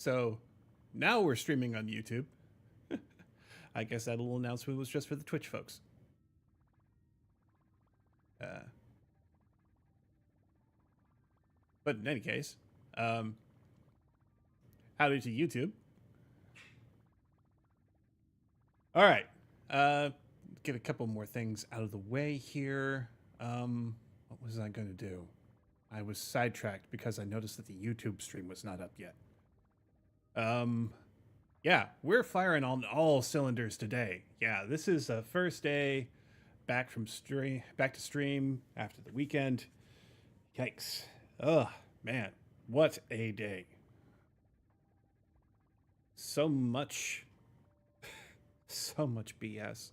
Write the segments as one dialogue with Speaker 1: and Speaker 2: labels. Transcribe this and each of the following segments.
Speaker 1: So now we're streaming on YouTube. I guess that little announcement was just for the Twitch folks. But in any case, howdy to YouTube. All right, get a couple more things out of the way here. What was I going to do? I was sidetracked because I noticed that the YouTube stream was not up yet. Yeah, we're firing on all cylinders today. Yeah, this is the first day back to stream after the weekend. Yikes. Ugh, man, what a day. So much BS.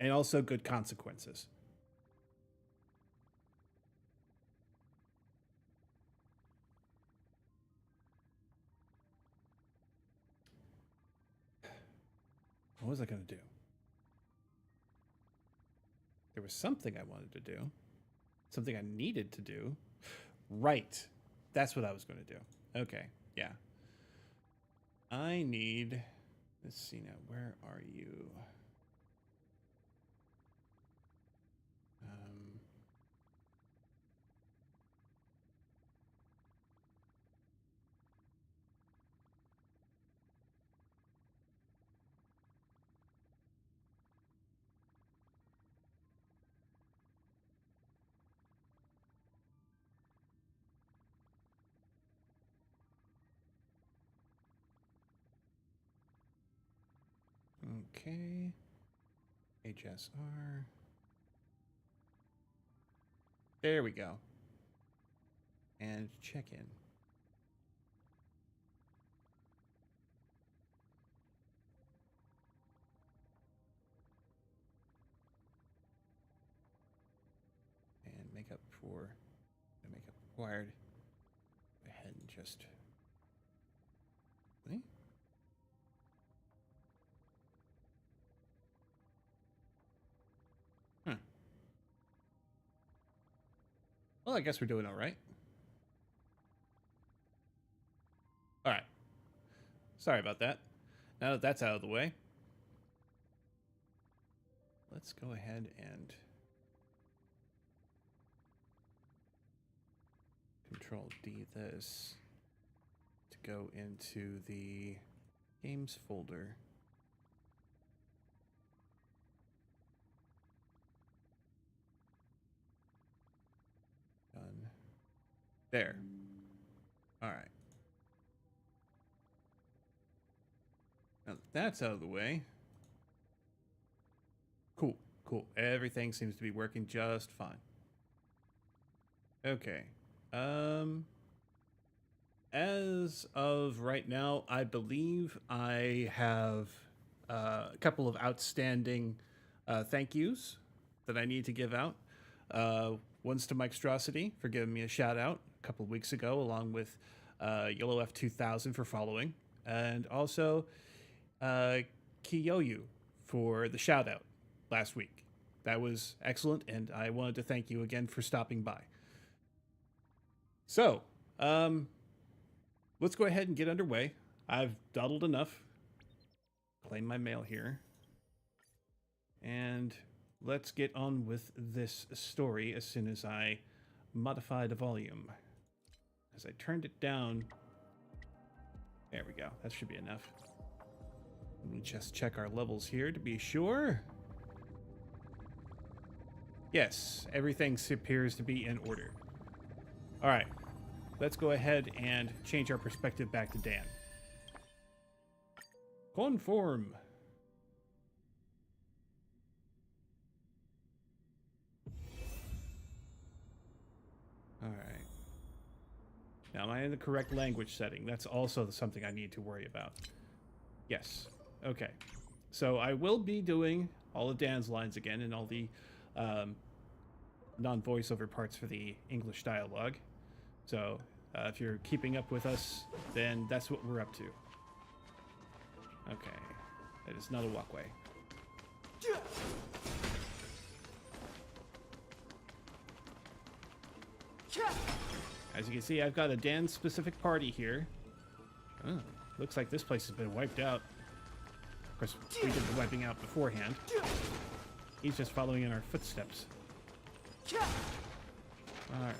Speaker 1: And also good consequences. What was I going to do? There was something I wanted to do. Something I needed to do. Right. That's what I was going to do. Okay. Yeah. I need... Let's see now. Where are you? Okay. HSR. There we go. And check in. And makeup for the makeup required. Go ahead and just... Really? Huh. Well, I guess we're doing all right. All right. Sorry about that. Now that that's out of the way, let's go ahead and Control D this to go into the games folder. Done. There. All right. Now that that's out of the way. Cool, cool. Everything seems to be working just fine. Okay. As of right now, I believe I have a couple of outstanding thank yous that I need to give out. One's to Mike Strosity for giving me a shout out a couple of weeks ago, along with Yellow F2000 for following, and also Kiyoyu for the shout out last week. That was excellent, and I wanted to thank you again for stopping by. So, let's go ahead and get underway. I've dawdled enough. Claim my mail here. And let's get on with this story as soon as I modify the volume. As I turned it down... There we go. That should be enough. Let me just check our levels here to be sure. Yes, everything appears to be in order. All right, let's go ahead and change our perspective back to Dan. Conform. All right. Now, am I in the correct language setting? That's also something I need to worry about. Yes. Okay. So I will be doing all of Dan's lines again and all the non-voiceover parts for the English dialogue. So if you're keeping up with us, then that's what we're up to. Okay. That is not a walkway. As you can see, I've got a Dan-specific party here. Oh, looks like this place has been wiped out. Of course, we did the wiping out beforehand. He's just following in our footsteps. Alright.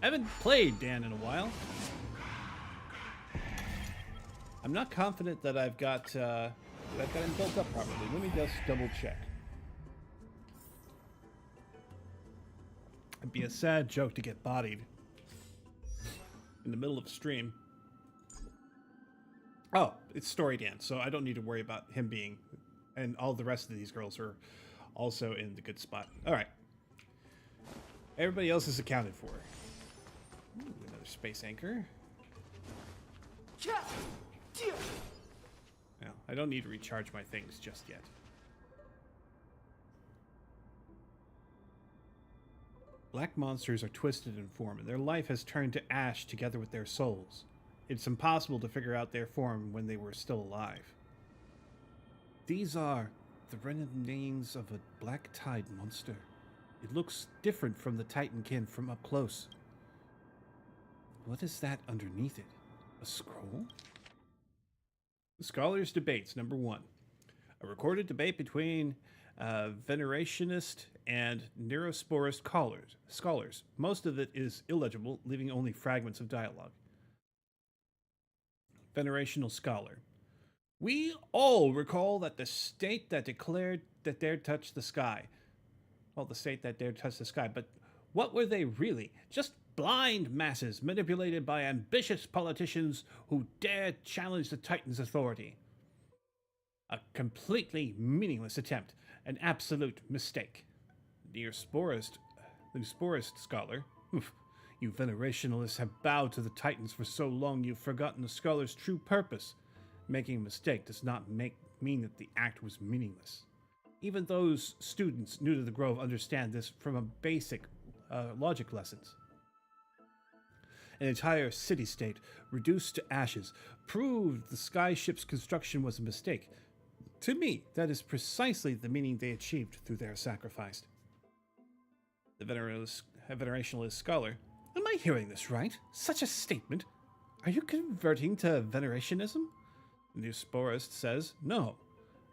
Speaker 1: I haven't played Dan in a while. I'm not confident that I've got him built up properly. Let me just double check. It'd be a sad joke to get bodied in the middle of a stream. Oh, it's Story Dan, so I don't need to worry about him being, and all the rest of these girls are also in the good spot. All right. Everybody else is accounted for. Ooh, another space anchor. Now, I don't need to recharge my things just yet. Black monsters are twisted in form, and their life has turned to ash together with their souls. It's impossible to figure out their form when they were still alive. These are the remains of a black tide monster. It looks different from the Titankin from up close. What is that underneath it? A scroll? Scholars' debates, number 1. A recorded debate between venerationist and neurosporist scholars. Most of it is illegible, leaving only fragments of dialogue. Venerational scholar. We all recall that the state that declared that dared touch the sky. Well, the state that dared touch the sky, but what were they really? Just blind masses manipulated by ambitious politicians who dared challenge the Titan's authority. A completely meaningless attempt, an absolute mistake. The sporist scholar. Oof, you venerationalists have bowed to the Titans for so long you've forgotten the scholar's true purpose. Making a mistake does not mean that the act was meaningless. Even those students new to the Grove understand this from a basic logic lessons. An entire city-state, reduced to ashes, proved the skyship's construction was a mistake. To me, that is precisely the meaning they achieved through their sacrifice. The venerationalist scholar. Am I hearing this right? Such a statement? Are you converting to venerationism? The new sporist says, no.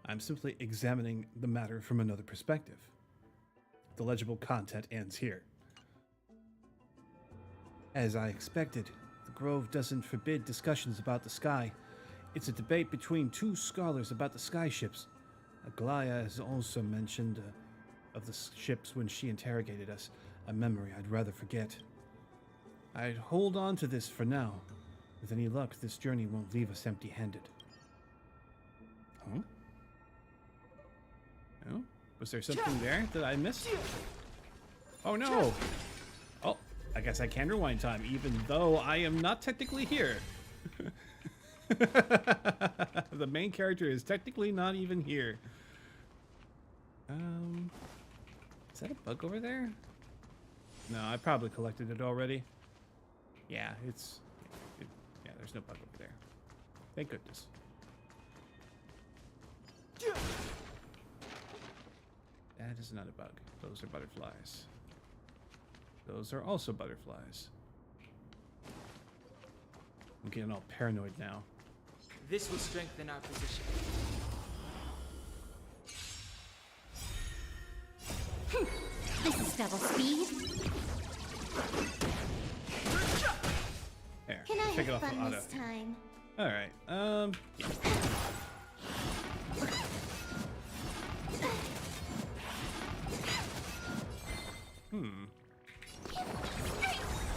Speaker 1: I'm simply examining the matter from another perspective. The legible content ends here. As I expected, the Grove doesn't forbid discussions about the sky. It's a debate between two scholars about the skyships. Aglaya has also mentioned of the ships when she interrogated us, a memory I'd rather forget. I'd hold on to this for now. With any luck, this journey won't leave us empty-handed. Huh? Oh? Was there something there that I missed? Oh no! Oh, I guess I can rewind time, even though I am not technically here. The main character is technically not even here. Is that a bug over there? No, I probably collected it already. Yeah, yeah, there's no bug over there. Thank goodness. That is not a bug. Those are butterflies. Those are also butterflies. I'm getting all paranoid now.
Speaker 2: This will strengthen our position.
Speaker 3: This is double speed.
Speaker 1: There.
Speaker 3: Can I
Speaker 1: Take it
Speaker 3: have
Speaker 1: off the
Speaker 3: fun
Speaker 1: auto.
Speaker 3: this time?
Speaker 1: Alright, yeah.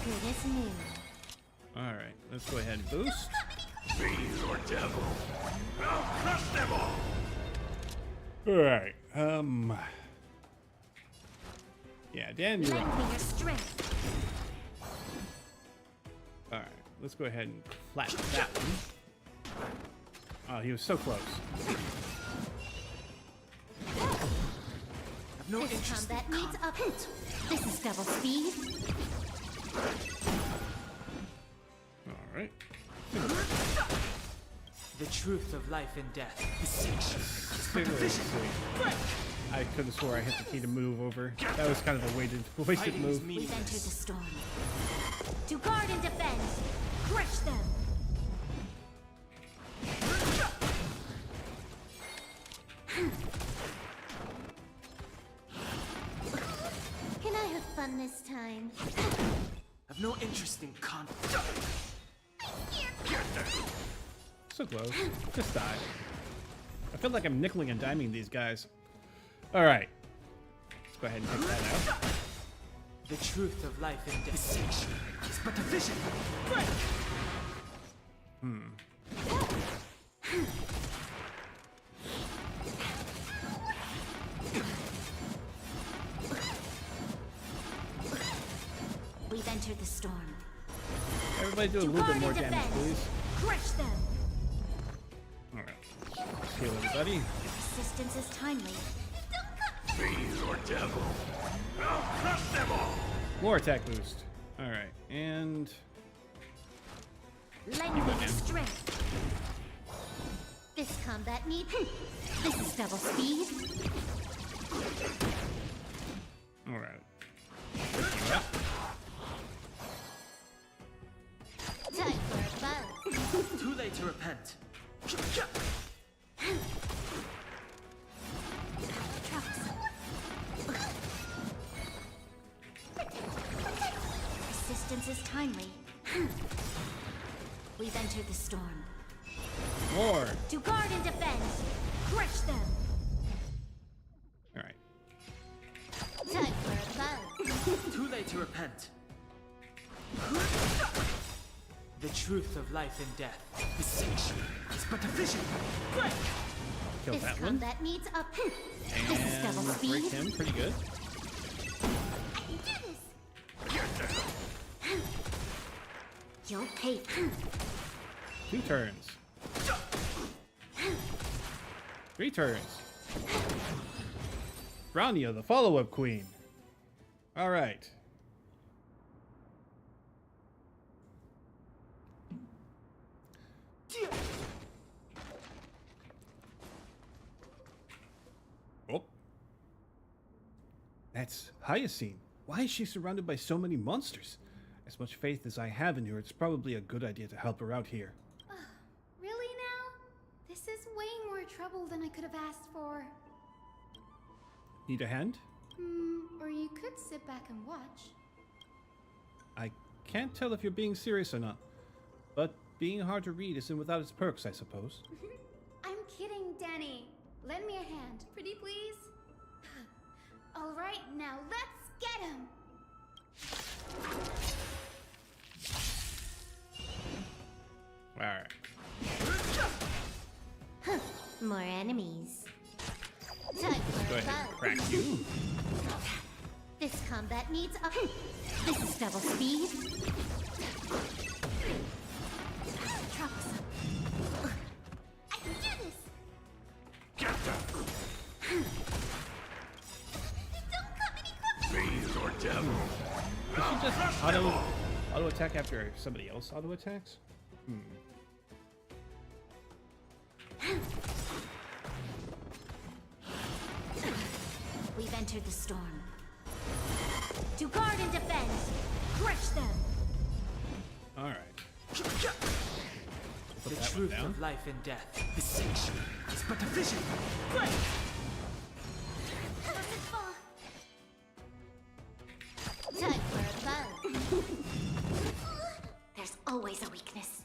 Speaker 3: Good as new.
Speaker 1: Alright, let's go ahead and boost.
Speaker 4: Bees or devil, I'll crush them all!
Speaker 1: Alright, yeah, Dan, you're
Speaker 3: Lend
Speaker 1: on.
Speaker 3: me your strength.
Speaker 1: Alright, let's go ahead and flatten that one. Oh, he was so close.
Speaker 2: No
Speaker 3: This
Speaker 2: interest in
Speaker 3: combat needs up. This is double speed.
Speaker 1: Alright.
Speaker 2: the truth of life and death.
Speaker 1: Let's see. I could have swore I hit the key to move over. That was kind of a wasted
Speaker 2: Fighting is
Speaker 1: move.
Speaker 3: We've entered the
Speaker 2: meaningless.
Speaker 3: storm. To guard and defend. Crush them. Can I have fun this time?
Speaker 2: I've no interest in conflict.
Speaker 1: So close. Just die. I feel like I'm nickeling and diming these guys. Alright. Let's go ahead and take that out.
Speaker 2: The truth of life and death is but a vision. Break!
Speaker 3: We've entered the storm.
Speaker 1: Everybody do a
Speaker 3: To
Speaker 1: little bit
Speaker 3: guard
Speaker 1: more
Speaker 3: and
Speaker 1: damage,
Speaker 3: defend.
Speaker 1: please.
Speaker 3: Crush them.
Speaker 1: Alright. Let's heal everybody.
Speaker 3: Resistance is timely.
Speaker 4: Fiend or devil. I'll crush them all.
Speaker 1: More attack boost. Alright. And
Speaker 3: Lend me
Speaker 1: again.
Speaker 3: strength. This combat needs. This is double speed.
Speaker 1: alright.
Speaker 3: Time for a buzz.
Speaker 2: Too late to repent.
Speaker 3: Resistance is timely. We've entered the storm.
Speaker 1: More.
Speaker 3: To guard and defend. Crush them.
Speaker 1: Alright.
Speaker 3: Time for a buzz.
Speaker 2: Too late to repent. The truth of life and death is but a vision. Break!
Speaker 1: Kill
Speaker 3: This
Speaker 1: that one.
Speaker 3: combat needs a. This is double
Speaker 1: And
Speaker 3: speed.
Speaker 1: break him pretty good.
Speaker 3: You'll pay.
Speaker 1: 2 turns. 3 turns. Brownia, the follow-up queen. Alright. Oh. That's Hyacine. Why is she surrounded by so many monsters? As much faith as I have in her, it's probably a good idea to help her out here.
Speaker 5: Really now? This is way more trouble than I could have asked for.
Speaker 1: Need a hand?
Speaker 5: Or you could sit back and watch.
Speaker 1: I can't tell if you're being serious or not. But being hard to read isn't without its perks, I suppose.
Speaker 5: I'm kidding, Danny. Lend me a hand, pretty please. All right, now let's get him.
Speaker 1: Alright.
Speaker 3: More enemies. Time for
Speaker 1: Go
Speaker 3: a
Speaker 1: ahead and
Speaker 3: buzz.
Speaker 1: crack you.
Speaker 3: This combat needs a. This is double speed. Troublesome.
Speaker 5: I can do this.
Speaker 4: Get them.
Speaker 5: Don't come any closer.
Speaker 4: Fiend or devil.
Speaker 1: Does she just auto attack after somebody else auto attacks?
Speaker 3: We've entered the storm. To guard and defend. Crush them.
Speaker 1: Alright.
Speaker 2: The
Speaker 1: Put that one
Speaker 2: truth
Speaker 1: down.
Speaker 2: of life and death is but a vision. Break!
Speaker 3: Time for a buzz. There's always a weakness.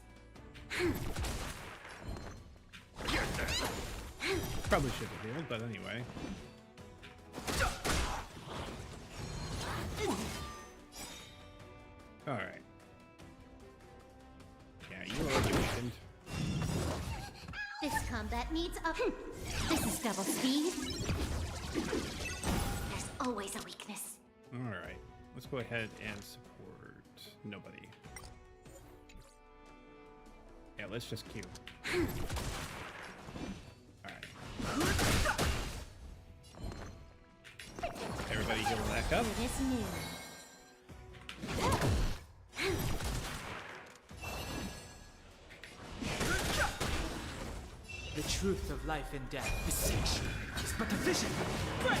Speaker 1: Probably should have healed, but anyway. Alright. Yeah, you already weakened.
Speaker 3: This combat needs a. This is double speed. There's always a weakness.
Speaker 1: Alright. Let's go ahead and support nobody. Yeah, let's just queue. Alright. Everybody heal back up.
Speaker 3: It is new.
Speaker 2: The truth of life and death. Dissension is but a vision. Break!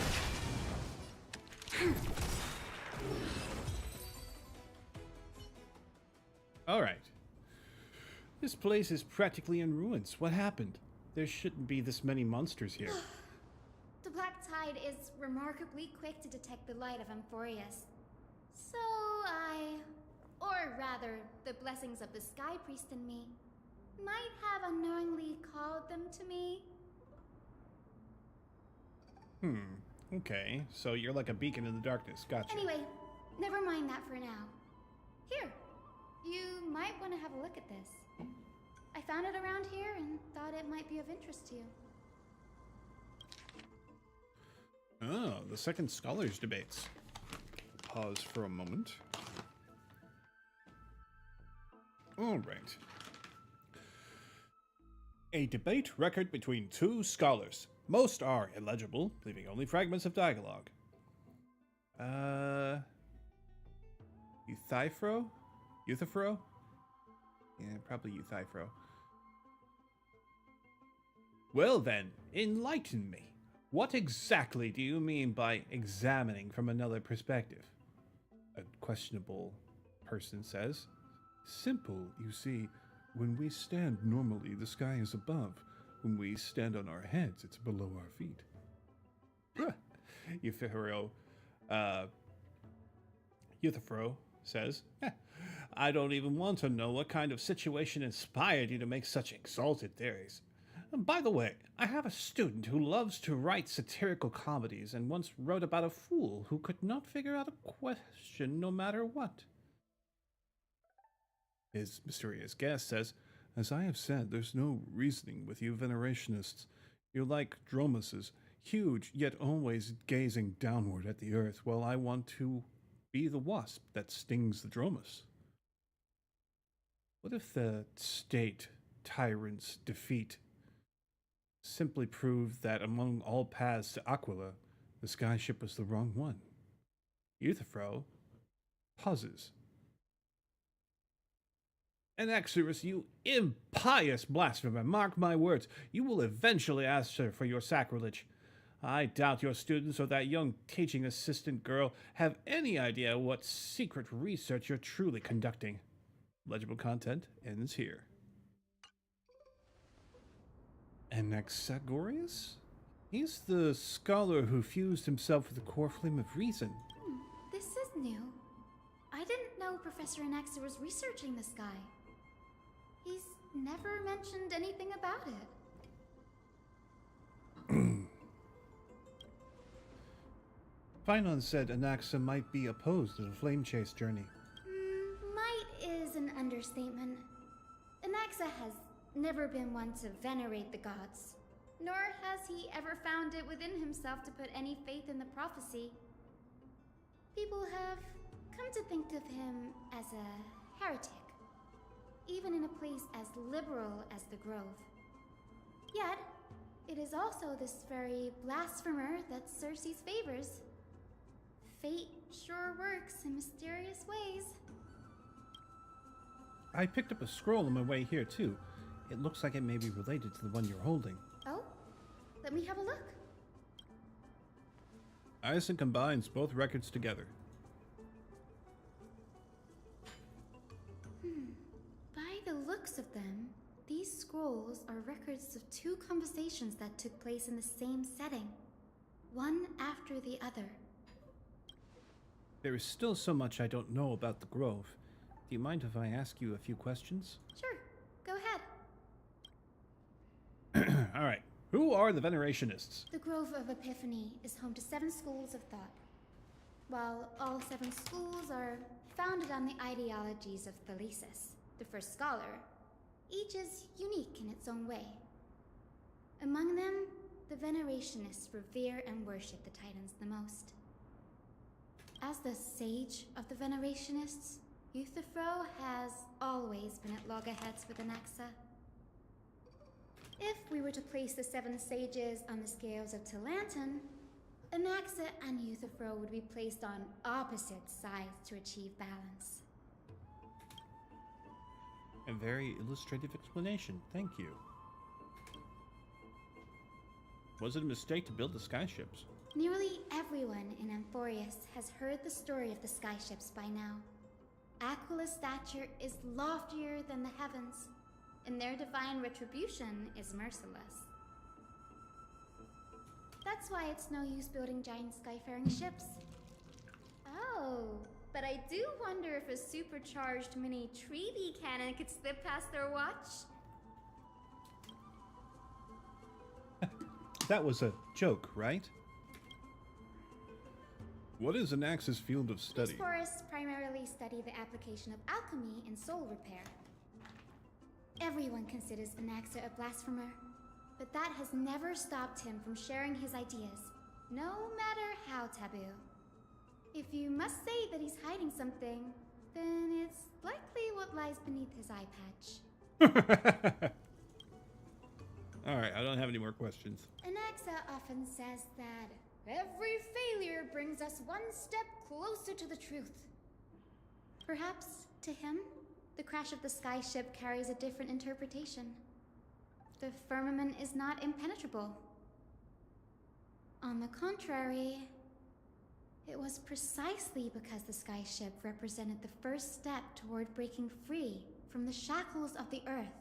Speaker 1: All right. This place is practically in ruins. What happened? There shouldn't be this many monsters here.
Speaker 5: The Black Tide is remarkably quick to detect the light of Amphorius. So or rather, the blessings of the Sky Priest in me, might have unknowingly called them to me.
Speaker 1: Okay. So you're like a beacon in the darkness. Gotcha.
Speaker 5: Anyway, never mind that for now. Here, you might want to have a look at this. I found it around here and thought it might be of interest to you.
Speaker 1: Oh, the second scholars debates. Pause for a moment. All right. A debate record between two scholars. Most are illegible, leaving only fragments of dialogue. Euthyphro? Euthyphro? Yeah, probably Euthyphro. Well then, enlighten me. What exactly do you mean by examining from another perspective? A questionable person says. Simple, you see. When we stand normally, the sky is above. When we stand on our heads, it's below our feet. Euthyphro says, I don't even want to know what kind of situation inspired you to make such exalted theories. By the way, I have a student who loves to write satirical comedies and once wrote about a fool who could not figure out a question no matter what. His mysterious guest says, as I have said, there's no reasoning with you venerationists. You're like dromuses, huge yet always gazing downward at the earth, while I want to be the wasp that stings the dromus. What if the state tyrant's defeat simply proved that among all paths to Aquila, the skyship was the wrong one? Euthyphro pauses. Anaxarchus, you impious blasphemer, mark my words, you will eventually answer for your sacrilege. I doubt your students or that young teaching assistant girl have any idea what secret research you're truly conducting. Legible content ends here. Anaxagoras? He's the scholar who fused himself with the core flame of reason.
Speaker 5: This is new. I didn't know Professor Anaxar was researching the sky. He's never mentioned anything about it.
Speaker 1: Finon said Anaxa might be opposed to the flame chase journey.
Speaker 5: Might is an understatement. Anaxa has never been one to venerate the gods, nor has he ever found it within himself to put any faith in the prophecy. People have come to think of him as a heretic, even in a place as liberal as the Grove. Yet, it is also this very blasphemer that Circe favors. Fate sure works in mysterious ways.
Speaker 1: I picked up a scroll on my way here, too. It looks like it may be related to the one you're holding.
Speaker 5: Oh? Let me have a look.
Speaker 1: Ison combines both records together.
Speaker 5: By the looks of them, these scrolls are records of two conversations that took place in the same setting, one after the other.
Speaker 1: There is still so much I don't know about the Grove. Do you mind if I ask you a few questions?
Speaker 5: Sure, go ahead.
Speaker 1: All right. Who are the Venerationists?
Speaker 5: The Grove of Epiphany is home to 7 schools of thought. While all 7 schools are founded on the ideologies of Thalesis, the first scholar, each is unique in its own way. Among them, the Venerationists revere and worship the Titans the most. As the sage of the Venerationists, Euthyphro has always been at loggerheads with Anaxa. If we were to place the 7 sages on the scales of Talanton, Anaxa and Euthyphro would be placed on opposite sides to achieve balance.
Speaker 1: A very illustrative explanation. Thank you. Was it a mistake to build the skyships?
Speaker 5: Nearly everyone in Amphorius has heard the story of the skyships by now. Aquila's stature is loftier than the heavens, and their divine retribution is merciless. That's why it's no use building giant skyfaring ships. Oh, but I do wonder if a supercharged mini Treaty cannon could slip past their watch.
Speaker 1: That was a joke, right? What is Anax's field of study?
Speaker 5: These forests primarily study the application of alchemy in soul repair. Everyone considers Anaxa a blasphemer, but that has never stopped him from sharing his ideas, no matter how taboo. If you must say that he's hiding something, then it's likely what lies beneath his eye patch.
Speaker 1: Alright, I don't have any more questions.
Speaker 5: Anaxa often says that every failure brings us one step closer to the truth. Perhaps, to him, the crash of the skyship carries a different interpretation. The firmament is not impenetrable. On the contrary, it was precisely because the skyship represented the first step toward breaking free from the shackles of the earth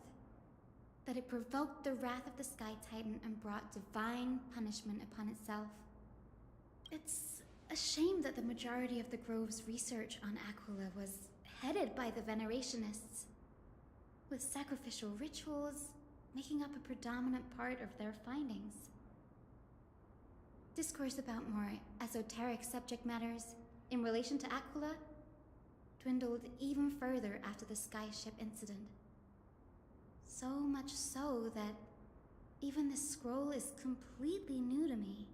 Speaker 5: that it provoked the wrath of the Sky Titan and brought divine punishment upon itself. It's a shame that the majority of the Grove's research on Aquila was headed by the Venerationists, with sacrificial rituals making up a predominant part of their findings. Discourse about more esoteric subject matters in relation to Aquila dwindled even further after the skyship incident. So much so that even this scroll is completely new to me.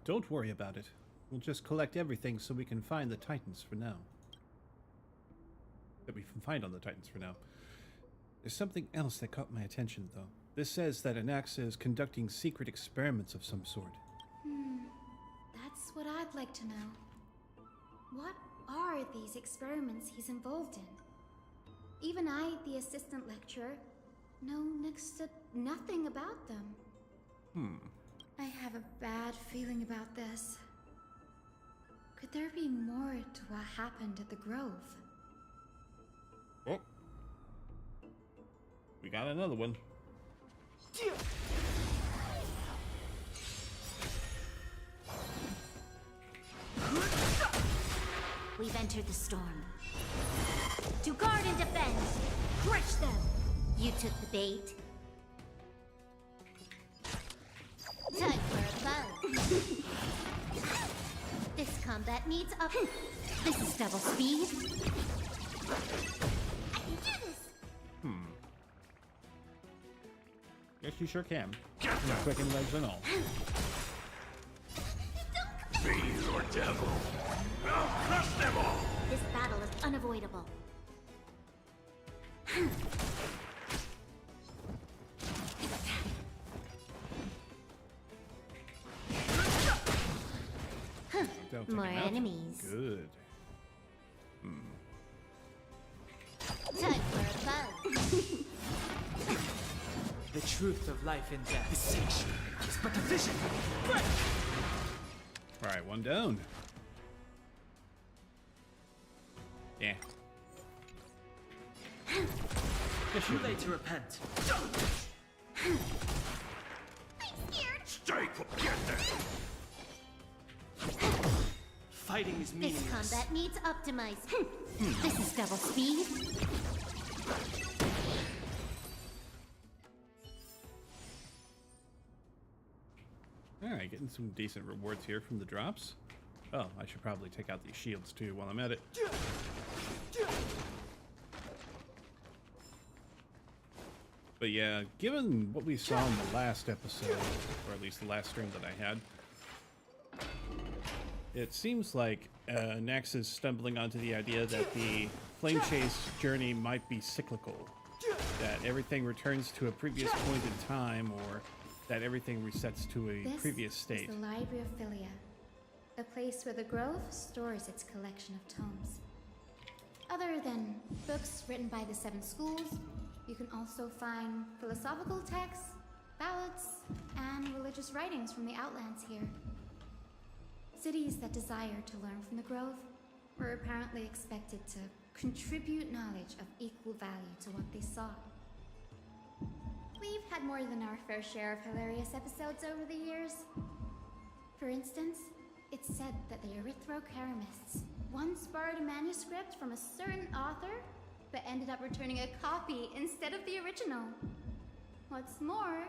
Speaker 1: Don't worry about it. We'll just collect everything so we can find the Titans for now. That we can find on the Titans for now. There's something else that caught my attention, though. This says that Anaxa is conducting secret experiments of some sort.
Speaker 5: That's what I'd like to know. What are these experiments he's involved in? Even I, the assistant lecturer, know next to nothing about them. I have a bad feeling about this. Could there be more to what happened at the Grove?
Speaker 1: Oh. We got another one.
Speaker 3: We've entered the storm. To guard and defend! Crush them! You took the bait. Time for a bow. This combat needs up. This is double speed. I can do this!
Speaker 1: Yes, you sure can. Quicken legs and all.
Speaker 4: Fiend or devil, I'll crush them all!
Speaker 3: This battle is unavoidable.
Speaker 1: Don't take
Speaker 3: More
Speaker 1: him out.
Speaker 3: enemies.
Speaker 1: Good.
Speaker 3: Time for a bow.
Speaker 2: The truth of life and death is sanctuary. It's but a vision.
Speaker 1: Alright, one down. Yeah.
Speaker 2: Too late to repent.
Speaker 4: Stay put, get there!
Speaker 2: Fighting is
Speaker 3: This
Speaker 2: meaningless.
Speaker 3: combat needs optimized. This is double speed.
Speaker 1: Alright, getting some decent rewards here from the drops. Oh, I should probably take out these shields too while I'm at it. But yeah, given what we saw in the last episode, or at least the last stream that I had, it seems like Nax is stumbling onto the idea that the Flame Chase journey might be cyclical. That everything returns to a previous point in time, or that everything resets to a previous state.
Speaker 5: This is the Library of Philia, a place where the Grove stores its collection of tomes. Other than books written by the 7 schools, you can also find philosophical texts, ballads, and religious writings from the Outlands here. Cities that desired to learn from the Grove were apparently expected to contribute knowledge of equal value to what they sought. We've had more than our fair share of hilarious episodes over the years. For instance, it's said that the Erythrocheramists once borrowed a manuscript from a certain author, but ended up returning a copy instead of the original. What's more,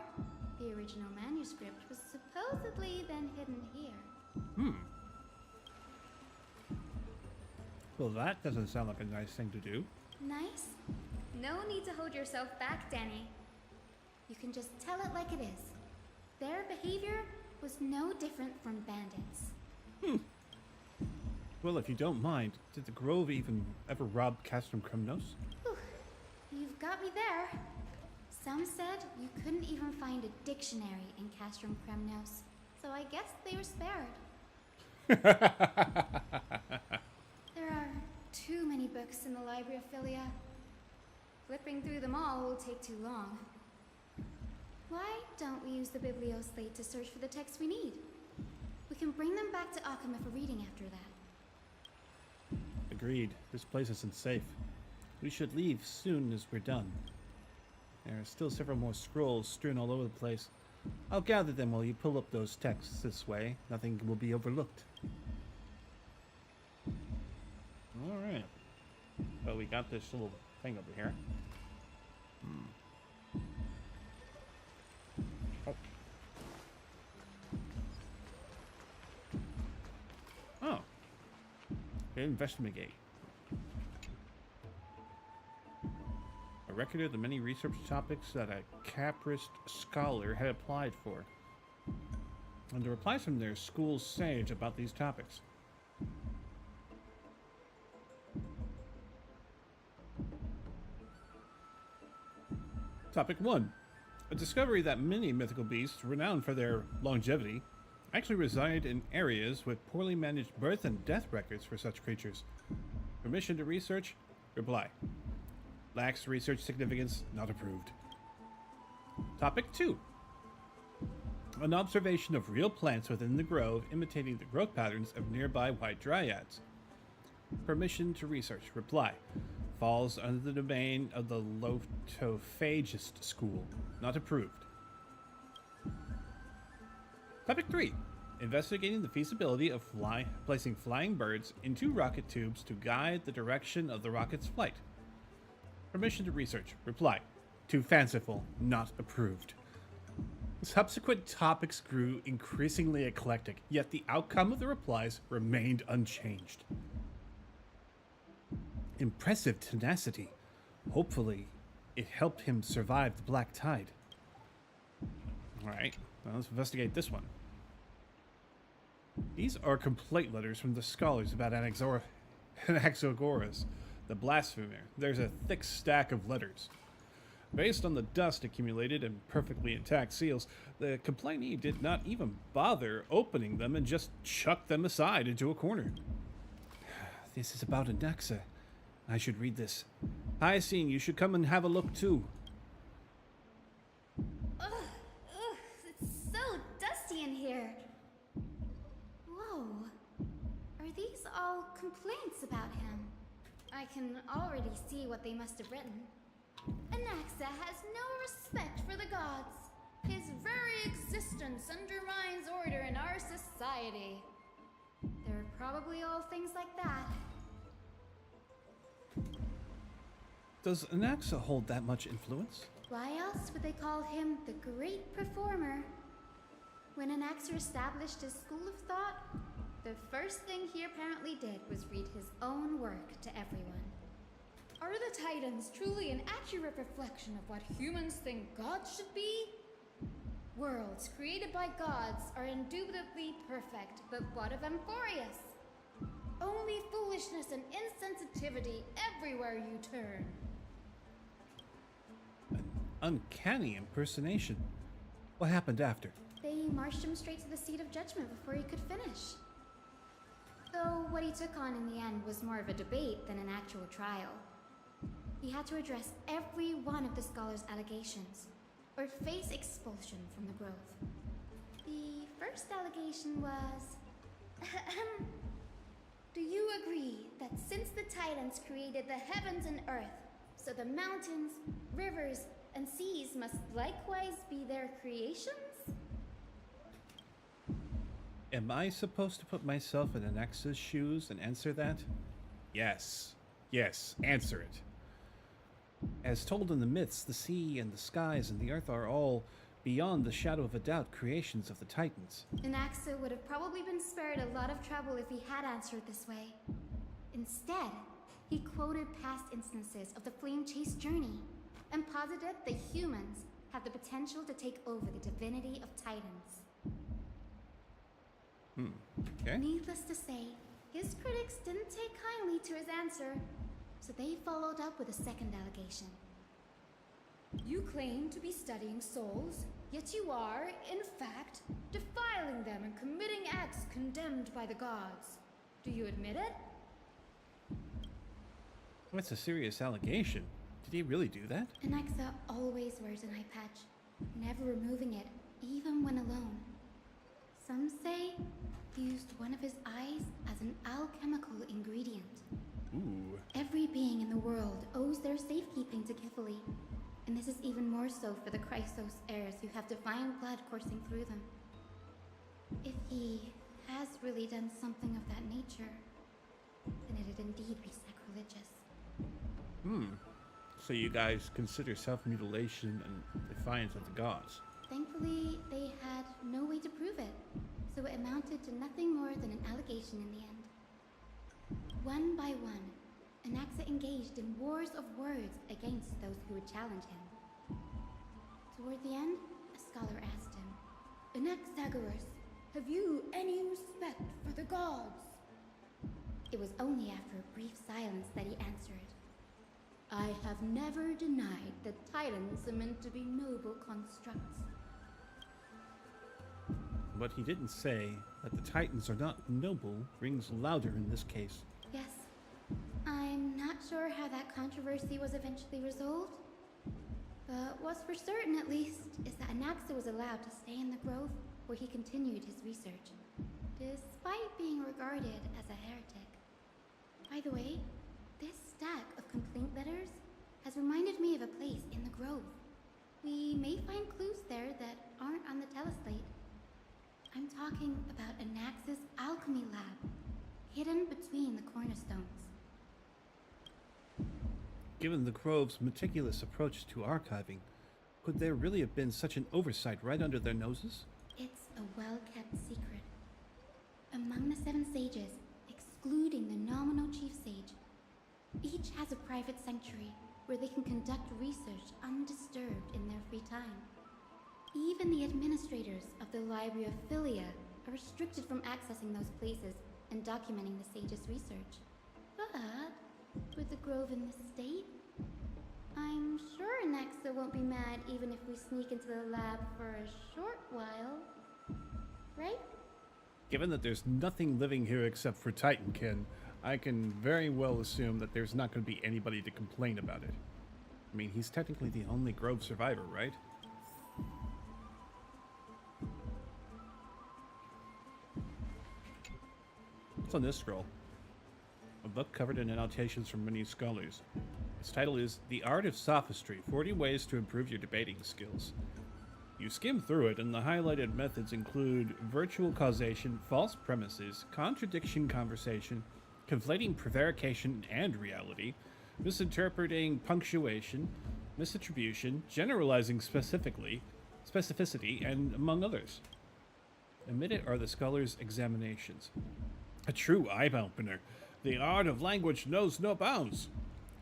Speaker 5: the original manuscript was supposedly then hidden here.
Speaker 1: Well, that doesn't sound like a nice thing to do.
Speaker 5: Nice? No need to hold yourself back, Danny. You can just tell it like it is. Their behavior was no different from bandits.
Speaker 1: Well, if you don't mind, did the Grove even ever rob Castrum Kremnos?
Speaker 5: Whew. You've got me there. Some said you couldn't even find a dictionary in Castrum Kremnos, so I guess they were spared. There are too many books in the Library of Philia. Flipping through them all will take too long. Why don't we use the Biblioslate to search for the texts we need? We can bring them back to Akama for reading after that.
Speaker 1: Agreed. This place isn't safe. We should leave soon as we're done. There are still several more scrolls strewn all over the place. I'll gather them while you pull up those texts this way. Nothing will be overlooked. Alright. So we got this little thing over here. Oh. Investigate. A record of the many research topics that a caprist scholar had applied for. And the replies from their school sage about these topics. Topic 1. A discovery that many mythical beasts, renowned for their longevity, actually reside in areas with poorly managed birth and death records for such creatures. Permission to research? Reply. Lacks research significance, not approved. Topic 2. An observation of real plants within the grove imitating the growth patterns of nearby white dryads. Permission to research. Reply. Falls under the domain of the Lotophagist school, not approved. Topic 3. Investigating the feasibility of placing flying birds into rocket tubes to guide the direction of the rocket's flight. Permission to research. Reply. Too fanciful. Not approved. Subsequent topics grew increasingly eclectic, yet the outcome of the replies remained unchanged. Impressive tenacity. Hopefully, it helped him survive the Black Tide. Alright, well, let's investigate this one. These are complaint letters from the scholars about Anaxagoras, the blasphemer. There's a thick stack of letters. Based on the dust accumulated and perfectly intact seals, the complainee did not even bother opening them and just chucked them aside into a corner. This is about Anaxa. I should read this. Hyacine, you should come and have a look too.
Speaker 5: Ugh, it's so dusty in here. Whoa. Are these all complaints about him? I can already see what they must have written. Anaxa has no respect for the gods. His very existence undermines order in our society. They're probably all things like that.
Speaker 1: Does Anaxa hold that much influence?
Speaker 5: Why else would they call him the Great Performer? When Anaxa established his school of thought, the first thing he apparently did was read his own work to everyone. Are the Titans truly an accurate reflection of what humans think gods should be? Worlds created by gods are indubitably perfect, but what of Amphorius? Only foolishness and insensitivity everywhere you turn.
Speaker 1: An uncanny impersonation. What happened after?
Speaker 5: They marched him straight to the seat of judgment before he could finish. Though what he took on in the end was more of a debate than an actual trial. He had to address every one of the scholar's allegations, or face expulsion from the grove. The first allegation was... Do you agree that since the Titans created the heavens and earth, so the mountains, rivers, and seas must likewise be their creations?
Speaker 1: Am I supposed to put myself in Anaxa's shoes and answer that? Yes. Yes, answer it. As told in the myths, the sea and the skies and the earth are all, beyond the shadow of a doubt, creations of the Titans.
Speaker 5: Anaxa would have probably been spared a lot of trouble if he had answered this way. Instead, he quoted past instances of the Flame Chase journey and posited that humans have the potential to take over the divinity of Titans.
Speaker 1: Okay.
Speaker 5: Needless to say, his critics didn't take kindly to his answer, so they followed up with a second allegation. You claim to be studying souls, yet you are, in fact, defiling them and committing acts condemned by the gods. Do you admit it?
Speaker 1: That's a serious allegation. Did he really do that?
Speaker 5: Anaxa always wears an eye patch, never removing it, even when alone. Some say he used one of his eyes as an alchemical ingredient.
Speaker 1: Ooh.
Speaker 5: Every being in the world owes their safekeeping to Kifli, and this is even more so for the Chrysos heirs who have divine blood coursing through them. If he has really done something of that nature, then it'd indeed be sacrilegious.
Speaker 1: So you guys consider self-mutilation and defiance of the gods?
Speaker 5: Thankfully, they had no way to prove it, so it amounted to nothing more than an allegation in the end. One by one, Anaxa engaged in wars of words against those who would challenge him. Toward the end, a scholar asked him, Anaxagoras, have you any respect for the gods? It was only after a brief silence that he answered, I have never denied that Titans are meant to be noble constructs.
Speaker 1: But he didn't say that the Titans are not noble rings louder in this case.
Speaker 5: Yes. I'm not sure how that controversy was eventually resolved, but what's for certain at least is that Anaxa was allowed to stay in the grove where he continued his research, despite being regarded as a heretic. By the way, this stack of complaint letters has reminded me of a place in the grove. We may find clues there that aren't on the teleslate. I'm talking about Anaxa's alchemy lab, hidden between the cornerstones.
Speaker 1: Given the Grove's meticulous approach to archiving, could there really have been such an oversight right under their noses?
Speaker 5: It's a well-kept secret. Among the 7 sages, excluding the nominal chief sage, each has a private sanctuary where they can conduct research undisturbed in their free time. Even the administrators of the Library of Philia are restricted from accessing those places and documenting the sage's research. But with the grove in this state, I'm sure Anaxa won't be mad even if we sneak into the lab for a short while. Right?
Speaker 1: Given that there's nothing living here except for Titankin, I can very well assume that there's not going to be anybody to complain about it. I mean, he's technically the only Grove survivor, right? What's on this scroll? A book covered in annotations from many scholars. Its title is The Art of Sophistry, 40 Ways to Improve Your Debating Skills. You skim through it, and the highlighted methods include virtual causation, false premises, contradiction conversation, conflating prevarication and reality, misinterpreting punctuation, misattribution, generalizing specificity, and among others. Amid it are the scholar's examinations. A true eye-opener. The art of language knows no bounds.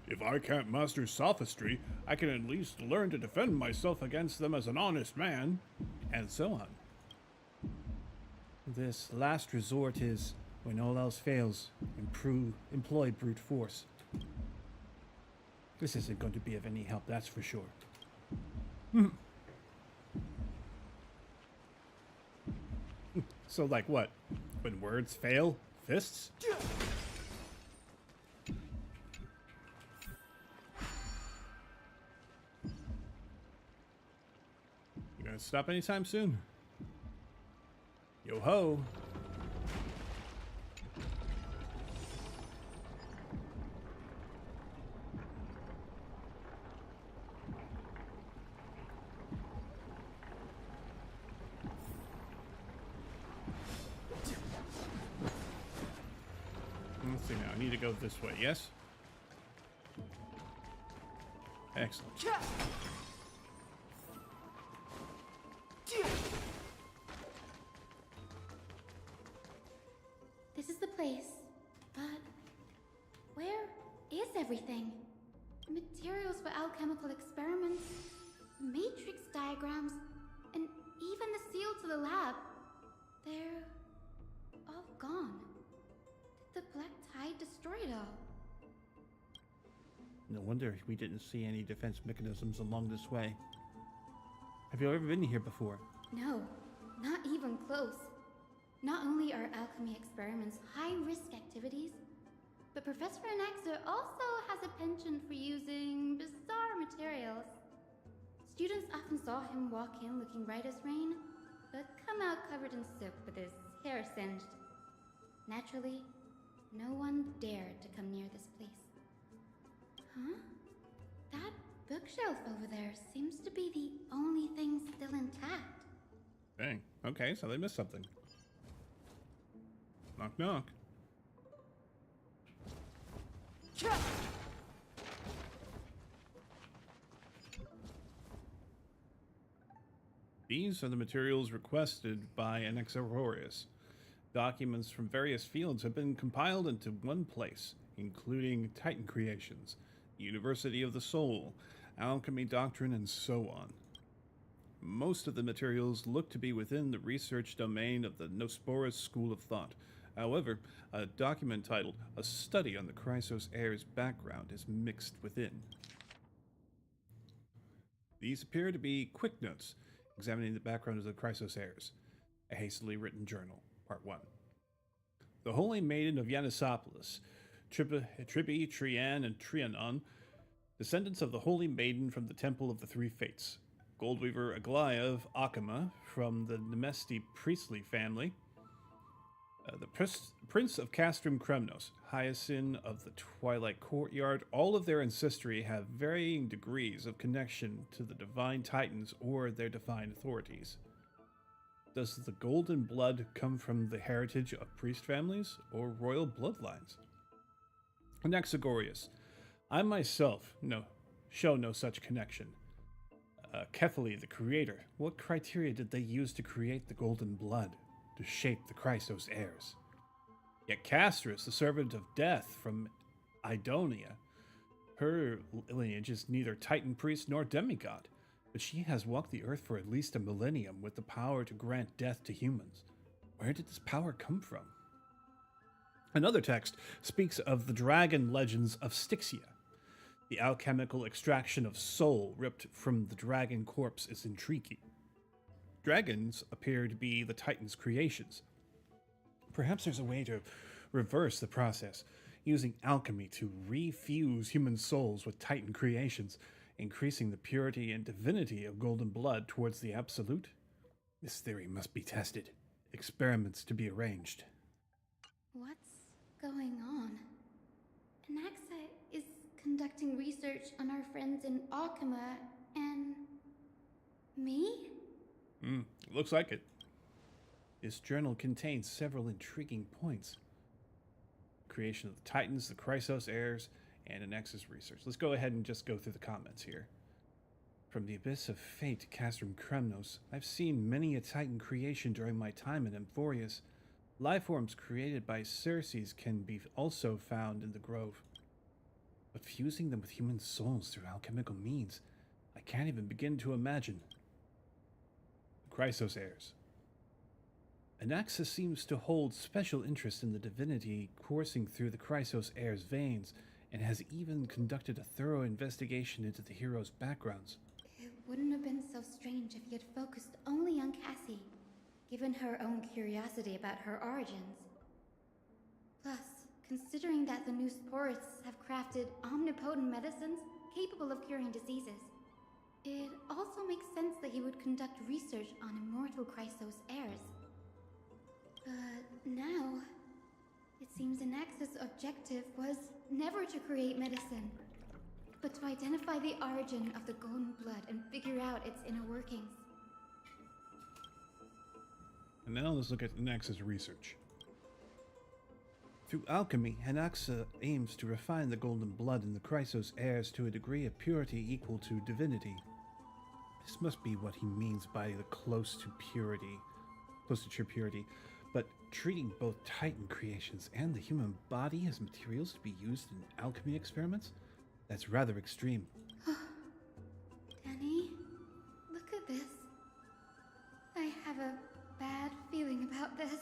Speaker 1: If I can't master sophistry, I can at least learn to defend myself against them as an honest man, and so on. This last resort is, when all else fails, employ brute force. This isn't going to be of any help, that's for sure. So, like what? When words fail, fists? gonna stop anytime soon. Yo ho! Let's see now. I need to go this way, yes? Excellent.
Speaker 5: This is the place, but where is everything? Materials for alchemical experiments, matrix diagrams, and even the seal to the lab. They're all gone. Did the Black Tide destroy it all?
Speaker 1: No wonder we didn't see any defense mechanisms along this way. Have you ever been here before?
Speaker 5: No, not even close. Not only are alchemy experiments high-risk activities, but Professor Anaxa also has a penchant for using bizarre materials. Students often saw him walk in looking bright as rain, but come out covered in soot with his hair singed. Naturally, no one dared to come near this place. Huh? That bookshelf over there seems to be the only thing still intact.
Speaker 1: Dang. Okay, so they missed something. Knock, knock. These are the materials requested by Anaxagoras. Documents from various fields have been compiled into one place, including Titan creations, University of the Soul, alchemy doctrine, and so on. Most of the materials look to be within the research domain of the Nosporus school of thought. However, a document titled A Study on the Chrysos Heir's Background is mixed within. These appear to be quick notes examining the background of the Chrysos Heirs, a hastily written journal, Part 1. The Holy Maiden of Yanisopoulos, Tribi, Trian, and Trianon, descendants of the Holy Maiden from the Temple of the Three Fates, Goldweaver Aglaia of Akama from the Nemesti priestly family, the Prince of Castrum Kremnos, Hyacinth of the Twilight Courtyard. All of their ancestry have varying degrees of connection to the Divine Titans or their divine authorities. Does the golden blood come from the heritage of priest families or royal bloodlines? Anaxagoras, I myself show no such connection. Kephali, the creator, what criteria did they use to create the golden blood, to shape the Chrysos heirs? Yet Castris, the servant of death from Idonia, her lineage is neither Titan priest nor demigod, but she has walked the earth for at least a millennium with the power to grant death to humans. Where did this power come from? Another text speaks of the dragon legends of Styxia. The alchemical extraction of soul ripped from the dragon corpse is intriguing. Dragons appear to be the Titan's creations. Perhaps there's a way to reverse the process, using alchemy to refuse human souls with Titan creations, increasing the purity and divinity of golden blood towards the absolute? This theory must be tested. Experiments to be arranged.
Speaker 5: What's going on? Anaxa is conducting research on our friends in Akama and me?
Speaker 1: Looks like it. This journal contains several intriguing points. Creation of the Titans, the Chrysos heirs, and Anaxa's research. Let's go ahead and just go through the comments here. From the abyss of fate to Castrum Kremnos, I've seen many a Titan creation during my time in Emphorius. Life forms created by Circes can be also found in the grove. But fusing them with human souls through alchemical means, I can't even begin to imagine. The Chrysos heirs. Anaxa seems to hold special interest in the divinity coursing through the Chrysos heirs' veins, and has even conducted a thorough investigation into the heroes' backgrounds.
Speaker 5: It wouldn't have been so strange if he had focused only on Cassie, given her own curiosity about her origins. Plus, considering that the new sporists have crafted omnipotent medicines capable of curing diseases, It also makes sense that he would conduct research on immortal Chrysos heirs. But now, it seems Anax's objective was never to create medicine, but to identify the origin of the golden blood and figure out its inner workings.
Speaker 1: And now let's look at Anax's research. Through alchemy, Anaxa aims to refine the golden blood in the Chrysos heirs to a degree of purity equal to divinity. This must be what he means by the close to true purity. But treating both Titan creations and the human body as materials to be used in alchemy experiments? That's rather extreme.
Speaker 5: Danny, look at this. I have a bad feeling about this.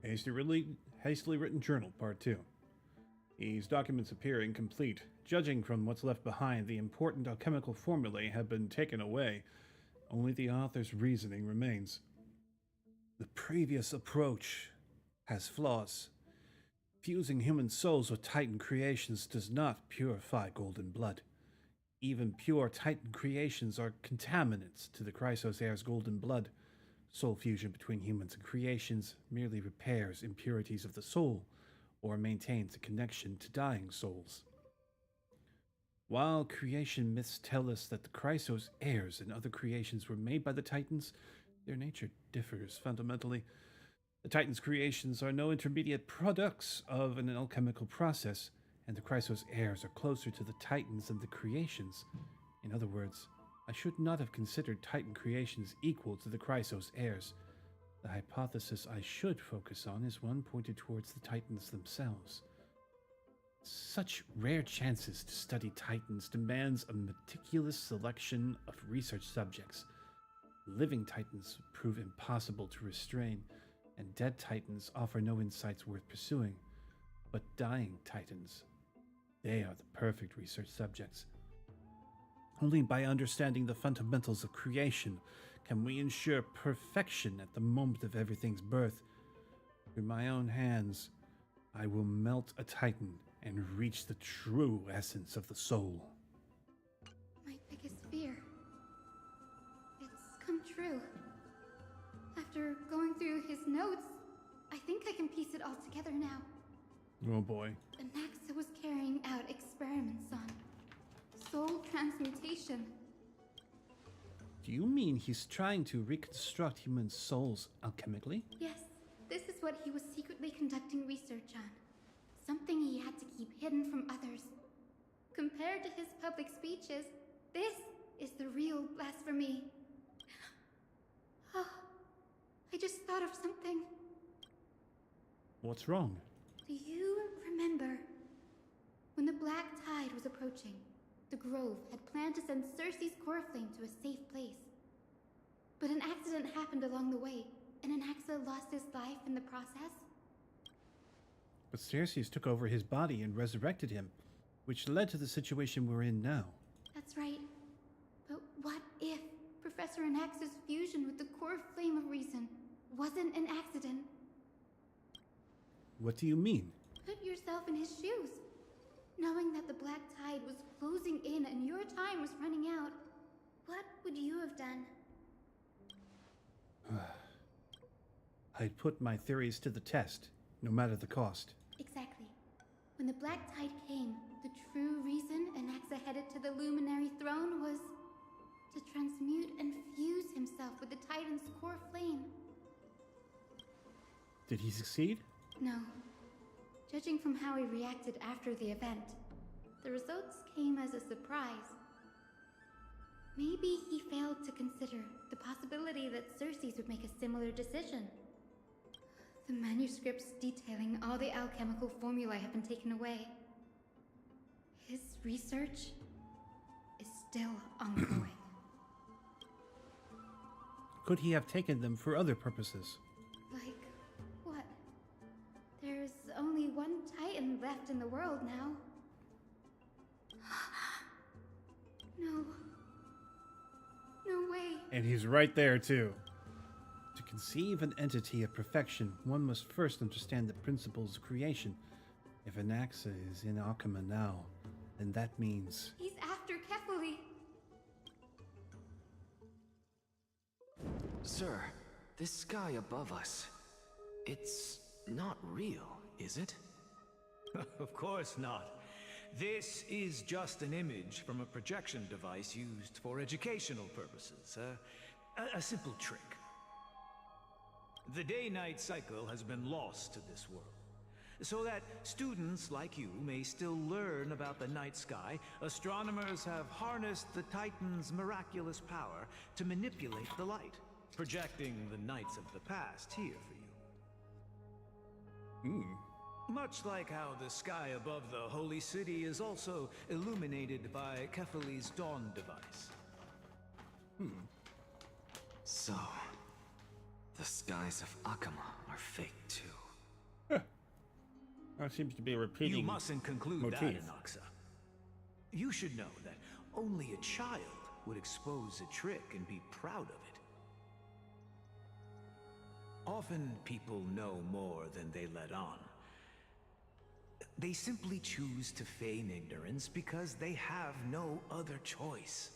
Speaker 1: Hastily written journal, part 2. These documents appear incomplete. Judging from what's left behind, the important alchemical formulae have been taken away. Only the author's reasoning remains. The previous approach has flaws. Fusing human souls with Titan creations does not purify golden blood. Even pure Titan creations are contaminants to the Chrysos heirs' golden blood. Soul fusion between humans and creations merely repairs impurities of the soul, or maintains a connection to dying souls. While creation myths tell us that the Chrysos heirs and other creations were made by the Titans, their nature differs fundamentally. The Titans' creations are no intermediate products of an alchemical process, and the Chrysos heirs are closer to the Titans than the creations. In other words, I should not have considered Titan creations equal to the Chrysos heirs. The hypothesis I should focus on is one pointed towards the Titans themselves. Such rare chances to study Titans demands a meticulous selection of research subjects. Living Titans prove impossible to restrain, and dead Titans offer no insights worth pursuing. But dying Titans, they are the perfect research subjects. Only by understanding the fundamentals of creation can we ensure perfection at the moment of everything's birth. Through my own hands, I will melt a Titan and reach the true essence of the soul.
Speaker 5: My biggest fear. It's come true. After going through his notes, I think I can piece it all together now.
Speaker 1: Oh boy.
Speaker 5: Anaxa was carrying out experiments on soul transmutation.
Speaker 1: Do you mean he's trying to reconstruct human souls alchemically?
Speaker 5: Yes, this is what he was secretly conducting research on. Something he had to keep hidden from others. Compared to his public speeches, this is the real blasphemy. Oh, I just thought of something.
Speaker 1: What's wrong?
Speaker 5: Do you remember when the Black Tide was approaching? The Grove had planned to send Cersei's core flame to a safe place. But an accident happened along the way, and Anaxa lost his life in the process.
Speaker 1: But Cersei took over his body and resurrected him, which led to the situation we're in now.
Speaker 5: That's right. But what if Professor Anaxa's fusion with the core flame of reason wasn't an accident?
Speaker 1: What do you mean?
Speaker 5: Put yourself in his shoes. Knowing that the Black Tide was closing in and your time was running out, what would you have done?
Speaker 1: I'd put my theories to the test, no matter the cost.
Speaker 5: Exactly. When the Black Tide came, the true reason Anaxa headed to the Luminary Throne was to transmute and fuse himself with the Titan's core flame.
Speaker 1: Did he succeed?
Speaker 5: No. Judging from how he reacted after the event, the results came as a surprise. Maybe he failed to consider the possibility that Cersei's would make a similar decision. The manuscripts detailing all the alchemical formulae have been taken away. His research is still ongoing.
Speaker 1: Could he have taken them for other purposes?
Speaker 5: Like, what? There's only one Titan left in the world now. No. No way.
Speaker 1: And he's right there, too. To conceive an entity of perfection, one must first understand the principles of creation. If Anaxa is in Alchema now, then that means...
Speaker 5: He's after Kefali.
Speaker 6: Sir, this sky above us, it's not real, is it?
Speaker 7: Of course not. This is just an image from a projection device used for educational purposes. A simple trick. The day-night cycle has been lost to this world, so that students like you may still learn about the night sky. Astronomers have harnessed the Titan's miraculous power to manipulate the light, projecting the nights of the past here for you. Much like how the sky above the Holy City is also illuminated by Kefali's dawn device.
Speaker 6: So, the skies of Akama are fake too.
Speaker 1: That seems to be a repeating
Speaker 7: You mustn't conclude that,
Speaker 1: motif.
Speaker 7: Inoxa. You should know that only a child would expose a trick and be proud of it. Often people know more than they let on. They simply choose to feign ignorance because they have no other choice.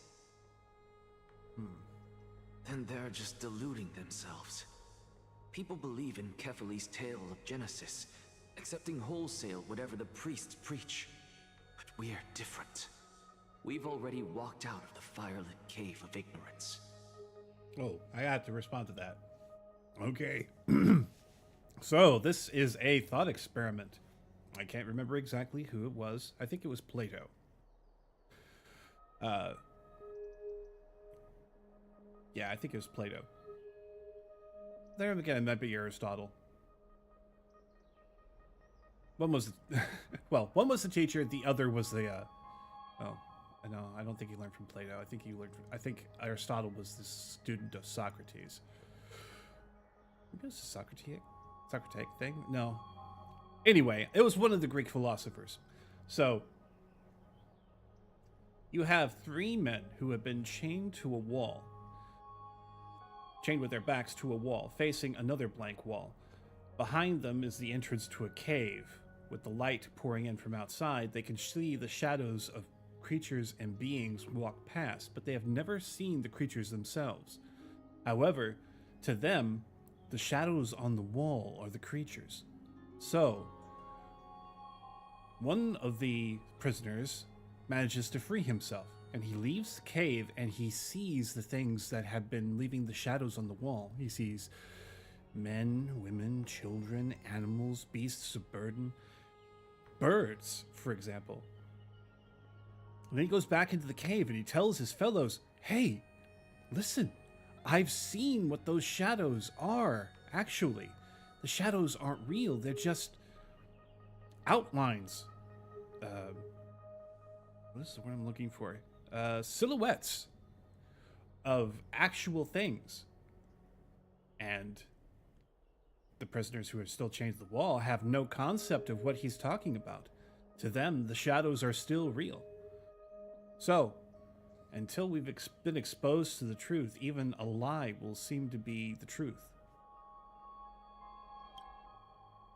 Speaker 6: Then they're just deluding themselves. People believe in Kefali's tale of Genesis, accepting wholesale whatever the priests preach. But we're different. We've already walked out of the firelit cave of ignorance.
Speaker 1: Oh, I have to respond to that. Okay. So, this is a thought experiment. I can't remember exactly who it was. I think it was Plato. Yeah, I think it was Plato. There again, it might be Aristotle. One was, well, one was the teacher, the other was the, oh, no, I don't think he learned from Plato. I think Aristotle was the student of Socrates. Maybe it was a Socratic thing? No. Anyway, it was one of the Greek philosophers. So, you have 3 men who have been chained to a wall. Chained with their backs to a wall, facing another blank wall. Behind them is the entrance to a cave. With the light pouring in from outside, they can see the shadows of creatures and beings walk past, but they have never seen the creatures themselves. However, to them, the shadows on the wall are the creatures. So, one of the prisoners manages to free himself, and he leaves the cave and he sees the things that have been leaving the shadows on the wall. He sees men, women, children, animals, beasts of burden, birds, for example. And then he goes back into the cave and he tells his fellows, "Hey, listen, I've seen what those shadows are, actually. The shadows aren't real, they're just outlines. What is the word I'm looking for? Silhouettes of actual things." And the prisoners who are still chained to the wall have no concept of what he's talking about. To them, the shadows are still real. So, until we've been exposed to the truth, even a lie will seem to be the truth.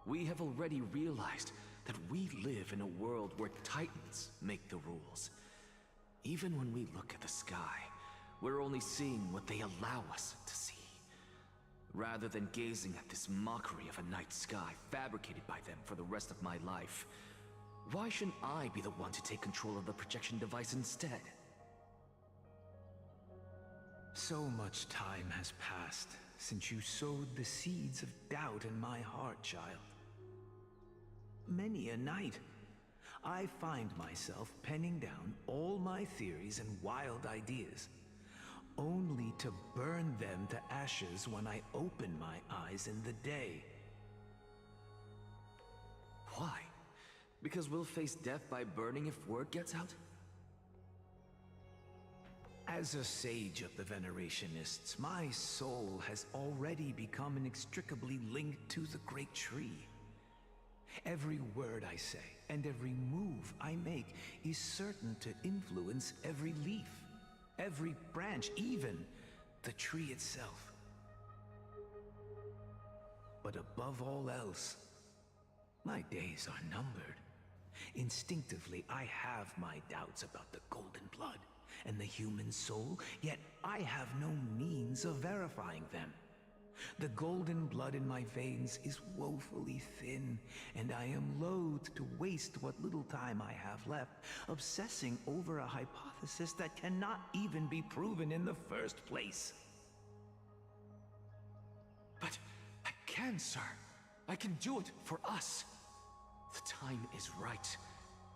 Speaker 6: We have already realized that we live in a world where Titans make the rules. Even when we look at the sky, we're only seeing what they allow us to see. Rather than gazing at this mockery of a night sky fabricated by them for the rest of my life, why shouldn't I be the one to take control of the projection device instead?
Speaker 7: So much time has passed since you sowed the seeds of doubt in my heart, child. Many a night, I find myself penning down all my theories and wild ideas, only to burn them to ashes when I open my eyes in the day.
Speaker 6: Why? Because we'll face death by burning if word gets out?
Speaker 7: As a sage of the Venerationists, my soul has already become inextricably linked to the great tree. Every word I say and every move I make is certain to influence every leaf, every branch, even the tree itself. But above all else, my days are numbered. Instinctively, I have my doubts about the golden blood and the human soul, yet I have no means of verifying them. The golden blood in my veins is woefully thin, and I am loath to waste what little time I have left obsessing over a hypothesis that cannot even be proven in the first place.
Speaker 6: But I can, sir. I can do it for us. The time is right.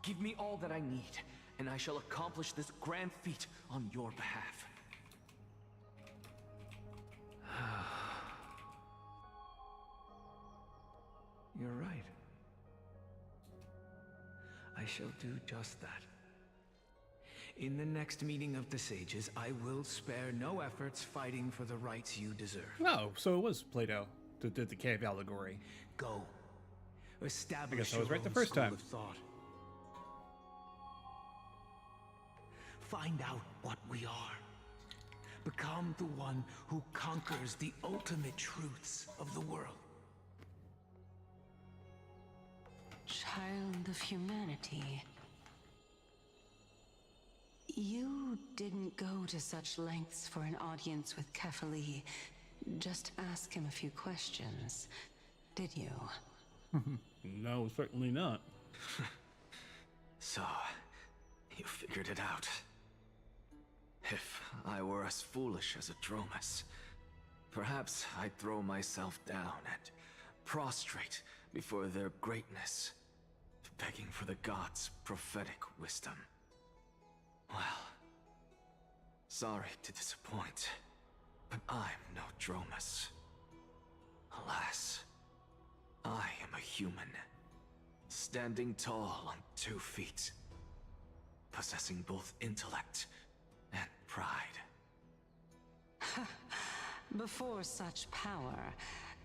Speaker 6: Give me all that I need, and I shall accomplish this grand feat on your behalf.
Speaker 7: You're right. I shall do just that. In the next meeting of the sages, I will spare no efforts fighting for the rights you deserve.
Speaker 1: Oh, so it was Plato that did the cave allegory.
Speaker 7: Go. Establish
Speaker 1: I was
Speaker 7: your
Speaker 1: right the
Speaker 7: own
Speaker 1: first
Speaker 7: school
Speaker 1: time.
Speaker 7: of thought. Find out what we are. Become the one who conquers the ultimate truths of the world.
Speaker 8: Child of humanity. You didn't go to such lengths for an audience with Kefali. Just ask him a few questions, did you?
Speaker 1: No, certainly not.
Speaker 6: So, you figured it out. If I were as foolish as a Dromus, perhaps I'd throw myself down and prostrate before their greatness, begging for the gods' prophetic wisdom. Well, sorry to disappoint, but I'm no Dromus. Alas, I am a human, standing tall on 2 feet, possessing both intellect and pride.
Speaker 8: Before such power,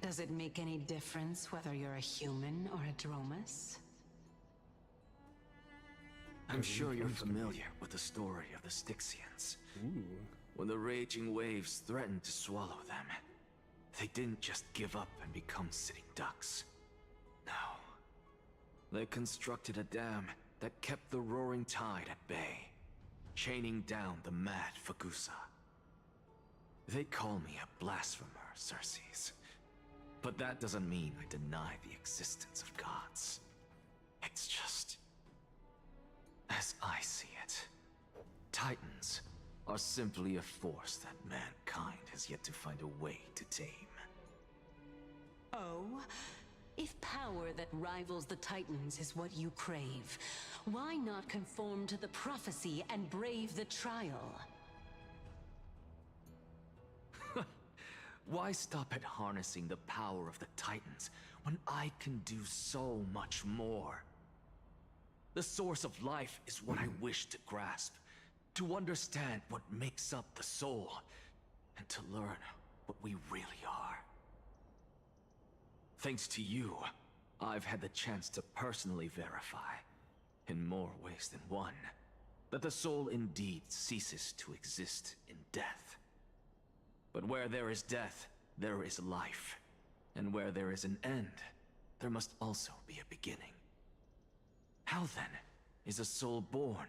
Speaker 8: does it make any difference whether you're a human or a Dromus?
Speaker 6: I'm sure you're familiar with the story of the Styxians.
Speaker 1: Ooh.
Speaker 6: When the raging waves threatened to swallow them, they didn't just give up and become sitting ducks. No. They constructed a dam that kept the roaring tide at bay, chaining down the mad Fagusa. They call me a blasphemer, Circes. But that doesn't mean I deny the existence of gods. It's just, as I see it, Titans are simply a force that mankind has yet to find a way to tame.
Speaker 8: Oh? If power that rivals the Titans is what you crave, why not conform to the prophecy and brave the trial?
Speaker 6: Why stop at harnessing the power of the Titans when I can do so much more? The source of life is what I wish to grasp, to understand what makes up the soul, and to learn what we really are. Thanks to you, I've had the chance to personally verify, in more ways than one, that the soul indeed ceases to exist in death. But where there is death, there is life. And where there is an end, there must also be a beginning. How then is a soul born?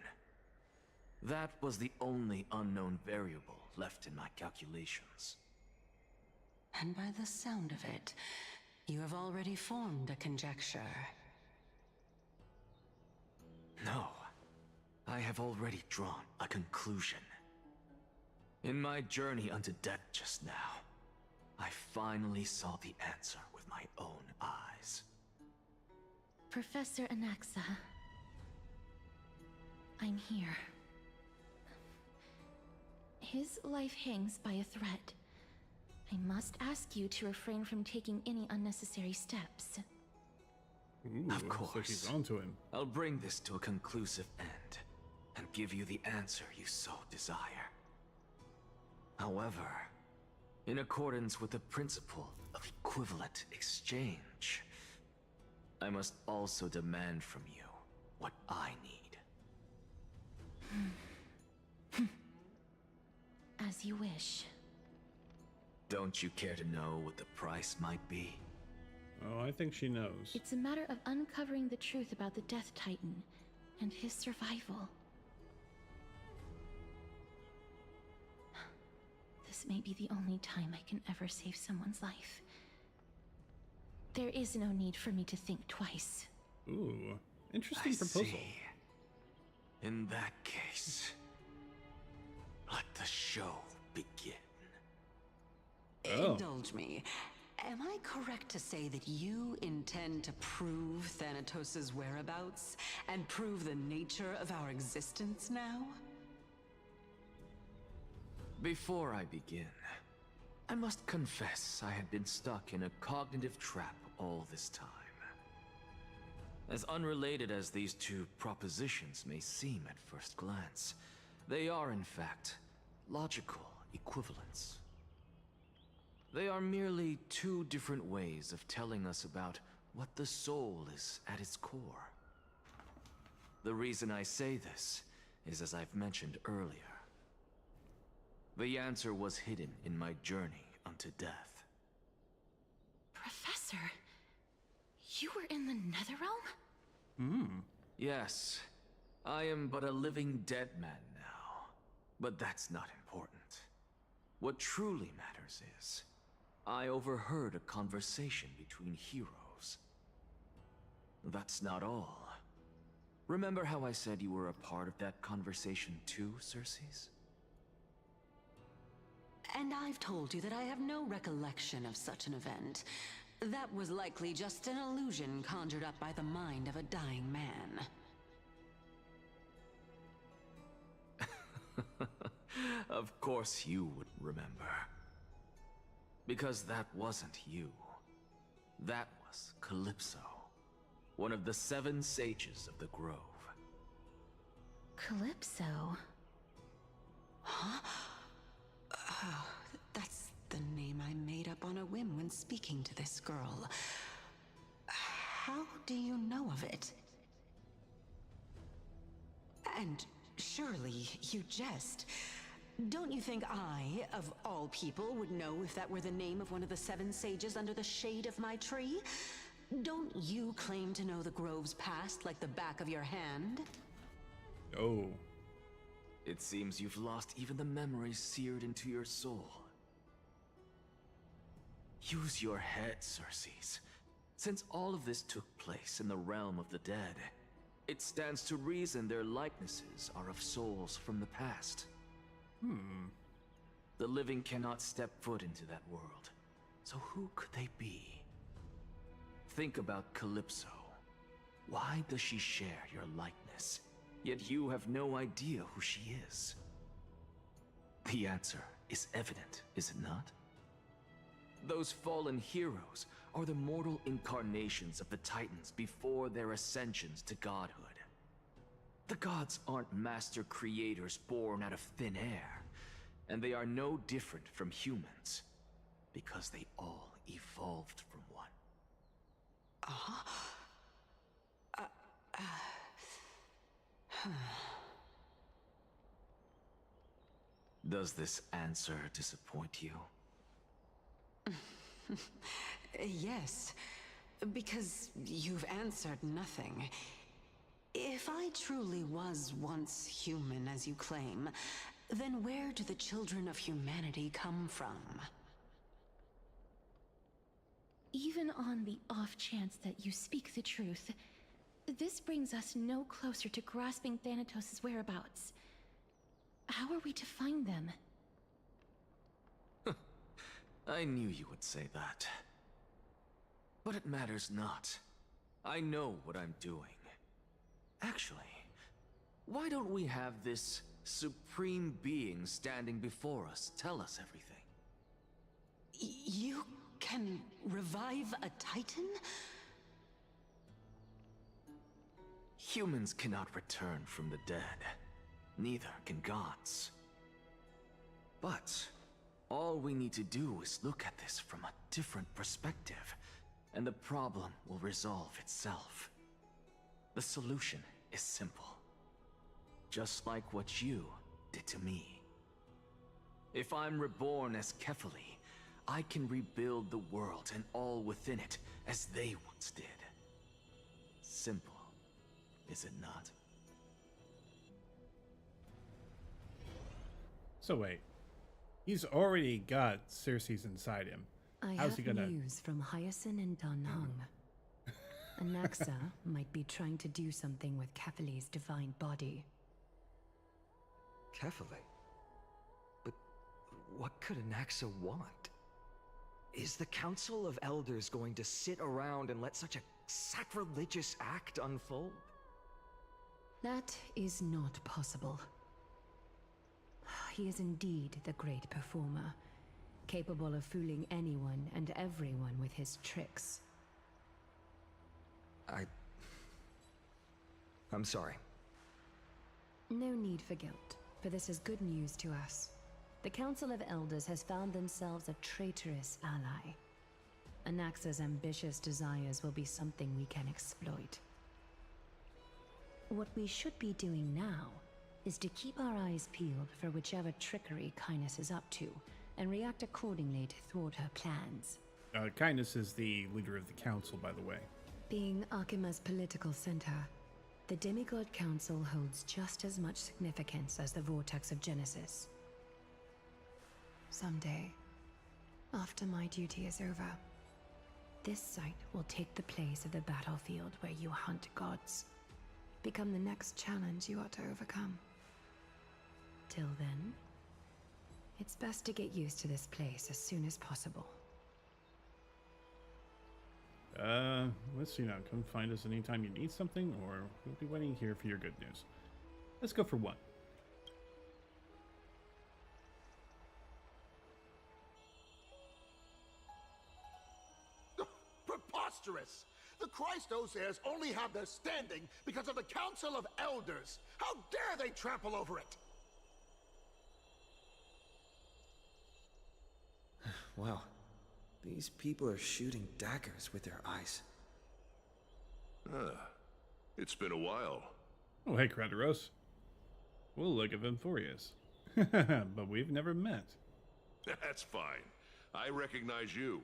Speaker 6: That was the only unknown variable left in my calculations.
Speaker 8: And by the sound of it, you have already formed a conjecture.
Speaker 6: No, I have already drawn a conclusion. In my journey unto death just now, I finally saw the answer with my own eyes.
Speaker 3: Professor Anaxa, I'm here. His life hangs by a thread. I must ask you to refrain from taking any unnecessary steps.
Speaker 1: Ooh,
Speaker 6: Of
Speaker 1: looks like
Speaker 6: course.
Speaker 1: he's onto him.
Speaker 6: I'll bring this to a conclusive end, and give you the answer you so desire. However, in accordance with the principle of equivalent exchange, I must also demand from you what I need.
Speaker 3: As you wish.
Speaker 6: Don't you care to know what the price might be?
Speaker 1: Oh, I think she knows.
Speaker 9: It's a matter of uncovering the truth about the Death Titan and his survival. This may be the only time I can ever save someone's life. There is no need for me to think twice.
Speaker 1: Ooh, interesting
Speaker 6: I
Speaker 1: proposal.
Speaker 6: see. In that case, let the show begin.
Speaker 1: Oh.
Speaker 8: Indulge me. Am I correct to say that you intend to prove Thanatos' whereabouts and prove the nature of our existence now?
Speaker 6: Before I begin, I must confess I had been stuck in a cognitive trap all this time. As unrelated as these two propositions may seem at first glance, they are in fact logical equivalents. They are merely two different ways of telling us about what the soul is at its core. The reason I say this is, as I've mentioned earlier, the answer was hidden in my journey unto death.
Speaker 9: Professor, you were in the Netherrealm?
Speaker 6: Yes, I am but a living dead man now, but that's not important. What truly matters is, I overheard a conversation between heroes. That's not all. Remember how I said you were a part of that conversation too, Circes?
Speaker 8: And I've told you that I have no recollection of such an event. That was likely just an illusion conjured up by the mind of a dying man.
Speaker 6: Of course you would remember. Because that wasn't you. That was Calypso, one of the 7 sages of the Grove.
Speaker 9: Calypso?
Speaker 8: Huh? Oh, that's the name I made up on a whim when speaking to this girl. How do you know of it? And surely you jest. Don't you think I, of all people, would know if that were the name of one of the 7 sages under the shade of my tree? Don't you claim to know the Grove's past like the back of your hand?
Speaker 1: Oh.
Speaker 6: It seems you've lost even the memories seared into your soul. Use your head, Circes. Since all of this took place in the realm of the dead, it stands to reason their likenesses are of souls from the past. The living cannot step foot into that world, so who could they be? Think about Calypso. Why does she share your likeness, yet you have no idea who she is? The answer is evident, is it not? Those fallen heroes are the mortal incarnations of the Titans before their ascensions to godhood. The gods aren't master creators born out of thin air, and they are no different from humans, because they all evolved from one. Does this answer disappoint you?
Speaker 8: Yes, because you've answered nothing. If I truly was once human, as you claim, then where do the children of humanity come from?
Speaker 9: Even on the off chance that you speak the truth, this brings us no closer to grasping Thanatos' whereabouts. How are we to find them?
Speaker 6: I knew you would say that. But it matters not. I know what I'm doing. Actually, why don't we have this supreme being standing before us tell us everything?
Speaker 8: You can revive a Titan?
Speaker 6: Humans cannot return from the dead. Neither can gods. But all we need to do is look at this from a different perspective, and the problem will resolve itself. The solution is simple. Just like what you did to me. If I'm reborn as Kefali, I can rebuild the world and all within it as they once did. Simple, is it not?
Speaker 1: So wait, he's already got Circe's inside him.
Speaker 10: I
Speaker 1: How's
Speaker 10: have
Speaker 1: he gonna...
Speaker 10: news from Hyacinth and Danhung. Anaxa might be trying to do something with Kefali's divine body.
Speaker 11: Kefali? But what could Anaxa want? Is the Council of Elders going to sit around and let such a sacrilegious act unfold?
Speaker 10: That is not possible. He is indeed the great performer, capable of fooling anyone and everyone with his tricks.
Speaker 11: I'm sorry.
Speaker 10: No need for guilt, for this is good news to us. The Council of Elders has found themselves a traitorous ally. Anaxa's ambitious desires will be something we can exploit. What we should be doing now is to keep our eyes peeled for whichever trickery Kindness is up to, and react accordingly to thwart her plans.
Speaker 1: Kindness is the leader of the council, by the way.
Speaker 10: Being Akima's political center, the Demigod Council holds just as much significance as the Vortex of Genesis. Someday, after my duty is over, this site will take the place of the battlefield where you hunt gods. Become the next challenge you ought to overcome. Till then, it's best to get used to this place as soon as possible.
Speaker 1: Let's see now. Come find us anytime you need something, or we'll be waiting here for your good news. Let's go for one.
Speaker 4: Preposterous! The Christos heirs only have their standing because of the Council of Elders. How dare they trample over it?
Speaker 11: Wow. These people are shooting daggers with their eyes.
Speaker 4: It's been a while.
Speaker 1: Oh, hey, Kratos. We'll look at Venturius. But we've never met.
Speaker 4: That's fine. I recognize you.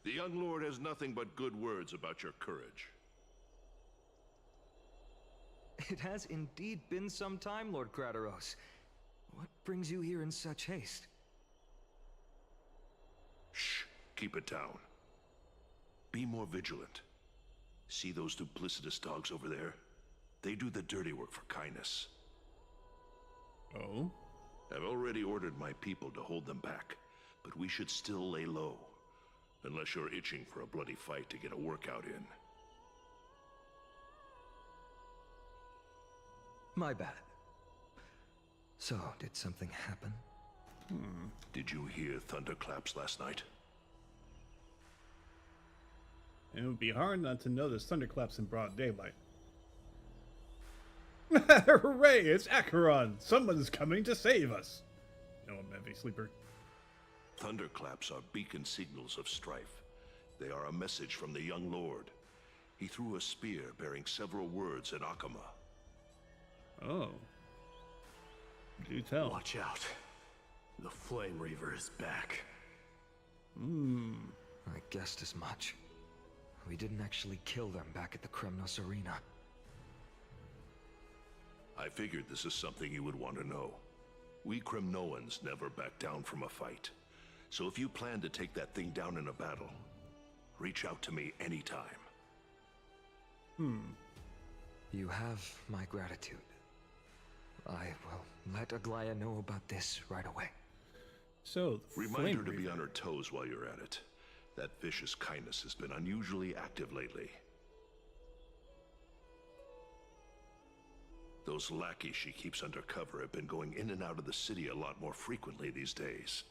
Speaker 4: The young lord has nothing but good words about your courage.
Speaker 11: It has indeed been some time, Lord Kratos. What brings you here in such haste?
Speaker 4: Shh. Keep it down. Be more vigilant. See those duplicitous dogs over there? They do the dirty work for Kindness.
Speaker 1: Oh?
Speaker 4: I've already ordered my people to hold them back, but we should still lay low. Unless you're itching for a bloody fight to get a workout in.
Speaker 11: My bad. So, did something happen?
Speaker 4: Did you hear thunderclaps last night?
Speaker 1: It would be hard not to notice thunderclaps in broad daylight. Hooray! It's Acheron! Someone's coming to save us! No, I'm a heavy sleeper.
Speaker 4: Thunderclaps are beacon signals of strife. They are a message from the young lord. He threw a spear bearing several words at Akama.
Speaker 1: Oh. Do tell.
Speaker 12: Watch out. The Flame Reaver is back.
Speaker 11: I guessed as much. We didn't actually kill them back at the Kremnos Arena.
Speaker 4: I figured this is something you would want to know. We Kremnoans never back down from a fight. So if you plan to take that thing down in a battle, reach out to me anytime.
Speaker 11: You have my gratitude. I will let Aglaya know about this right away.
Speaker 1: So, the
Speaker 4: Remind her to
Speaker 1: Flame
Speaker 4: be
Speaker 1: Reaver.
Speaker 4: on her toes while you're at it. That vicious Kindness has been unusually active lately. Those lackeys she keeps under cover have been going in and out of the city a lot more frequently these days.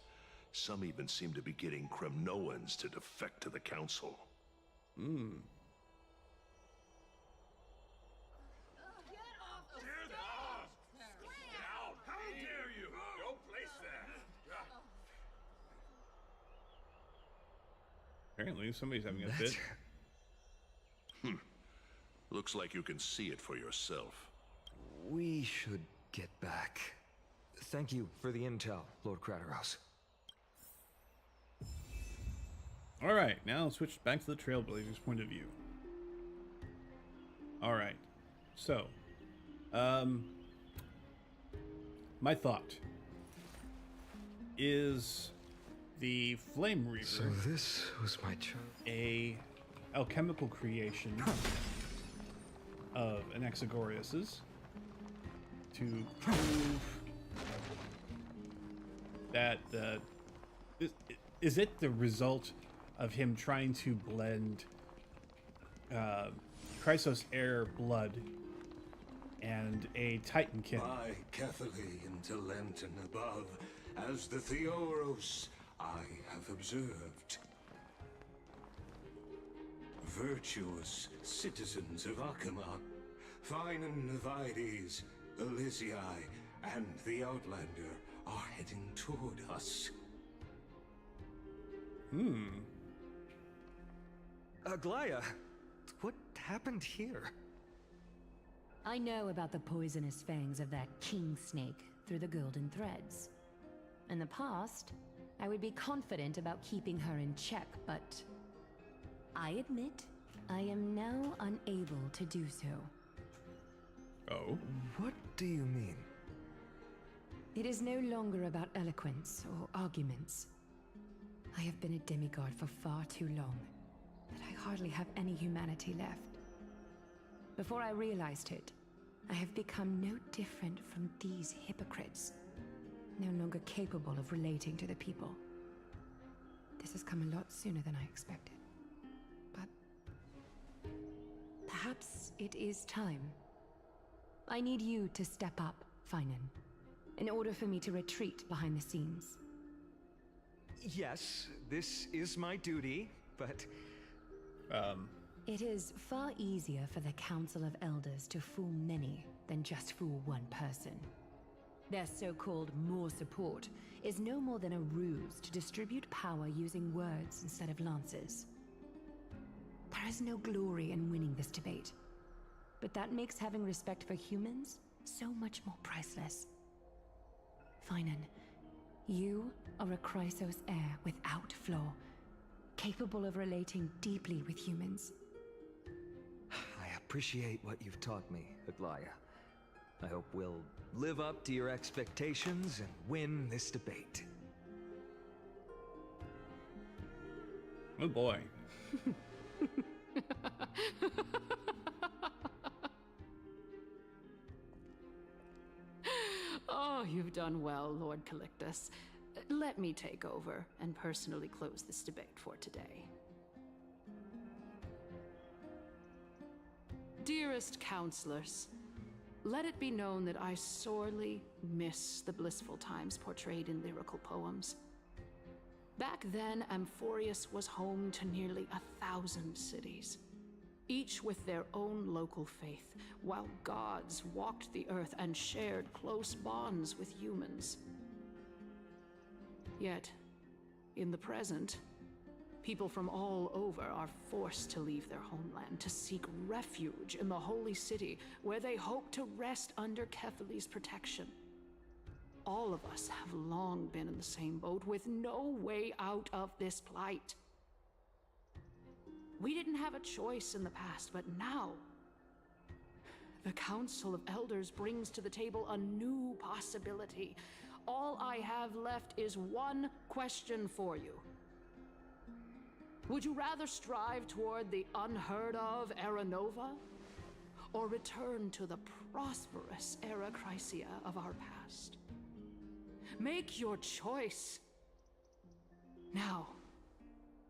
Speaker 4: Some even seem to be getting Kremnoans to defect to the council.
Speaker 12: How dare you! Don't place that!
Speaker 1: Apparently, somebody's having a fit.
Speaker 4: Looks like you can see it for yourself.
Speaker 11: We should get back. Thank you for the intel, Lord Kratos.
Speaker 1: All right, now switch back to the Trailblazers' point of view. All right, so, my thought is the Flame Reaver.
Speaker 11: So this was my child.
Speaker 1: A alchemical creation of Anaxagorius's to prove that is it the result of him trying to blend Chrysos heir blood and a Titankin?
Speaker 12: By Catholic into Lenten above, as the Theoros I have observed. Virtuous citizens of Akama, Finan Navides, Elysiae, and the Outlander are heading toward us.
Speaker 11: Aglaya, what happened here?
Speaker 13: I know about the poisonous fangs of that king snake through the golden threads. In the past, I would be confident about keeping her in check, but I admit I am now unable to do so.
Speaker 1: Oh?
Speaker 11: What do you mean?
Speaker 13: It is no longer about eloquence or arguments. I have been a demigod for far too long that I hardly have any humanity left. Before I realized it, I have become no different from these hypocrites, no longer capable of relating to the people. This has come a lot sooner than I expected. But perhaps it is time. I need you to step up, Finan, in order for me to retreat behind the scenes.
Speaker 11: Yes, this is my duty, but...
Speaker 13: It is far easier for the Council of Elders to fool many than just fool one person. Their so-called more support is no more than a ruse to distribute power using words instead of lances. There is no glory in winning this debate, but that makes having respect for humans so much more priceless. Finan, you are a Chrysos heir without flaw, capable of relating deeply with humans.
Speaker 11: I appreciate what you've taught me, Aglaya. I hope we'll live up to your expectations and win this debate.
Speaker 1: Oh boy.
Speaker 14: Oh, you've done well, Lord Calictus. Let me take over and personally close this debate for today. Dearest counselors, let it be known that I sorely miss the blissful times portrayed in lyrical poems. Back then, Amphorius was home to nearly 1,000 cities, each with their own local faith, while gods walked the earth and shared close bonds with humans. Yet, in the present, people from all over are forced to leave their homeland to seek refuge in the holy city, where they hope to rest under Kethali's protection. All of us have long been in the same boat, with no way out of this plight. We didn't have a choice in the past, but now, the Council of Elders brings to the table a new possibility. All I have left is one question for you. Would you rather strive toward the unheard of Era Nova, or return to the prosperous Era Chrysia of our past? Make your choice. Now,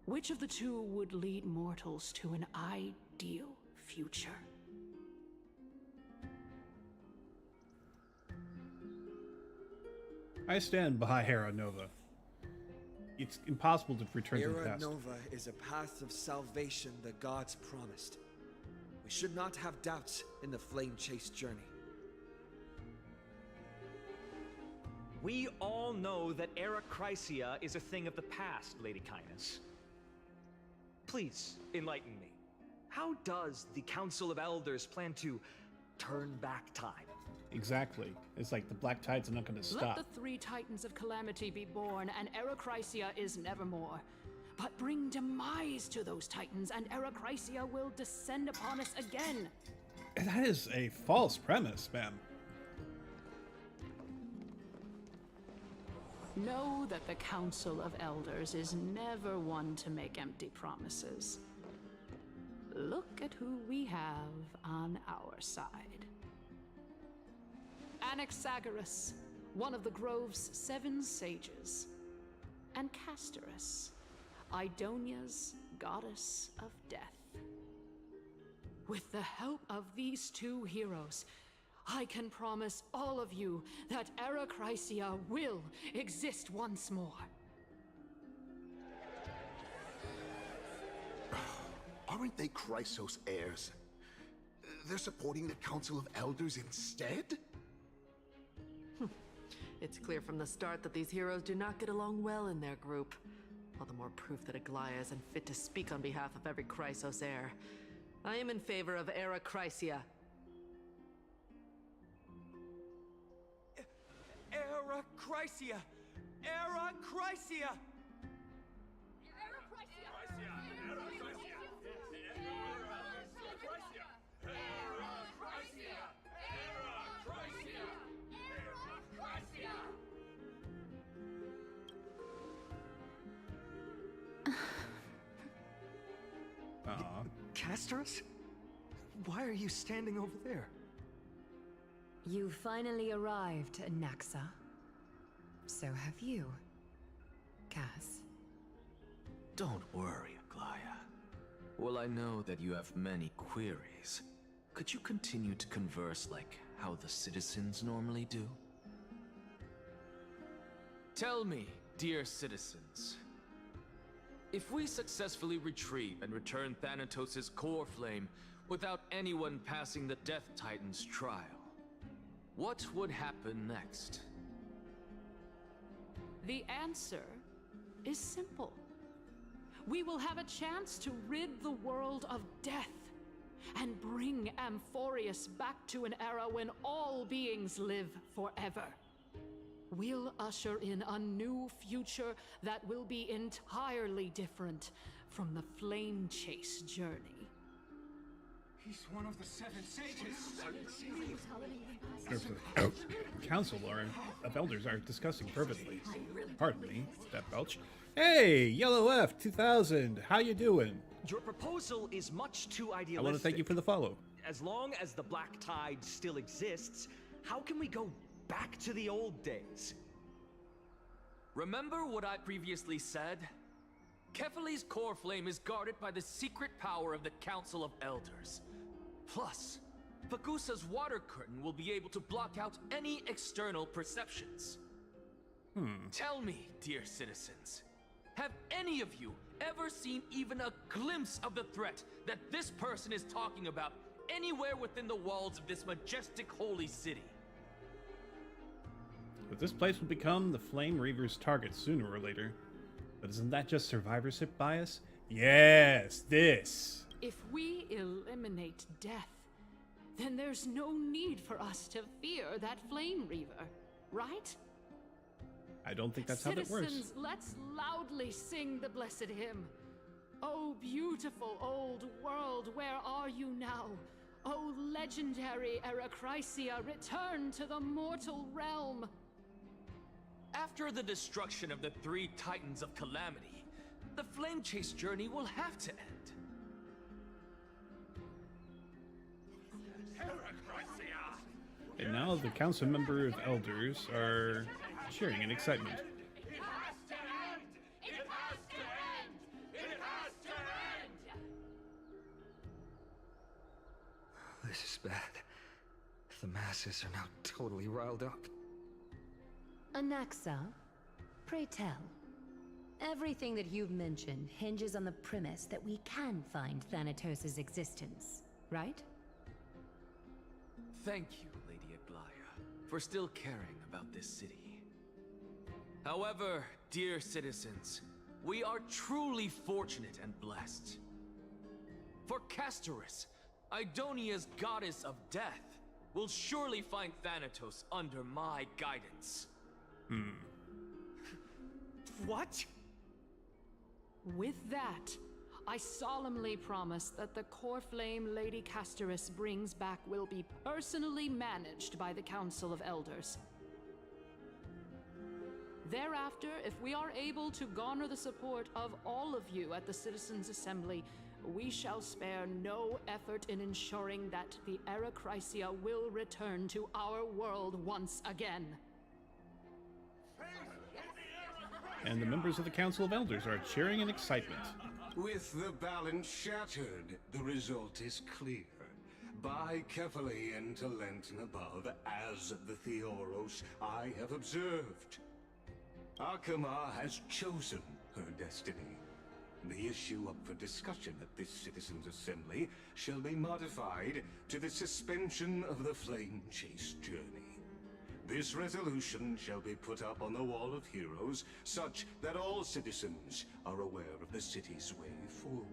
Speaker 14: which of the two would lead mortals to an ideal future?
Speaker 1: I stand by Hera Nova. It's impossible to return to the
Speaker 15: Era
Speaker 1: past.
Speaker 15: Nova is a path of salvation the gods promised. We should not have doubts in the flame-chased journey.
Speaker 16: We all know that Era Chrysia is a thing of the past, Lady Kindness. Please, enlighten me. How does the Council of Elders plan to turn back time?
Speaker 1: Exactly. It's like the Black Tides are not going to stop.
Speaker 14: Let the three Titans of Calamity be born, and Era Chrysia is nevermore. but bring demise to those titans, and Erechrysia will descend upon us again.
Speaker 1: That is a false premise, ma'am.
Speaker 14: Know that the Council of Elders is never one to make empty promises. Look at who we have on our side. Anaxagoras, one of the Grove's 7 sages, and Castorus, Idonia's goddess of death. With the help of these 2 heroes, I can promise all of you that Erechrysia will exist once more.
Speaker 17: Aren't they Chrysos heirs? They're supporting the Council of Elders instead?
Speaker 18: It's clear from the start that these heroes do not get along well in their group. All the more proof that Aglaia isn't fit to speak on behalf of every Chrysos heir. I am in favor of Erechrysia.
Speaker 2: Erechrysia! Erechrysia!
Speaker 11: Castorus? Why are you standing over there?
Speaker 10: You finally arrived, Naxa. So have you, Cass.
Speaker 6: Don't worry, Aglaia. Well, I know that you have many queries. Could you continue to converse like how the citizens normally do? Tell me, dear citizens, if we successfully retrieve and return Thanatos' core flame without anyone passing the Death Titan's trial, what would happen next?
Speaker 14: The answer is simple. We will have a chance to rid the world of death and bring Amphorius back to an era when all beings live forever. We'll usher in a new future that will be entirely different from the Flame Chase journey.
Speaker 2: He's one of the 7 sages.
Speaker 1: Council of Elders are discussing fervently. Pardon me, that belch. Hey, Yellow F 2000, how you doing?
Speaker 16: Your proposal is much too idealistic.
Speaker 1: I want to thank you for the follow.
Speaker 16: As long as the Black Tide still exists, how can we go back to the old days?
Speaker 6: Remember what I previously said? Kefali's core flame is guarded by the secret power of the Council of Elders. Plus, Fagusa's water curtain will be able to block out any external perceptions. Tell me, dear citizens, have any of you ever seen even a glimpse of the threat that this person is talking about anywhere within the walls of this majestic holy city?
Speaker 1: But this place will become the Flame Reaver's target sooner or later. But isn't that just survivorship bias? Yes, this.
Speaker 14: If we eliminate death, then there's no need for us to fear that Flame Reaver, right?
Speaker 1: I don't think that's how that works.
Speaker 14: Citizens, let's loudly sing the blessed hymn. Oh, beautiful old world, where are you now? Oh, legendary Erechrysia, return to the mortal realm.
Speaker 6: After the destruction of the 3 Titans of Calamity, the Flame Chase journey will have to end.
Speaker 1: And now the council member of elders are cheering in excitement.
Speaker 2: It has to end! It has to end! It has to end!
Speaker 11: This is bad. The masses are now totally riled up.
Speaker 13: Anaxa, pray tell. Everything that you've mentioned hinges on the premise that we can find Thanatos' existence, right?
Speaker 6: Thank you, Lady Aglaia, for still caring about this city. However, dear citizens, we are truly fortunate and blessed. For Castorus, Idonia's goddess of death, will surely find Thanatos under my guidance.
Speaker 16: What?
Speaker 14: With that, I solemnly promise that the core flame Lady Casterus brings back will be personally managed by the Council of Elders. Thereafter, if we are able to garner the support of all of you at the Citizens' Assembly, we shall spare no effort in ensuring that the Era Chrysia will return to our world once again.
Speaker 1: And the members of the Council of Elders are cheering in excitement.
Speaker 12: With the balance shattered, the result is clear. Buy carefully into Lenten above, as the Theoros I have observed. Akama has chosen her destiny. The issue up for discussion at this Citizens' Assembly shall be modified to the suspension of the Flame Chase journey. This resolution shall be put up on the Wall of Heroes, such that all citizens are aware of the city's way forward.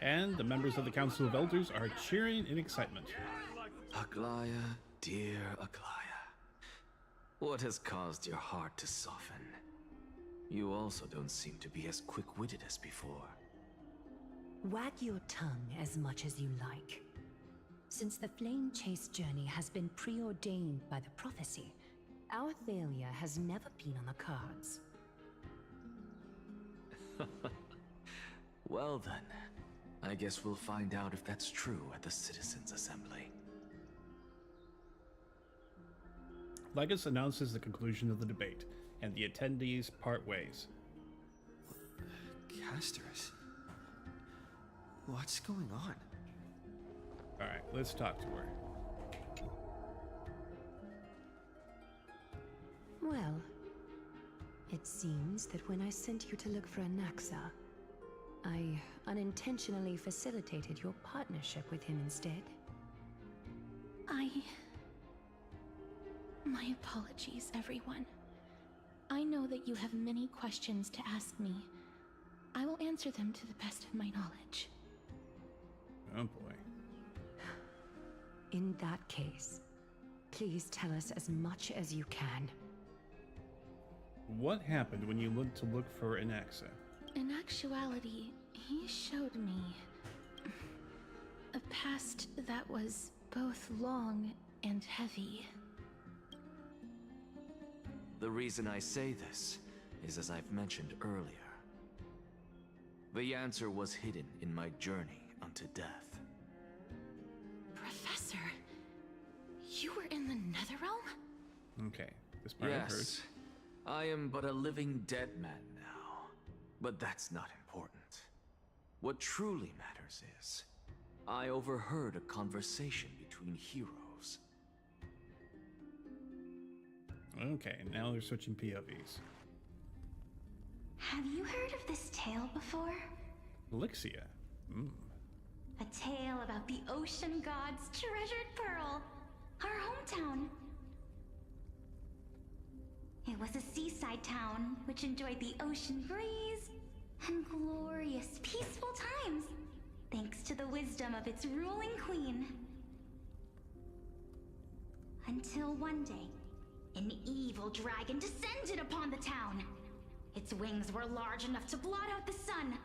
Speaker 1: And the members of the Council of Elders are cheering in excitement.
Speaker 6: Aglaya, dear Aglaya, what has caused your heart to soften? You also don't seem to be as quick-witted as before.
Speaker 13: Wag your tongue as much as you like. Since the Flame Chase journey has been preordained by the prophecy, our failure has never been on the cards.
Speaker 6: Well then, I guess we'll find out if that's true at the Citizens' Assembly.
Speaker 1: Legus announces the conclusion of the debate, and the attendees part ways.
Speaker 15: Casterus? What's going on?
Speaker 1: Alright, let's talk to her.
Speaker 13: Well, it seems that when I sent you to look for Anaxa, I unintentionally facilitated your partnership with him instead.
Speaker 9: My apologies, everyone. I know that you have many questions to ask me. I will answer them to the best of my knowledge.
Speaker 1: Oh boy.
Speaker 13: In that case, please tell us as much as you can.
Speaker 1: What happened when you went to look for Anaxa?
Speaker 9: In actuality, he showed me a past that was both long and heavy.
Speaker 6: The reason I say this is as I've mentioned earlier. The answer was hidden in my journey unto death.
Speaker 9: Professor, you were in the Netherrealm?
Speaker 1: Okay, this part I've heard.
Speaker 6: Yes, I am but a living dead man now, but that's not important. What truly matters is, I overheard a conversation between heroes.
Speaker 1: Okay, now they're switching POVs.
Speaker 3: Have you heard of this tale before?
Speaker 1: Elixia.
Speaker 3: A tale about the ocean god's treasured pearl, our hometown. It was a seaside town which enjoyed the ocean breeze and glorious, peaceful times, thanks to the wisdom of its ruling queen. Until one day, an evil dragon descended upon the town. Its wings were large enough to blot out the sun,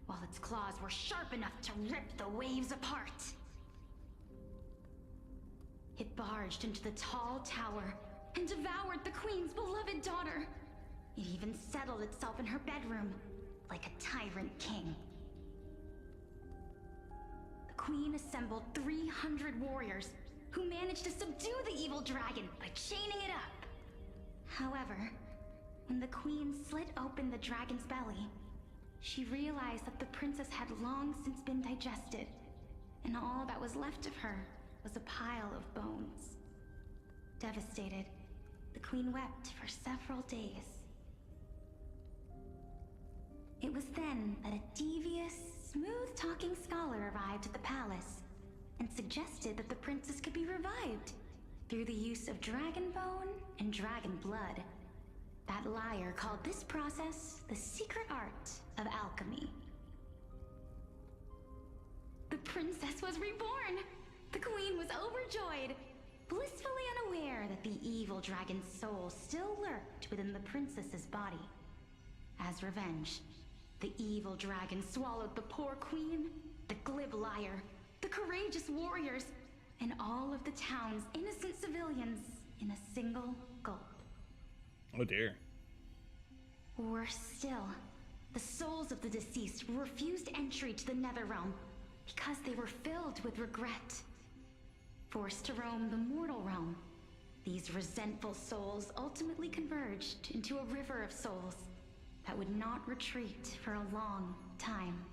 Speaker 3: while its claws were sharp enough to rip the waves apart. It barged into the tall tower and devoured the queen's beloved daughter. It even settled itself in her bedroom, like a tyrant king. The queen assembled 300 warriors who managed to subdue the evil dragon by chaining it up. However, when the queen slit open the dragon's belly, she realized that the princess had long since been digested, and all that was left of her was a pile of bones. Devastated, the queen wept for several days. It was then that a devious, smooth-talking scholar arrived at the palace and suggested that the princess could be revived through the use of dragon bone and dragon blood. That liar called this process the secret art of alchemy. The princess was reborn! The queen was overjoyed. blissfully unaware that the evil dragon's soul still lurked within the princess's body. As revenge, the evil dragon swallowed the poor queen, the glib liar, the courageous warriors, and all of the town's innocent civilians in a single gulp.
Speaker 1: Oh dear.
Speaker 3: Worse still, the souls of the deceased refused entry to the Netherrealm because they were filled with regret. Forced to roam the mortal realm, these resentful souls ultimately converged into a river of souls that would not retreat for a long time.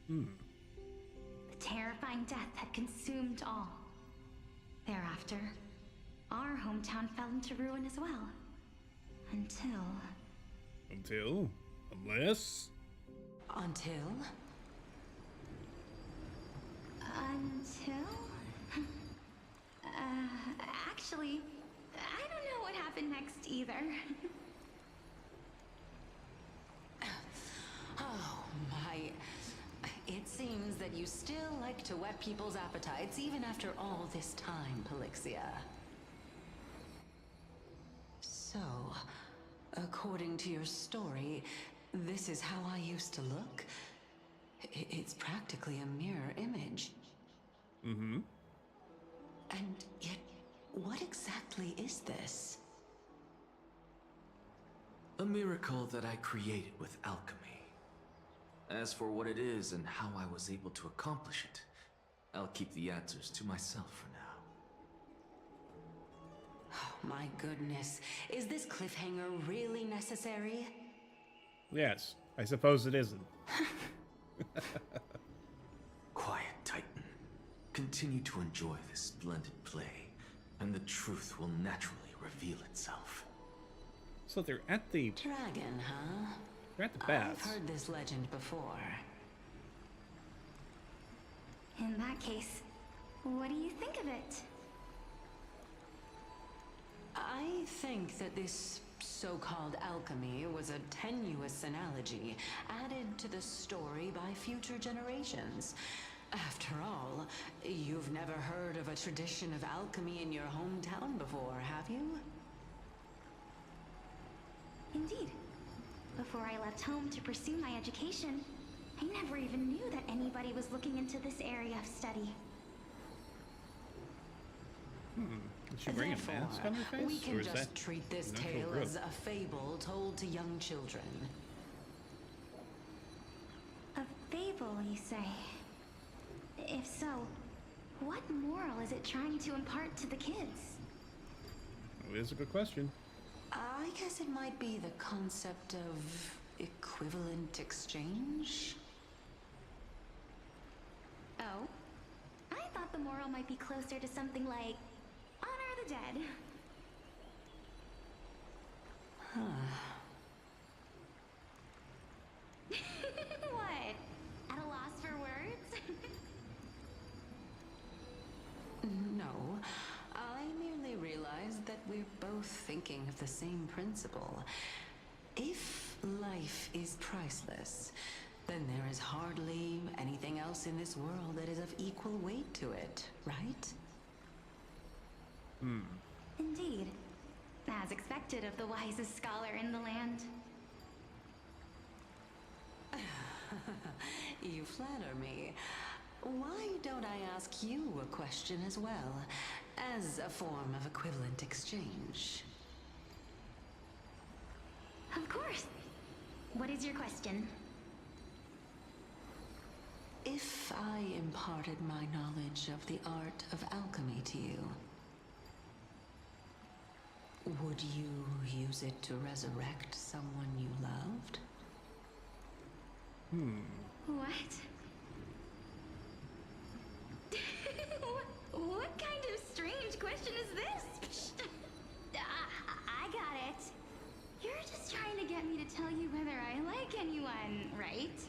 Speaker 3: The terrifying death had consumed all. Thereafter, our hometown fell into ruin as well. Until...
Speaker 1: Unless?
Speaker 3: Until? Actually, I don't know what happened next either.
Speaker 8: Oh my. It seems that you still like to whet people's appetites even after all this time, Pelixia. So, according to your story, this is how I used to look? It's practically a mirror image.
Speaker 1: Mm-hmm.
Speaker 8: And yet, what exactly is this?
Speaker 6: A miracle that I created with alchemy. As for what it is and how I was able to accomplish it, I'll keep the answers to myself for now.
Speaker 8: Oh, my goodness. Is this cliffhanger really necessary?
Speaker 1: Yes, I suppose it isn't.
Speaker 6: Quiet, Titan. Continue to enjoy this splendid play, and the truth will naturally reveal itself.
Speaker 1: So they're at the...
Speaker 8: Dragon, huh?
Speaker 1: They're at the baths.
Speaker 8: I've heard this legend before.
Speaker 3: In that case, what do you think of it?
Speaker 8: I think that this so-called alchemy was a tenuous analogy added to the story by future generations. After all, you've never heard of a tradition of alchemy in your hometown before, have you?
Speaker 3: Indeed. Before I left home to pursue my education, I never even knew that anybody was looking into this area of study.
Speaker 1: Did she bring a mask on her face?
Speaker 8: We can
Speaker 1: or is
Speaker 8: just
Speaker 1: that
Speaker 8: treat this
Speaker 1: an actual
Speaker 8: tale
Speaker 1: rope?
Speaker 8: as a fable told to young children.
Speaker 3: A fable, you say? If so, what moral is it trying to impart to the kids?
Speaker 1: Well, it is a good question.
Speaker 8: I guess it might be the concept of equivalent exchange?
Speaker 3: Oh? I thought the moral might be closer to something like honor the dead.
Speaker 8: Huh.
Speaker 3: What? At a loss for words?
Speaker 8: No, I merely realized that we're both thinking of the same principle. If life is priceless, then there is hardly anything else in this world that is of equal weight to it, right?
Speaker 3: Indeed. As expected of the wisest scholar in the land.
Speaker 8: You flatter me. Why don't I ask you a question as well, as a form of equivalent exchange?
Speaker 3: Of course. What is your question?
Speaker 8: If I imparted my knowledge of the art of alchemy to you, would you use it to resurrect someone you loved?
Speaker 3: What? What kind of strange question is this? I got it. You're just trying to get me to tell you whether I like anyone, right?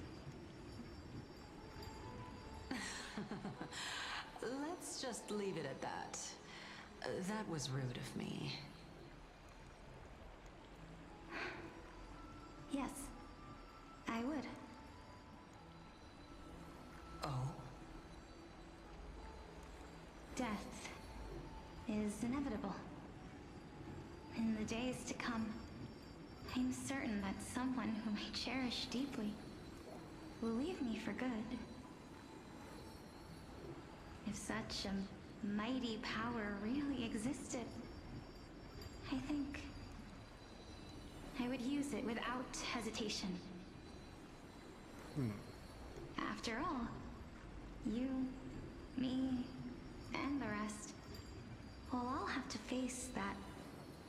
Speaker 8: Let's just leave it at that. That was rude of me.
Speaker 3: Yes, I would.
Speaker 8: Oh?
Speaker 3: Death inevitable. In the days to come, I'm certain that someone whom I cherish deeply will leave me for good. If such a mighty power really existed, I think I would use it without hesitation. After all, you, me, and the rest will all have to face that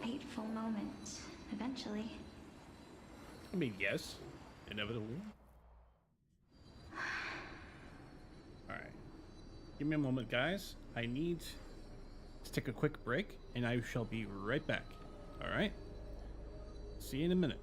Speaker 3: fateful moment eventually.
Speaker 1: I mean, yes, inevitably. Alright. Give me a moment, guys. I need to take a quick break, and I shall be right back. Alright? See you in a minute.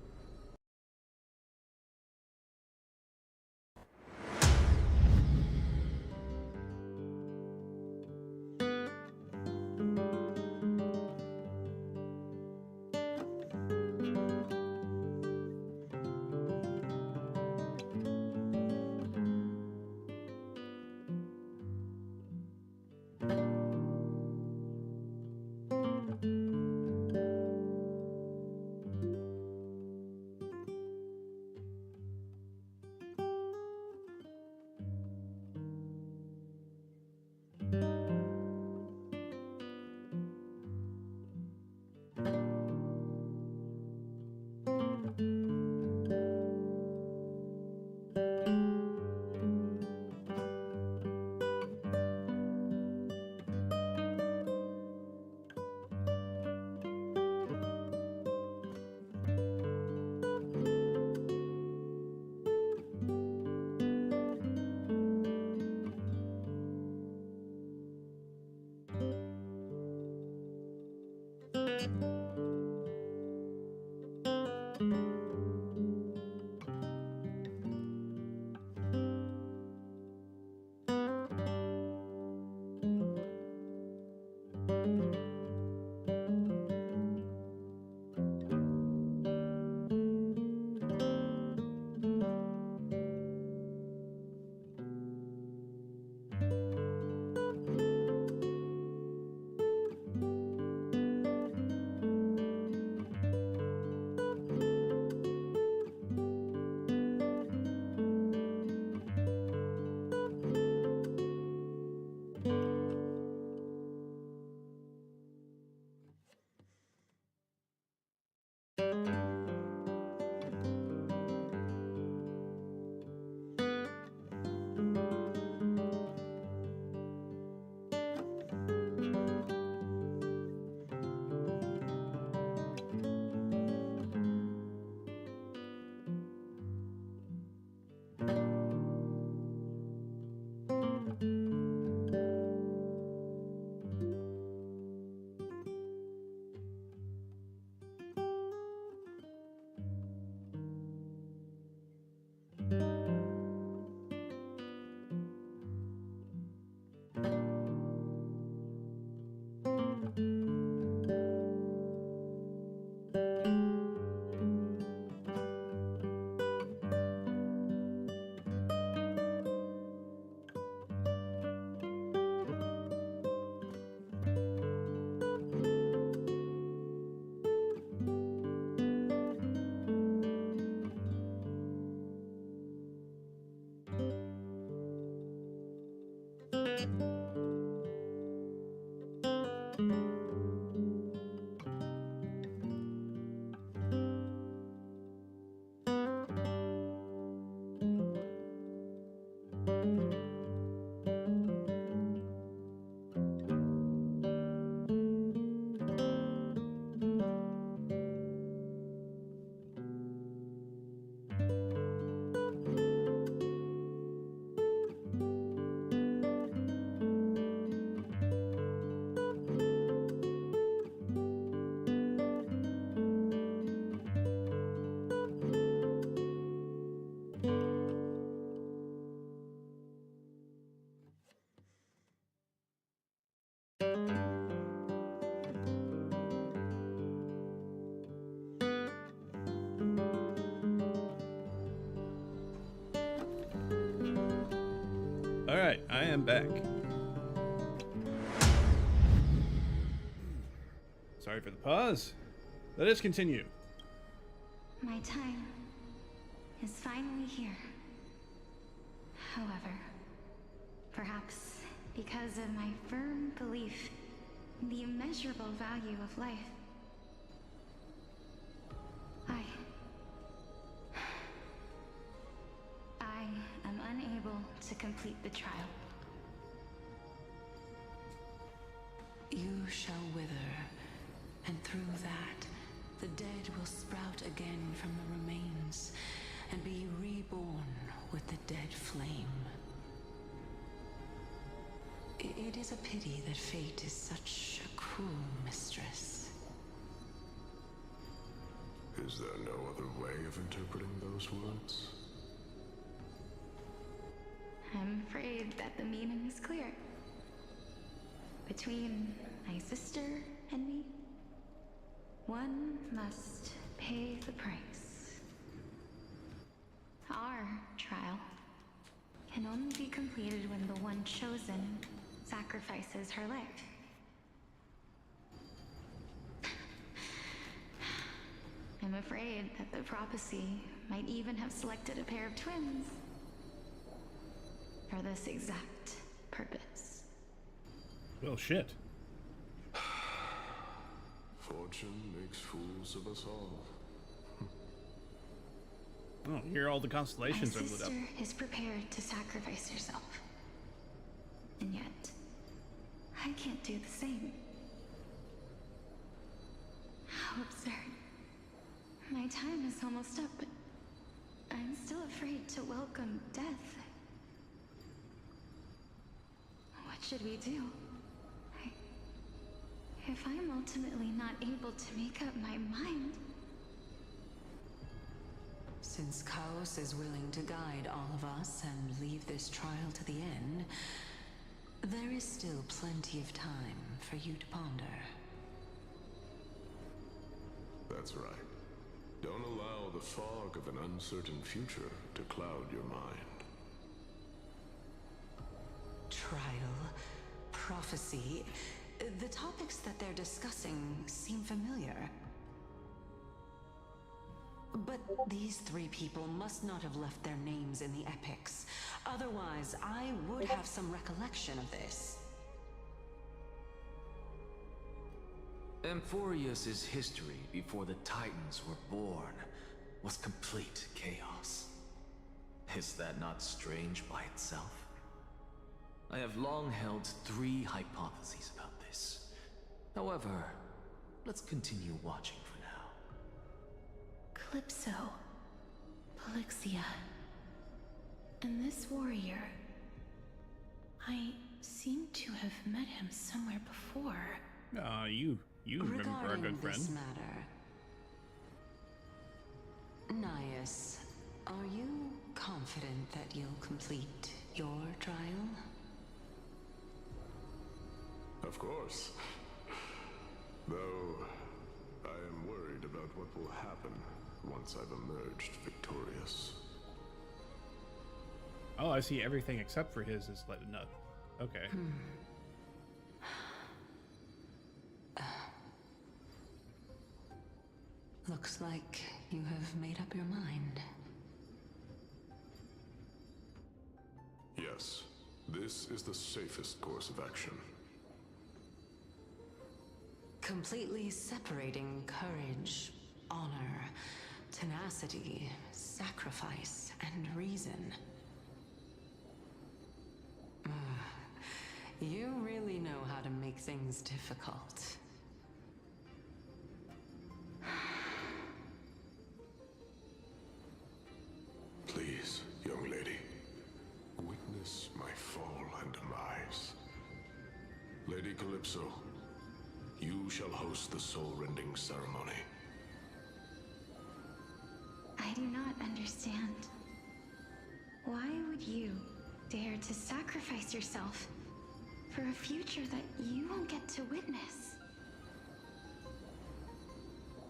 Speaker 1: Alright, I am back. Sorry for the pause. Let us continue.
Speaker 3: My time is finally here. However, perhaps because of my firm belief in the immeasurable value of life, I am unable to complete the trial.
Speaker 8: You shall wither, and through that, the dead will sprout again from the remains, and be reborn with the dead flame. It is a pity that fate is such a cruel mistress.
Speaker 4: Is there no other way of interpreting those words?
Speaker 3: I'm afraid that the meaning is clear. Between my sister and me, one must pay the price. Our trial can only be completed when the one chosen sacrifices her life. I'm afraid that the prophecy might even have selected a pair of twins for this exact purpose.
Speaker 1: Well, shit.
Speaker 4: Fortune makes fools of us all.
Speaker 1: Oh, here all the constellations are lit up.
Speaker 3: My sister is prepared to sacrifice herself. And yet, I can't do the same. How absurd. My time is almost up, but I'm still afraid to welcome death. What should we do? If I'm ultimately not able to make up my mind...
Speaker 8: Since Chaos is willing to guide all of us and leave this trial to the end, there is still plenty of time for you to ponder.
Speaker 4: That's right. Don't allow the fog of an uncertain future to cloud your mind.
Speaker 8: Trial, prophecy, the topics that they're discussing seem familiar. But these three people must not have left their names in the epics. Otherwise, I would have some recollection of this.
Speaker 6: Amphorius's history before the Titans were born was complete chaos. Is that not strange by itself? I have long held three hypotheses about this. However, let's continue watching for now.
Speaker 9: Calypso, Polixia, and this warrior. I seem to have met him somewhere before.
Speaker 1: You remember our good friend.
Speaker 8: Regarding this matter, Nias, are you confident that you'll complete your trial?
Speaker 4: Of course. Though, I am worried about what will happen once I've emerged victorious.
Speaker 1: Oh, I see everything except for his is lit up. Okay.
Speaker 8: Looks like you have made up your mind.
Speaker 4: Yes, this is the safest course of action.
Speaker 8: Completely separating courage, honor, tenacity, sacrifice, and reason. You really know how to make things difficult.
Speaker 4: Please, young lady, witness my fall and demise. Lady Calypso, you shall host the soul-rending ceremony.
Speaker 3: I do not understand. Why would you dare to sacrifice yourself for a future that you won't get to witness?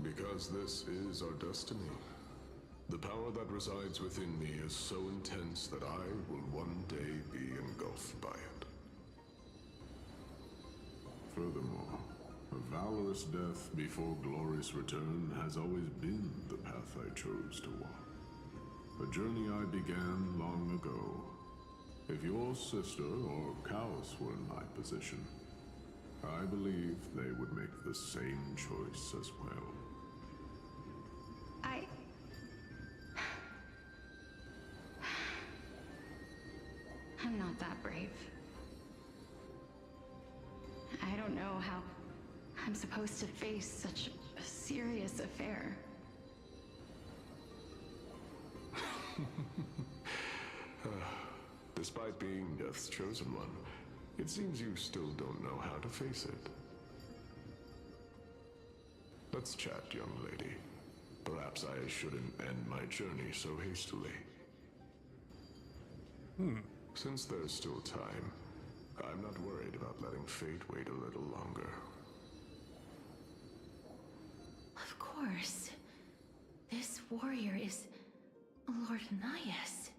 Speaker 4: Because this is our destiny. The power that resides within me is so intense that I will one day be engulfed by it. Furthermore, a
Speaker 19: valorous death before glorious return has always been the path I chose to walk. A journey I began long ago. If your sister or Kaos were in my position, I believe they would make the same choice as well.
Speaker 3: I'm not that brave. I don't know how I'm supposed to face such a serious affair.
Speaker 19: Despite being Death's chosen one, it seems you still don't know how to face it. Let's chat, young lady. Perhaps I shouldn't end my journey so hastily. Since there's still time, I'm not worried about letting fate wait a little longer.
Speaker 9: Of course. This warrior is Lord Anaias.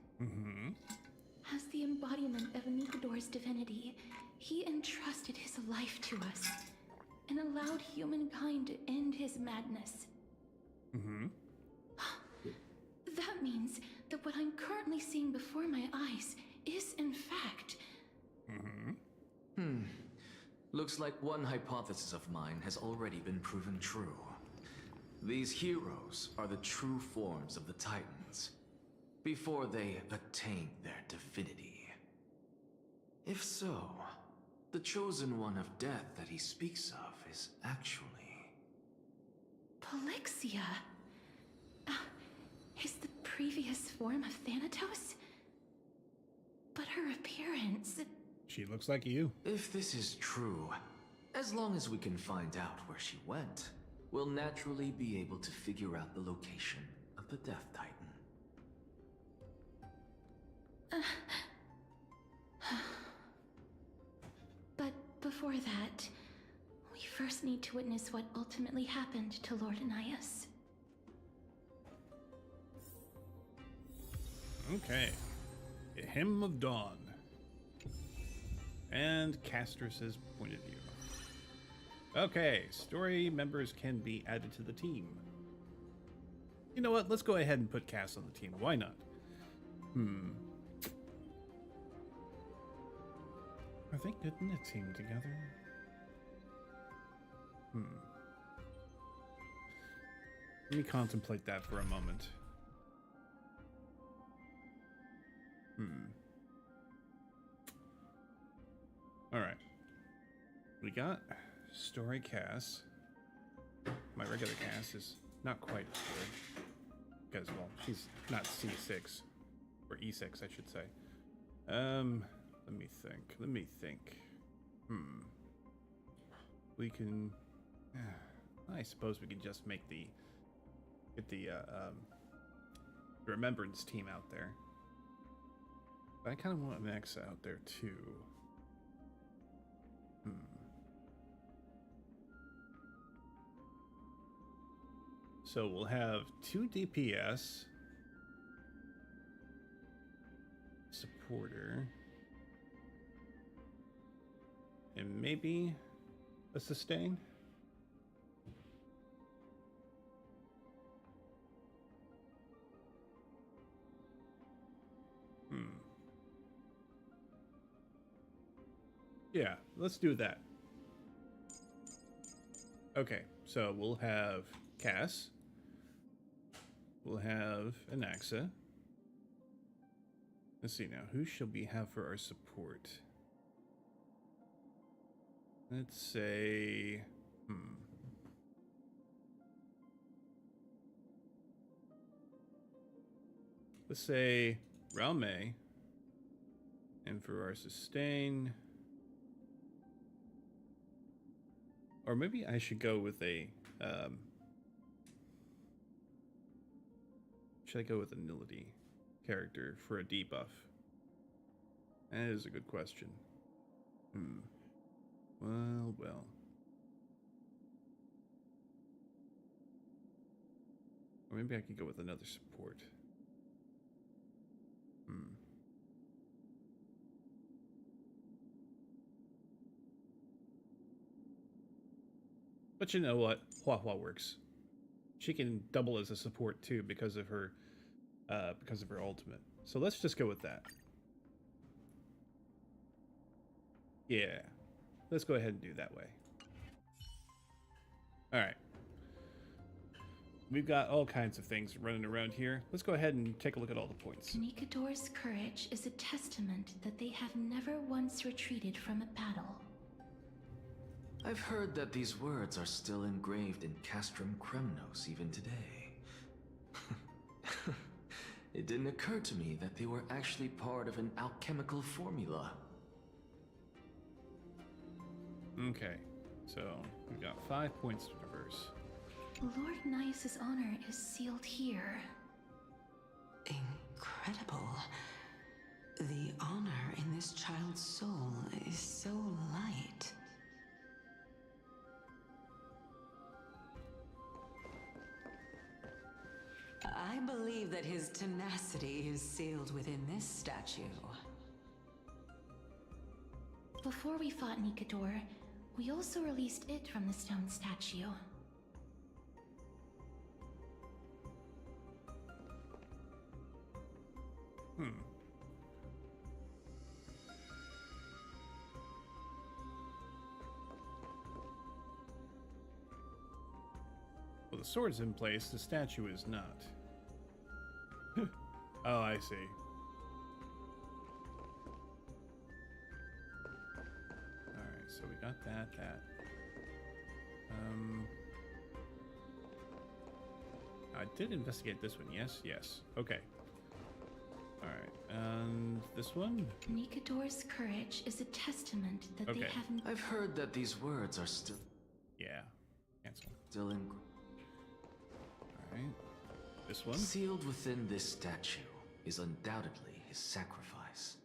Speaker 9: As the embodiment of Nikador's divinity, he entrusted his life to us and allowed humankind to end his madness. That means that what I'm currently seeing before my eyes is, in fact...
Speaker 6: Looks like one hypothesis of mine has already been proven true. These heroes are the true forms of the Titans, before they attain their divinity. If so, the chosen one of death that he speaks of is actually...
Speaker 9: Polixia? Is the previous form of Thanatos? But her appearance...
Speaker 1: She looks like you.
Speaker 6: If this is true, as long as we can find out where she went, we'll naturally be able to figure out the location of the Death Titan.
Speaker 9: But before that, we first need to witness what ultimately happened to Lord Anaias.
Speaker 1: Okay. A Hymn of Dawn. And Castrus's point of view. Okay, story members can be added to the team. You know what? Let's go ahead and put Cass on the team. Why not? Are they good in a team together? Let me contemplate that for a moment. Alright. We got story Cass. My regular Cass is not quite as good. Because, well, she's not C6. Or E6, I should say. Let me think. We can... I suppose we can just make get the Remembrance team out there. But I kind of want Max out there, too. So we'll have 2 DPS, supporter, and maybe a sustain. Yeah, let's do that. Okay, so we'll have Cass. We'll have Anaxa. Let's see now. Who shall we have for our support? Let's say... Let's say Raume. And for our sustain... Or maybe I should go with a... should I go with a Nility character for a debuff? That is a good question. Well. Or maybe I could go with another support. But you know what? Hua Hua works. She can double as a support too because of her ultimate. So let's just go with that. Yeah. Let's go ahead and do that way. Alright. We've got all kinds of things running around here. Let's go ahead and take a look at all the points.
Speaker 9: Nikador's courage is a testament that they have never once retreated from a battle.
Speaker 6: I've heard that these words are still engraved in Castrum Kremnos even today. It didn't occur to me that they were actually part of an alchemical formula.
Speaker 1: Okay, so we've got 5 points to traverse.
Speaker 9: Lord Nias's honor is sealed here.
Speaker 8: Incredible. The honor in this child's soul is so light. I believe that his tenacity is sealed within this statue.
Speaker 9: Before we fought Nikador, we also released it from the stone statue.
Speaker 1: Well, the sword's in place, the statue is not. Oh, I see. Alright, so we got that. I did investigate this one, yes? Yes. Okay. Alright, and this one?
Speaker 9: Nikador's courage is a testament that they have...
Speaker 6: I've heard that these words are still...
Speaker 1: Yeah. Cancel.
Speaker 6: Still in...
Speaker 1: Alright. This one?
Speaker 6: Sealed within this statue is undoubtedly his sacrifice.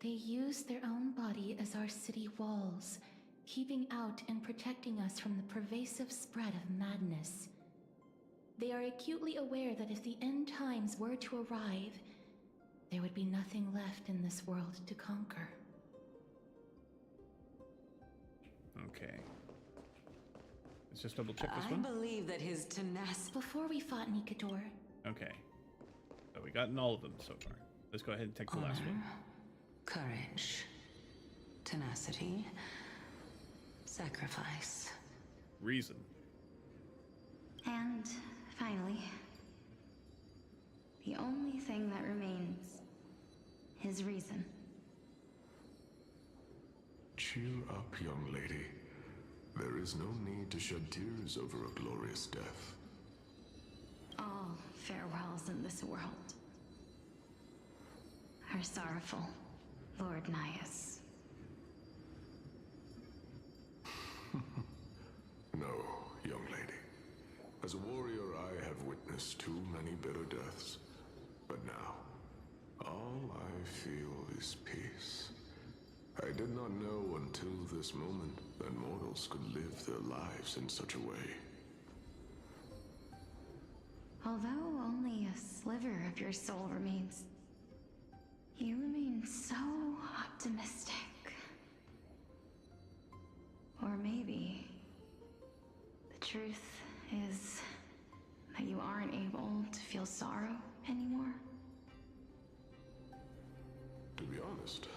Speaker 9: They use their own body as our city walls, keeping out and protecting us from the pervasive spread of madness. They are acutely aware that if the end times were to arrive, there would be nothing left in this world to conquer.
Speaker 1: Okay. Let's just double check this one.
Speaker 8: I believe that his tenacity...
Speaker 9: Before we fought Nikador...
Speaker 1: Okay. So we gotten all of them so far. Let's go ahead and take the last one.
Speaker 8: Courage. Tenacity. Sacrifice.
Speaker 1: Reason.
Speaker 3: And finally, the only thing that remains is reason.
Speaker 19: Cheer up, young lady. There is no need to shed tears over a glorious death.
Speaker 3: All farewells in this world are sorrowful, Lord Nias.
Speaker 19: No, young lady. As a warrior, I have witnessed too many bitter deaths. But now, all I feel is peace. I did not know until this moment that mortals could live their lives in such a way.
Speaker 3: Although only a sliver of your soul remains, you remain so optimistic. Or maybe the truth is that you aren't able to feel sorrow anymore.
Speaker 19: To be honest,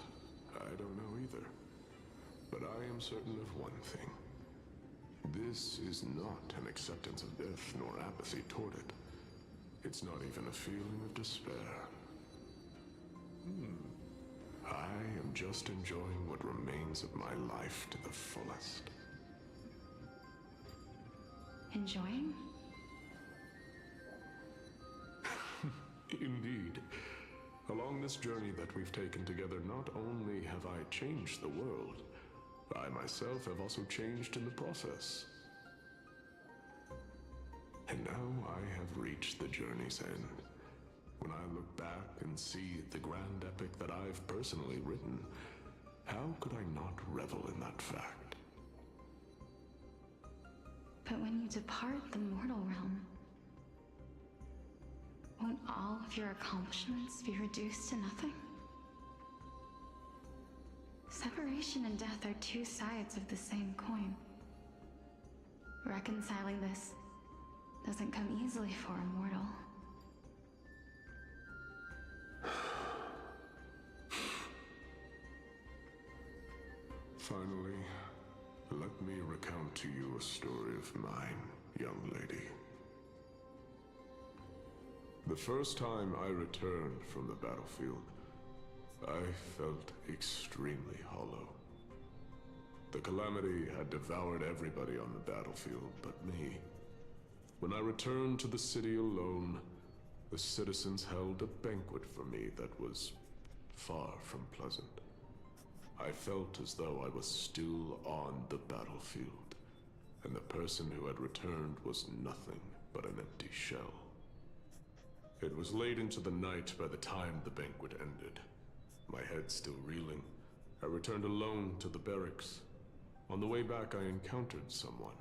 Speaker 19: I don't know either. But I am certain of one thing. This is not an acceptance of death nor apathy toward it. It's not even a feeling of despair. I am just enjoying what remains of my life to the fullest.
Speaker 3: Enjoying?
Speaker 19: Indeed. Along this journey that we've taken together, not only have I changed the world, I myself have also changed in the process. And now I have reached the journey's end. When I look back and see the grand epic that I've personally written, how could I not revel in that fact?
Speaker 3: But when you depart the mortal realm, won't all of your accomplishments be reduced to nothing? Separation and death are two sides of the same coin. Reconciling this doesn't come easily for a mortal.
Speaker 19: Finally, let me recount to you a story of mine, young lady. The first time I returned from the battlefield, I felt extremely hollow. The calamity had devoured everybody on the battlefield but me. When I returned to the city alone, the citizens held a banquet for me that was far from pleasant. I felt as though I was still on the battlefield, and the person who had returned was nothing but an empty shell. It was late into the night by the time the banquet ended. My head still reeling, I returned alone to the barracks. On the way back, I encountered someone.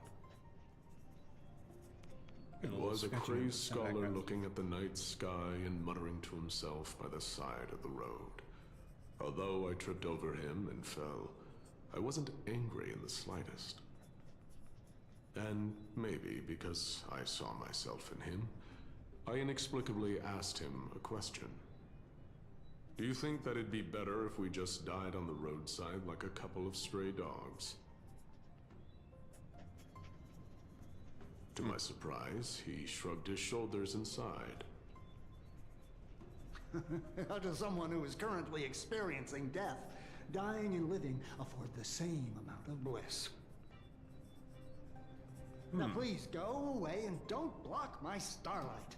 Speaker 19: It was a crazed scholar looking at the night sky and muttering to himself by the side of the road. Although I tripped over him and fell, I wasn't angry in the slightest. And maybe because I saw myself in him, I inexplicably asked him a question. Do you think that it'd be better if we just died on the roadside like a couple of stray dogs? To my surprise, he shrugged his shoulders and sighed.
Speaker 20: How does someone who is currently experiencing death, dying and living, afford the same amount of bliss? Now please go away and don't block my starlight.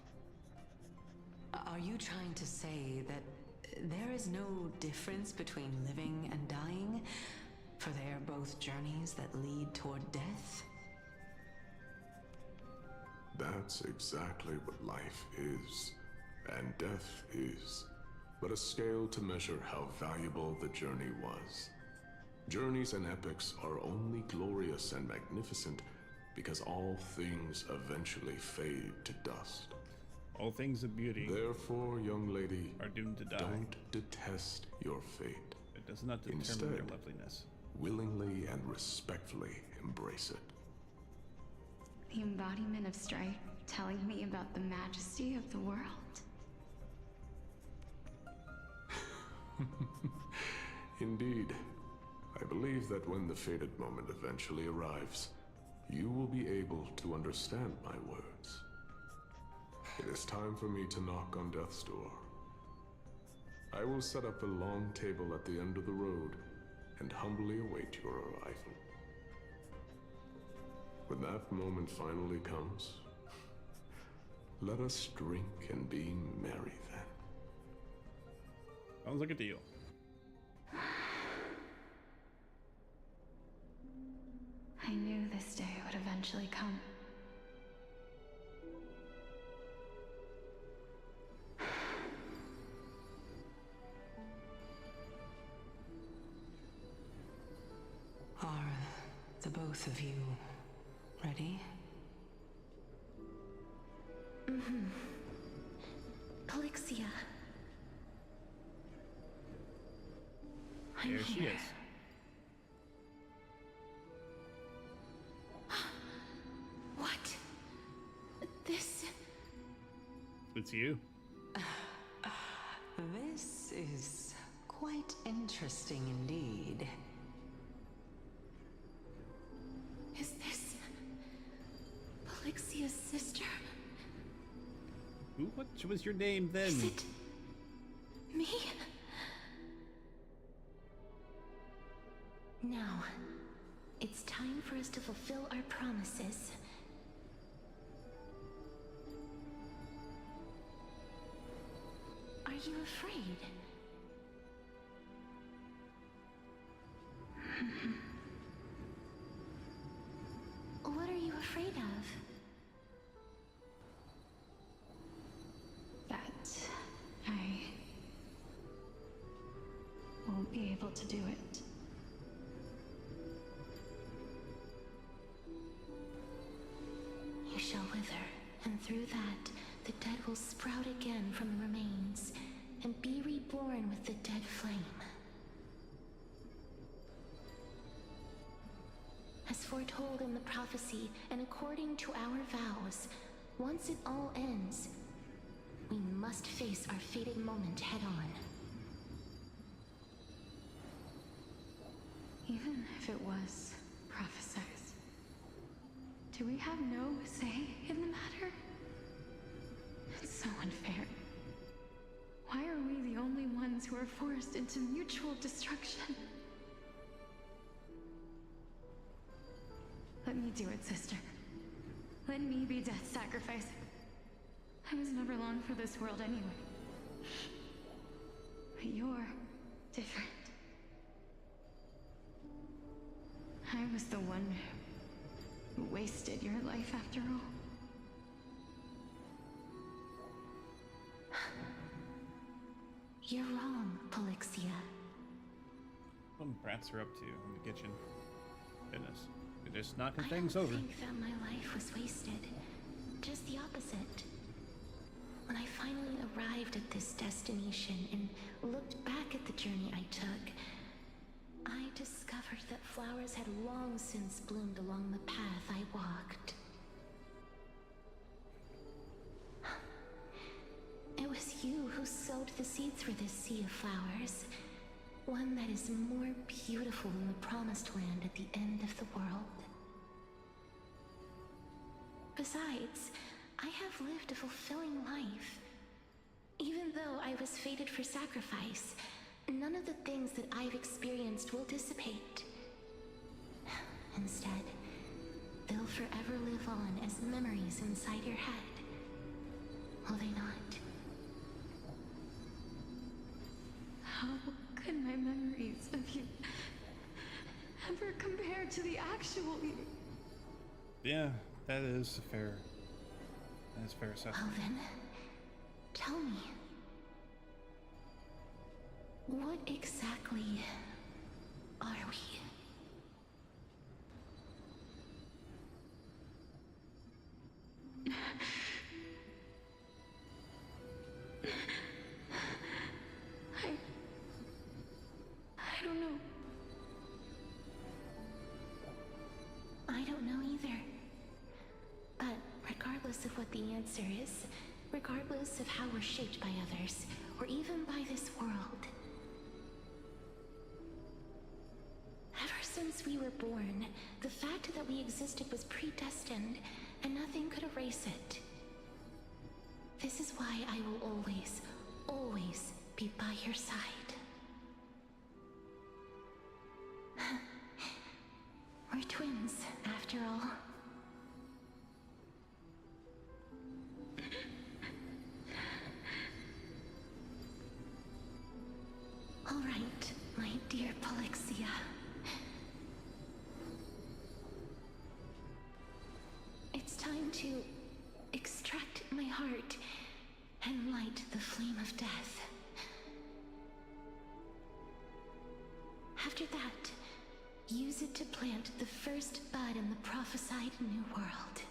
Speaker 8: Are you trying to say that there is no difference between living and dying? For they are both journeys that lead toward death?
Speaker 19: That's exactly what life is, and death is, but a scale to measure how valuable the journey was. Journeys and epics are only glorious and magnificent because all things eventually fade to dust.
Speaker 1: All things of beauty,
Speaker 19: therefore, young lady,
Speaker 1: are doomed to die.
Speaker 19: Don't detest your fate.
Speaker 1: It does not determine
Speaker 19: Instead,
Speaker 1: your loveliness.
Speaker 19: Willingly and respectfully embrace it.
Speaker 3: The embodiment of strife, telling me about the majesty of the world.
Speaker 19: Indeed. I believe that when the fated moment eventually arrives, you will be able to understand my words. It is time for me to knock on death's door. I will set up a long table at the end of the road and humbly await your arrival. When that moment finally comes, let us drink and be merry then.
Speaker 1: Sounds like a deal.
Speaker 3: I knew this day would eventually come.
Speaker 8: Are the both of you ready?
Speaker 9: Mm-hmm. Calixia.
Speaker 1: There she is.
Speaker 9: What? This...
Speaker 1: It's you.
Speaker 8: This is quite interesting indeed.
Speaker 9: Is this... Calixia's sister?
Speaker 1: Ooh, what was your name then?
Speaker 9: Is it... me? Now, it's time for us to fulfill our promises. Are you afraid? What are you afraid of?
Speaker 3: That I won't be able to do it.
Speaker 9: You shall wither, and through that, the dead will sprout again from the remains, and be reborn with the dead flame. A As foretold in the prophecy and according to our vows, once it all ends, we must face our fated moment head on.
Speaker 21: Even if it was prophesized, do we have no say in the matter? It's so unfair. Why are we the only ones who are forced into mutual destruction? Let me do it, sister. Let me be death's sacrifice. I was never long for this world anyway. But you're different. I was the one who wasted your life after all.
Speaker 9: You're wrong, Polixia.
Speaker 1: What brats are up to in the kitchen? Goodness. They're just knocking
Speaker 9: I
Speaker 1: things
Speaker 9: don't
Speaker 1: over.
Speaker 9: think that my life was wasted. Just the opposite. When I finally arrived at this destination and looked back at the journey I took, I discovered that flowers had long since bloomed along the path I walked. It was you who sowed the seeds for this sea of flowers, one that is more beautiful than the promised land at the end of the world. Besides, I have lived a fulfilling life. Even though I was fated for sacrifice, none of the things that I've experienced will dissipate. Instead, they'll forever live on as memories inside your head. Will they not?
Speaker 21: How could my memories of you ever compare to the actual you?
Speaker 1: Yeah, that is fair. That is fair assessment.
Speaker 9: Well then, tell me. What exactly are we?
Speaker 21: I don't know.
Speaker 9: I don't know either. But regardless of what the answer is, regardless of how we're shaped by others, or even by this world, ever since we were born, the fact that we existed was predestined, and nothing could erase it. This is why I will always, always be by your side. We're twins, after all. All right, my dear Polixia. It's time to extract my heart and light the flame of death. After that, use it to plant the first bud in the prophesied new world.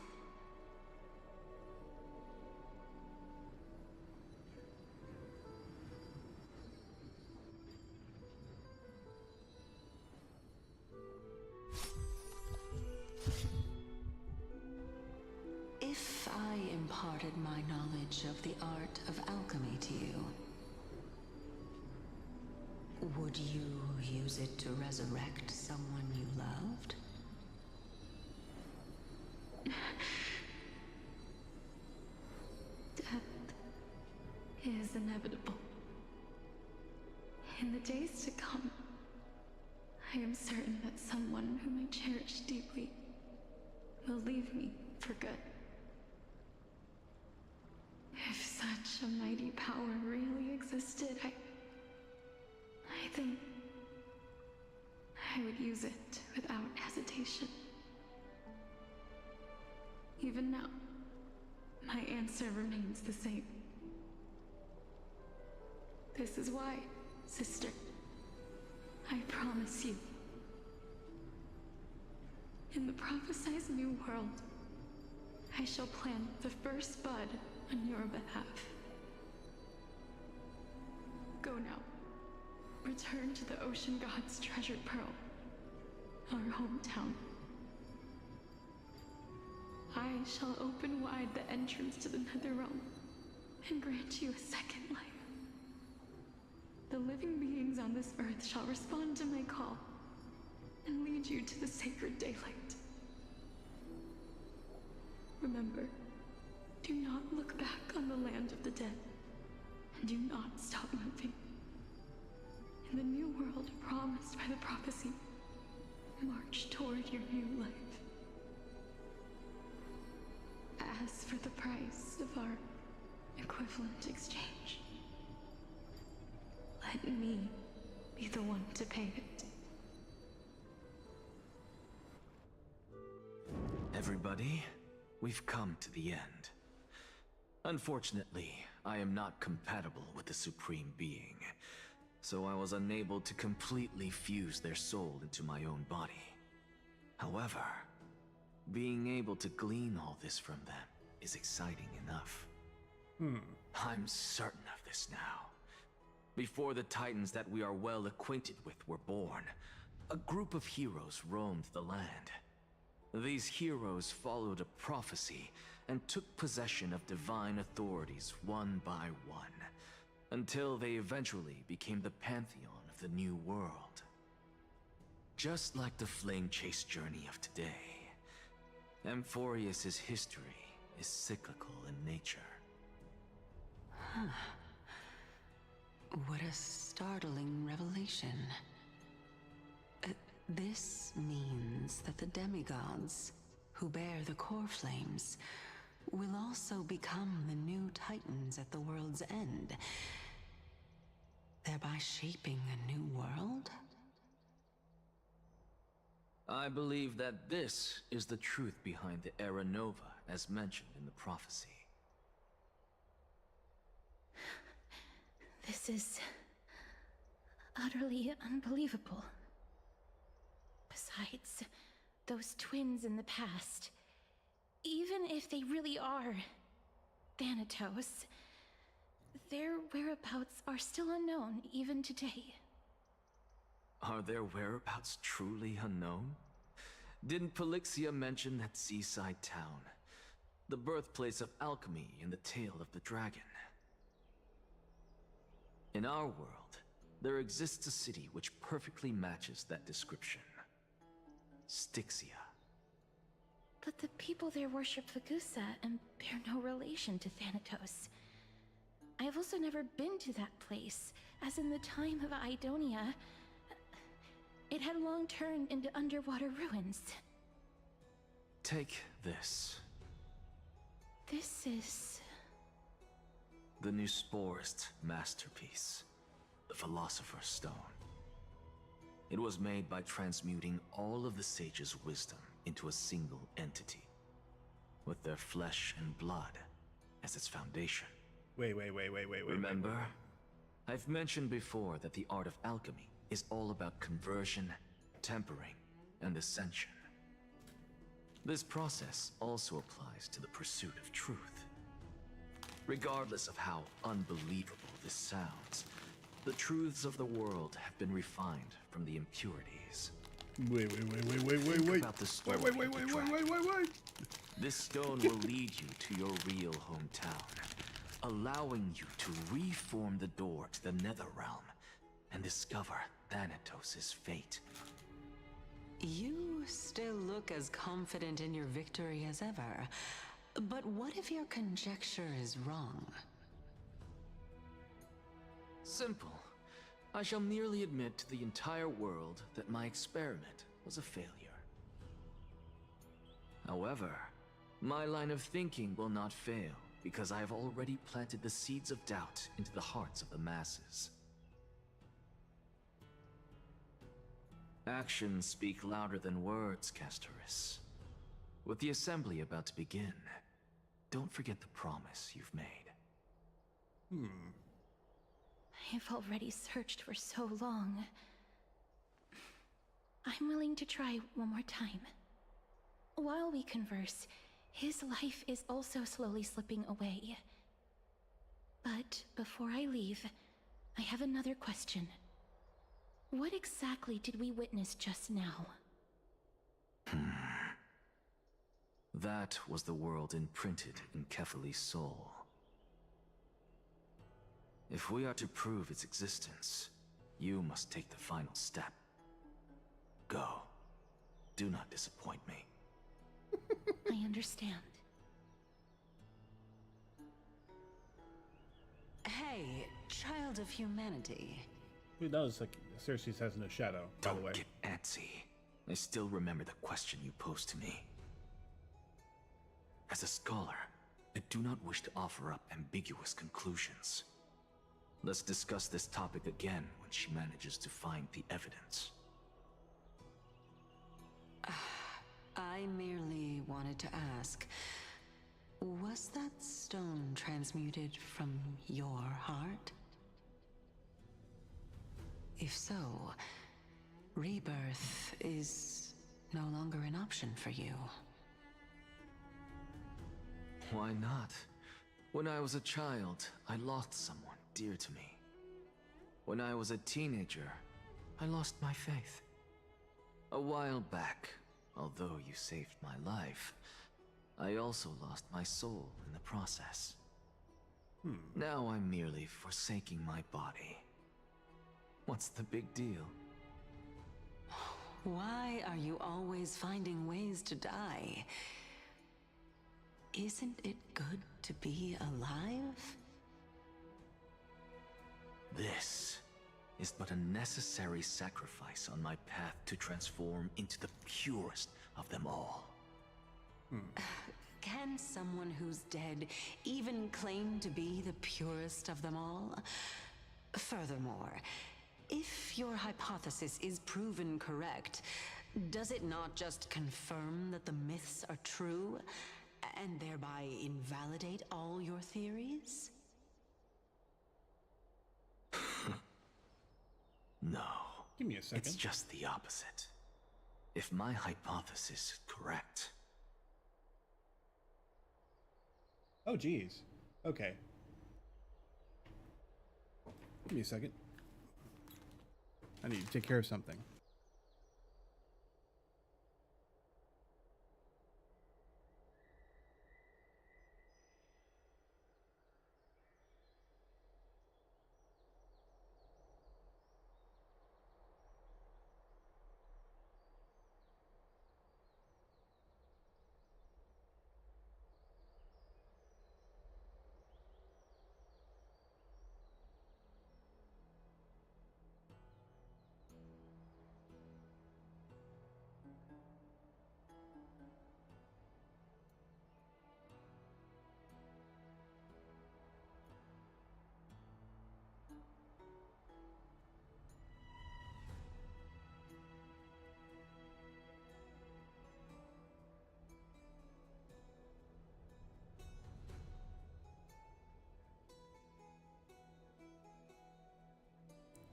Speaker 8: If I imparted my knowledge of the art of alchemy to you, would you use it to resurrect someone you loved?
Speaker 21: Death is inevitable. In the days to come, I am certain that someone whom I cherish deeply will leave me for good. If such a mighty power really existed, I think I would use it without hesitation. Even now, my answer remains the same. This is why, sister, I promise you, in the prophesied new world, I shall plant the first bud on your behalf. Go now. Return to the Ocean God's treasured pearl, our hometown, I shall open wide the entrance to the Netherrealm and grant you a second life. The living beings on this earth shall respond to my call and lead you to the sacred daylight. Remember, do not look back on the land of the dead, and do not stop moving. In the new world promised by the prophecy, march toward your new life. As for the price of our equivalent exchange, let me be the one to pay it.
Speaker 6: Everybody, we've come to the end. Unfortunately, I am not compatible with the Supreme Being, so I was unable to completely fuse their soul into my own body. However, being able to glean all this from them is exciting enough. I'm certain of this now. Before the Titans that we are well acquainted with were born, a group of heroes roamed the land. These heroes followed a prophecy and took possession of divine authorities one by one, until they eventually became the pantheon of the new world. Just like the flame chase journey of today, Amphorius's history is cyclical in nature.
Speaker 8: What a startling revelation. This means that the demigods, who bear the core flames, will also become the new Titans at the world's end, thereby shaping a new world?
Speaker 6: I believe that this is the truth behind the Era Nova, as mentioned in the prophecy.
Speaker 9: This is utterly unbelievable. Besides, those twins in the past, even if they really are Thanatos, their whereabouts are still unknown even today.
Speaker 6: Are their whereabouts truly unknown? Didn't Polixia mention that seaside town, the birthplace of alchemy in the Tale of the Dragon? In our world, there exists a city which perfectly matches that description. Styxia.
Speaker 9: But the people there worship Fagusa and bear no relation to Thanatos. I have also never been to that place, as in the time of Idonia, it had long turned into underwater ruins.
Speaker 6: Take this.
Speaker 9: This is...
Speaker 6: the Nusporist masterpiece, the Philosopher's Stone. It was made by transmuting all of the sages' wisdom into a single entity, with their flesh and blood as its foundation.
Speaker 1: Wait.
Speaker 6: Remember? I've mentioned before that the art of alchemy is all about conversion, tempering, and ascension. This process also applies to the pursuit of truth. Regardless of how unbelievable this sounds, the truths of the world have been refined from the impurities.
Speaker 1: Wait.
Speaker 6: Think about the story of the dragon.
Speaker 1: Wait.
Speaker 6: This stone will lead you to your real hometown, allowing you to reform the door to the Netherrealm and discover Thanatos' fate.
Speaker 8: You still look as confident in your victory as ever. But what if your conjecture is wrong?
Speaker 6: Simple. I shall merely admit to the entire world that my experiment was a failure. However, my line of thinking will not fail because I have already planted the seeds of doubt into the hearts of the masses. Actions speak louder than words, Castoris. With the assembly about to begin, don't forget the promise you've made.
Speaker 9: I have already searched for so long. I'm willing to try one more time. While we converse, his life is also slowly slipping away. But before I leave, I have another question. What exactly did we witness just now?
Speaker 6: That was the world imprinted in Kefali's soul. If we are to prove its existence, you must take the final step. Go. Do not disappoint me.
Speaker 9: I understand.
Speaker 8: Hey, child of humanity.
Speaker 1: Who knows? Like Cersei's has no shadow. By the way.
Speaker 6: Don't get antsy. I still remember the question you posed to me. As a scholar, I do not wish to offer up ambiguous conclusions. Let's discuss this topic again when she manages to find the evidence.
Speaker 8: I merely wanted to ask, was that stone transmuted from your heart? If so, rebirth is no longer an option for you.
Speaker 6: Why not? When I was a child, I lost someone dear to me. When I was a teenager, I lost my faith. A while back, although you saved my life, I also lost my soul in the process. Now I'm merely forsaking my body. What's the big deal?
Speaker 8: Why are you always finding ways to die? Isn't it good to be alive?
Speaker 6: This is but a necessary sacrifice on my path to transform into the purest of them all.
Speaker 8: Can someone who's dead even claim to be the purest of them all? Furthermore, if your hypothesis is proven correct, does it not just confirm that the myths are true, and thereby invalidate all your theories?
Speaker 6: No.
Speaker 1: Give me a second.
Speaker 6: It's just the opposite. If my hypothesis is correct...
Speaker 1: Oh, geez. Okay. Give me a second. I need to take care of something.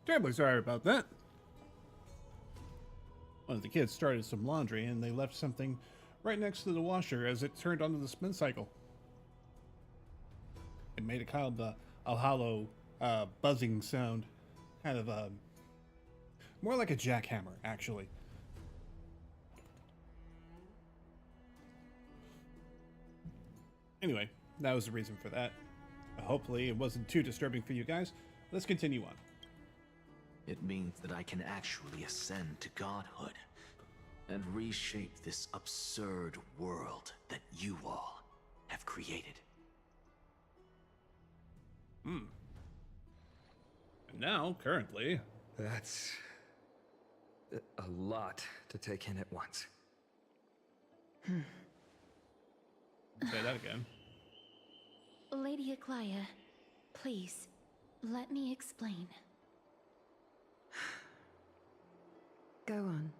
Speaker 1: Terribly sorry about that. One of the kids started some laundry and they left something right next to the washer as it turned onto the spin cycle. It made a kind of a hollow buzzing sound. Kind of more like a jackhammer, actually. Anyway, that was the reason for that. Hopefully it wasn't too disturbing for you guys. Let's continue on.
Speaker 6: It means that I can actually ascend to godhood and reshape this absurd world that you all have created.
Speaker 1: And now, currently...
Speaker 11: That's... a lot to take in at once.
Speaker 1: Say that again.
Speaker 9: Lady Aglaya, please, let me explain.
Speaker 10: Go on.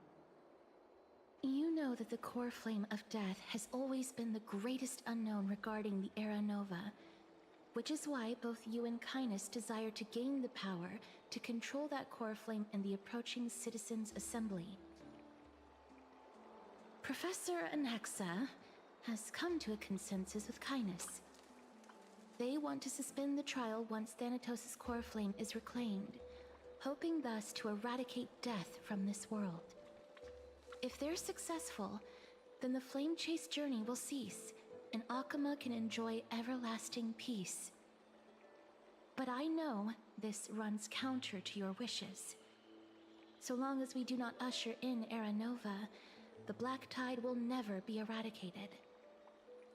Speaker 9: You know that the core flame of death has always been the greatest unknown regarding the Era Nova, which is why both you and Kynus desire to gain the power to control that core flame in the approaching Citizens' Assembly. Professor Anaxa has come to a consensus with Kynus. They want to suspend the trial once Thanatos' core flame is reclaimed, hoping thus to eradicate death from this world. If they're successful, then the flame chase journey will cease, and Akama can enjoy everlasting peace. But I know this runs counter to your wishes. So long as we do not usher in Era Nova, the Black Tide will never be eradicated.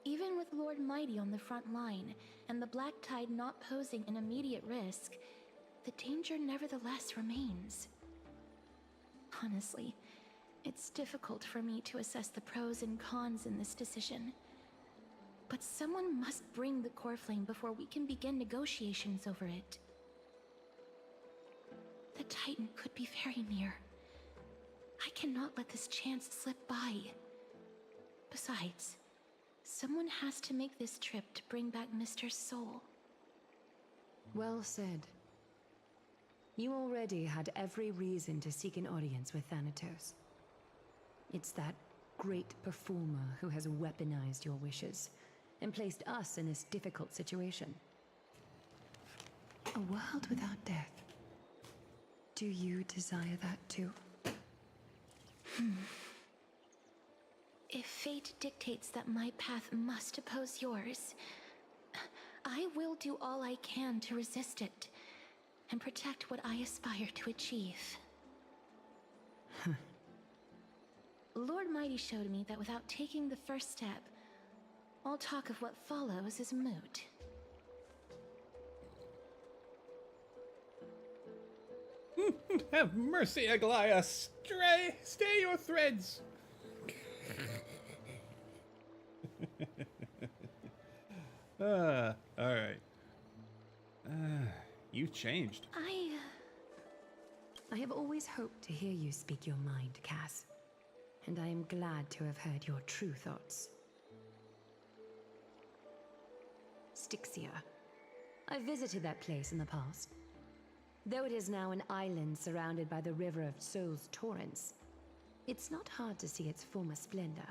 Speaker 9: Even with Lord Mighty on the front line, and the Black Tide not posing an immediate risk, the danger nevertheless remains. Honestly, it's difficult for me to assess the pros and cons in this decision. But someone must bring the core flame before we can begin negotiations over it. The Titan could be very near. I cannot let this chance slip by. Besides, someone has to make this trip to bring back Mr. Soul.
Speaker 13: Well said. You already had every reason to seek an audience with Thanatos. It's that great performer who has weaponized your wishes and placed us in this difficult situation. A world without death. Do you desire that too?
Speaker 9: If fate dictates that my path must oppose yours, I will do all I can to resist it and protect what I aspire to achieve. Lord Mighty showed me that without taking the first step, all talk of what follows is moot.
Speaker 1: Have mercy, Aglaya! Stay your threads! Alright. You've changed.
Speaker 13: I have always hoped to hear you speak your mind, Cass. And I am glad to have heard your true thoughts. Styxia. I visited that place in the past. Though it is now an island surrounded by the river of Soul's torrents, it's not hard to see its former splendor.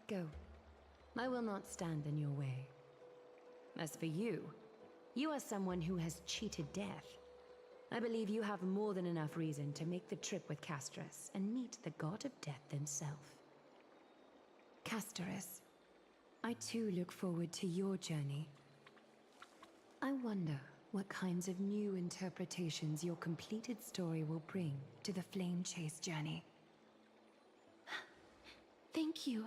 Speaker 13: Go. I will not stand in your way. As for you, you are someone who has cheated death. I believe you have more than enough reason to make the trip with Casterus and meet the god of death himself. Casterus, I too look forward to your journey. I wonder what kinds of new interpretations your completed story will bring to the Flame Chase journey.
Speaker 9: Thank you,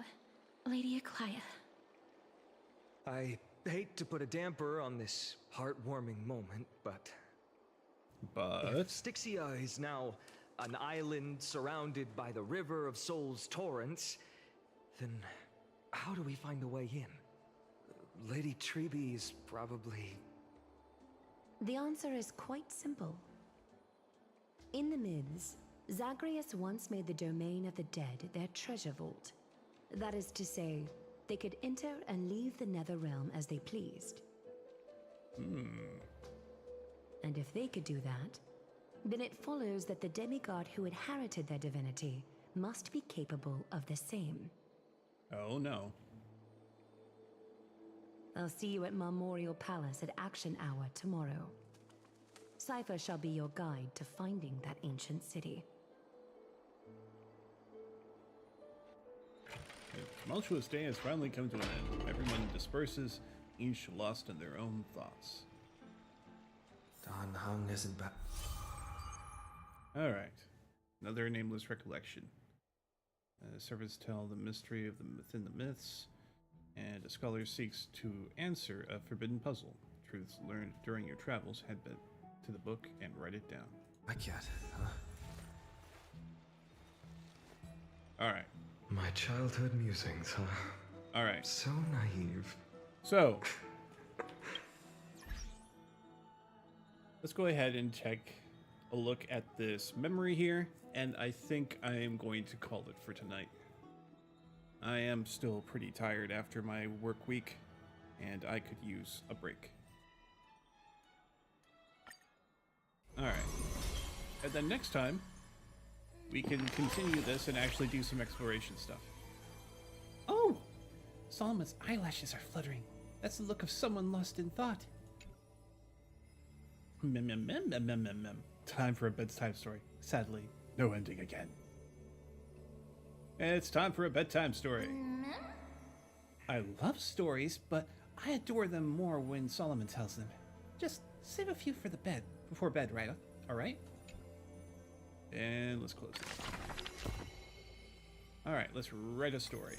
Speaker 9: Lady Aglaya.
Speaker 11: I hate to put a damper on this heartwarming moment, but if Styxia is now an island surrounded by the river of Soul's torrents, then how do we find a way in? Lady Trebe is probably...
Speaker 13: The answer is quite simple. In the myths, Zagreus once made the domain of the dead their treasure vault. That is to say, they could enter and leave the Netherrealm as they pleased. And if they could do that, then it follows that the demigod who inherited their divinity must be capable of the same.
Speaker 1: Oh no.
Speaker 13: I'll see you at Memorial Palace at Action Hour tomorrow. Cypher shall be your guide to finding that ancient city.
Speaker 1: The tumultuous day has finally come to an end. Everyone disperses, each lost in their own thoughts.
Speaker 11: Dan Hung isn't back.
Speaker 1: Alright. Another nameless recollection. Servants tell the mystery of the within the myths, and a scholar seeks to answer a forbidden puzzle. Truths learned during your travels, head to the book and write it down.
Speaker 11: My cat, huh?
Speaker 1: Alright.
Speaker 11: My childhood musings, huh?
Speaker 1: Alright.
Speaker 11: So naive.
Speaker 1: So, let's go ahead and take a look at this memory here, and I think I am going to call it for tonight. I am still pretty tired after my work week, and I could use a break. Alright. And then next time, we can continue this and actually do some exploration stuff. Oh! Salma's eyelashes are fluttering. That's the look of someone lost in thought. Time for a bedtime story. Sadly, no ending again. It's time for a bedtime story. I love stories, but I adore them more when Solomon tells them. Just save a few for the bed, before bed, right? All right? And let's close it. All right, let's write a story.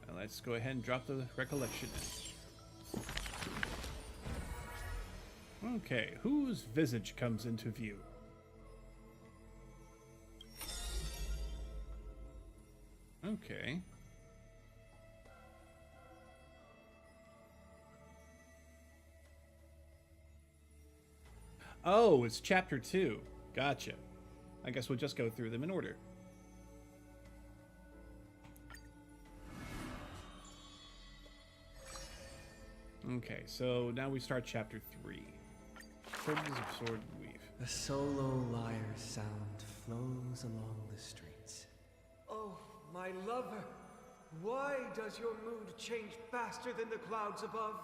Speaker 1: And let's go ahead and drop the recollection in. Okay, whose visage comes into view? Okay. Oh, it's chapter 2. Gotcha. I guess we'll just go through them in order. Okay, so now we start chapter 3. Petals of Sword and Weave.
Speaker 11: A solo lyre sound flows along the streets. Oh, my lover, why does your mood change faster than the clouds above?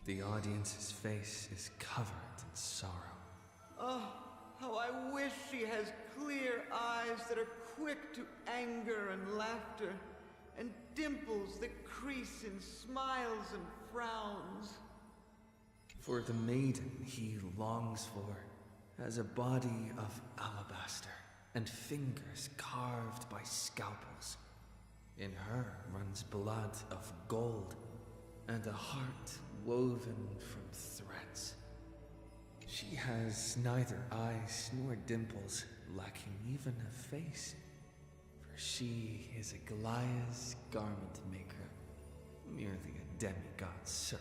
Speaker 11: The audience's face is covered in sorrow.
Speaker 5: Oh, how I wish she has clear eyes that are quick to anger and laughter, and dimples that crease in smiles and frowns.
Speaker 11: For the maiden he longs for has a body of alabaster and fingers carved by scalpels. In her runs blood of gold and a heart woven from threads. She has neither eyes nor dimples, lacking even a face. For she is Aglaya's garment maker, merely a demigod's serf.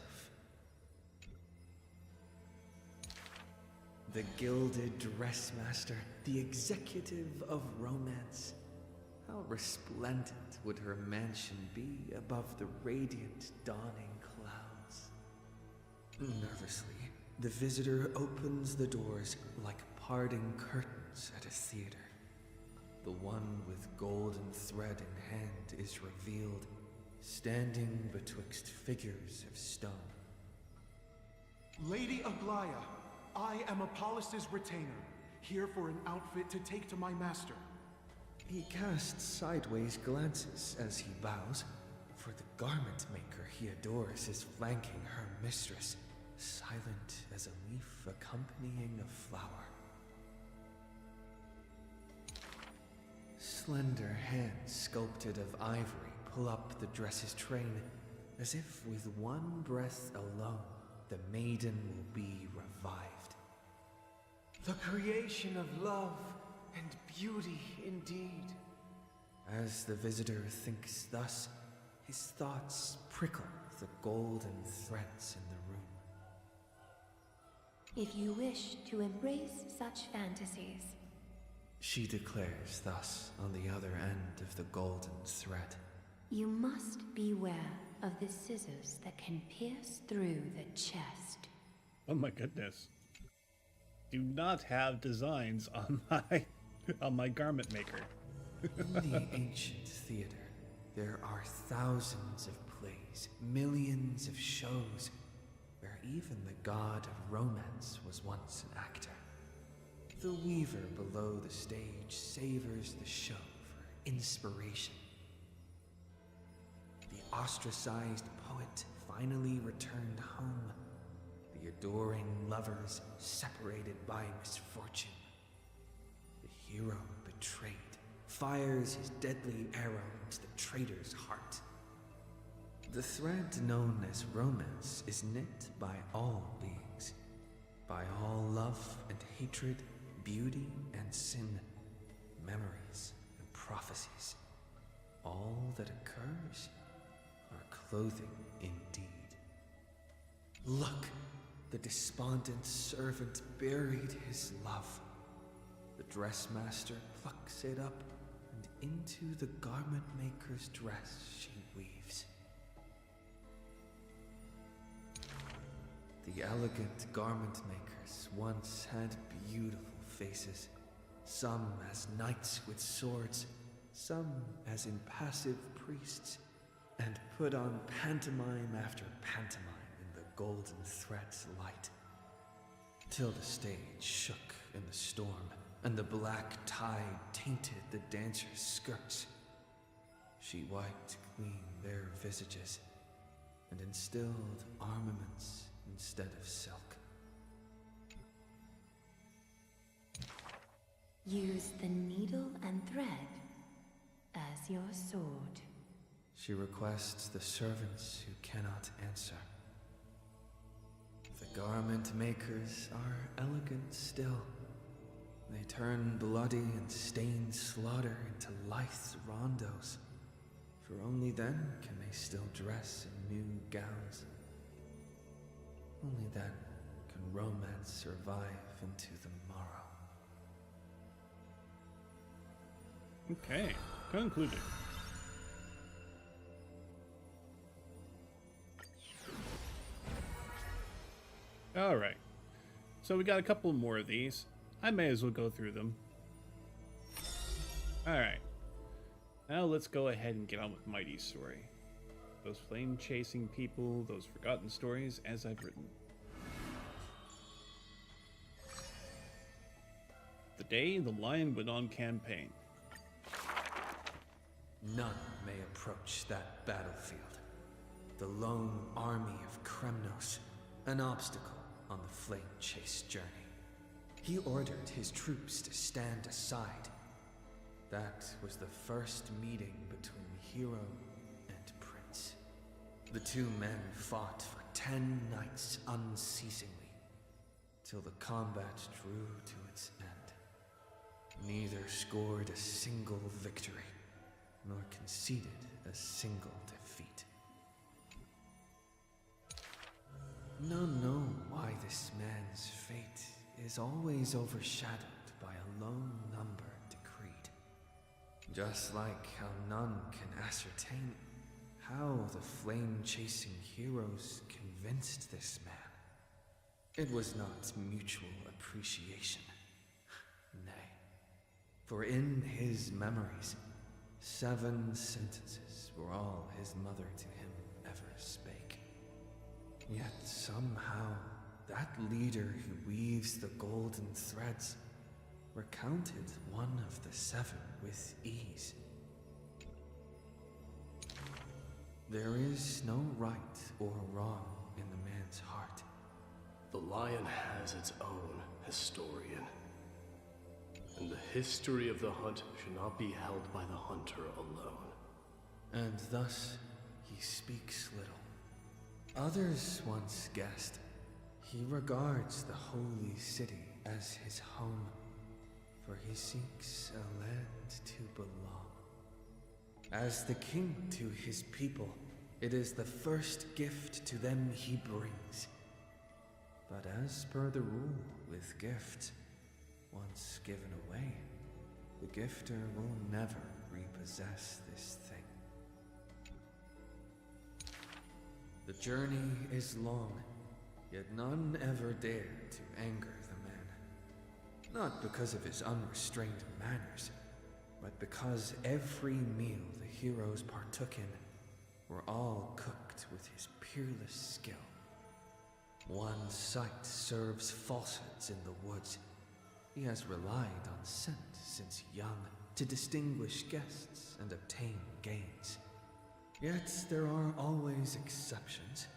Speaker 11: The gilded dressmaster, the executive of romance. How resplendent would her mansion be above the radiant dawning clouds? Nervously, the visitor opens the doors like parting curtains at a theater. The one with golden thread in hand is revealed, standing betwixt figures of stone.
Speaker 22: Lady Aglaya, I am Apollos' retainer, here for an outfit to take to my master.
Speaker 11: He casts sideways glances as he bows, for the garment maker he adores is flanking her mistress, silent as a leaf accompanying a flower. Slender hands sculpted of ivory pull up the dress's train, as if with one breath alone the maiden will be revived.
Speaker 5: The creation of love and beauty indeed.
Speaker 11: As the visitor thinks thus, his thoughts prickle the golden threads in the room.
Speaker 13: If you wish to embrace such fantasies,
Speaker 11: She declares thus on the other end of the golden thread.
Speaker 13: you must beware of the scissors that can pierce through the chest.
Speaker 1: Oh my goodness. Do not have designs on my garment maker.
Speaker 11: In the ancient theater, there are thousands of plays, millions of shows, where even the god of romance was once an actor. The weaver below the stage savors the show for inspiration. The ostracized poet finally returned home. The adoring lovers separated by misfortune. The hero betrayed fires his deadly arrow into the traitor's heart. The thread known as romance is knit by all beings, by all love and hatred, beauty and sin, memories and prophecies. All that occurs are clothing indeed. Look, the despondent servant buried his love. The dressmaster plucks it up, and into the garment maker's dress she weaves. The elegant garment makers once had beautiful faces, some as knights with swords, some as impassive priests, and put on pantomime after pantomime in the golden thread's light. till the stage shook in the storm, and the black tide tainted the dancers' skirts. She wiped clean their visages, and instilled armaments instead of silk.
Speaker 13: Use the needle and thread as your sword.
Speaker 11: She requests the servants who cannot answer. The garment makers are elegant still. They turn bloody and stained slaughter into lithe rondos, for only then can they still dress in new gowns. Only then can romance survive into the morrow.
Speaker 1: Okay, concluded. Alright, so we got a couple more of these. I may as well go through them. Alright, now let's go ahead and get on with Mighty's story. Those flame-chasing people, those forgotten stories as I've written. The day the Lion went on campaign.
Speaker 11: None may approach that battlefield. The lone army of Kremnos, an obstacle on the flame-chase journey. He ordered his troops to stand aside. That was the first meeting between hero and prince. The two men fought for 10 nights unceasingly, till the combat drew to its end. Neither scored a single victory, nor conceded a single defeat. None know why this man's fate is always overshadowed by a lone number decreed. Just like how none can ascertain how the flame-chasing heroes convinced this man. It was not mutual appreciation. Nay, for in his memories, 7 sentences were all his mother to him ever spake. Yet somehow, that leader who weaves the golden threads recounted one of the 7 with ease. There is no right or wrong in the man's heart.
Speaker 7: The lion has its own historian. And the history of the hunt should not be held by the hunter alone.
Speaker 11: And thus, he speaks little. Others once guessed he regards the holy city as his home, for he seeks a land to belong. As the king to his people, it is the first gift to them he brings. But as per the rule with gifts, once given away, the gifter will never repossess this thing. The journey is long, yet none ever dare to anger the man. Not because of his unrestrained manners, but because every meal the heroes partook in were all cooked with his peerless skill. One sight serves falsehoods in the woods. He has relied on scent since young to distinguish guests and obtain gains. Yet there are always exceptions.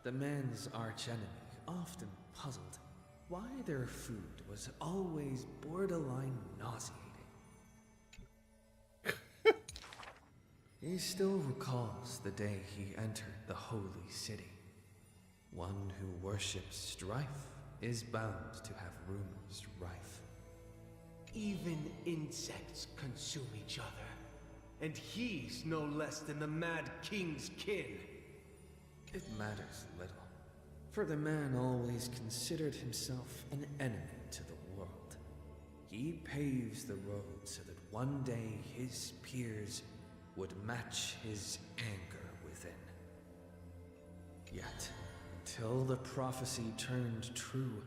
Speaker 11: The man's archenemy often puzzled why their food was always borderline nauseating. He still recalls the day he entered the holy city. One who worships strife is bound to have rumors rife.
Speaker 17: Even insects consume each other. And he's no less than the Mad King's kin.
Speaker 11: It matters little, for the man always considered himself an enemy to the world. He paves the road so that one day his peers would match his anger within. Yet, until the prophecy turned true,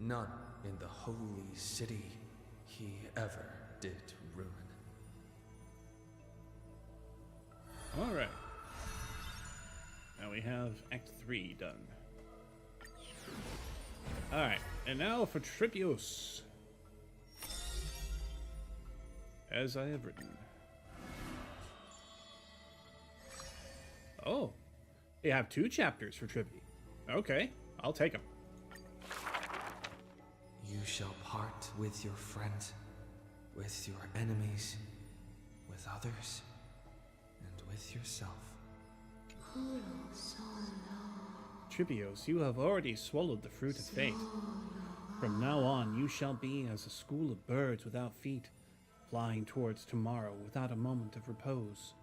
Speaker 11: none in the holy city he ever did ruin.
Speaker 1: Alright. Now we have Act 3 done. Alright. And now for Tripios. As I have written. Oh, they have 2 chapters for Trippy. Okay, I'll take them.
Speaker 2: You shall part with your friends, with your enemies, with others, and with yourself.
Speaker 1: Tripios, you have already swallowed the fruit of fate. From now on, you shall be as a school of birds without feet, flying towards tomorrow without a moment of repose.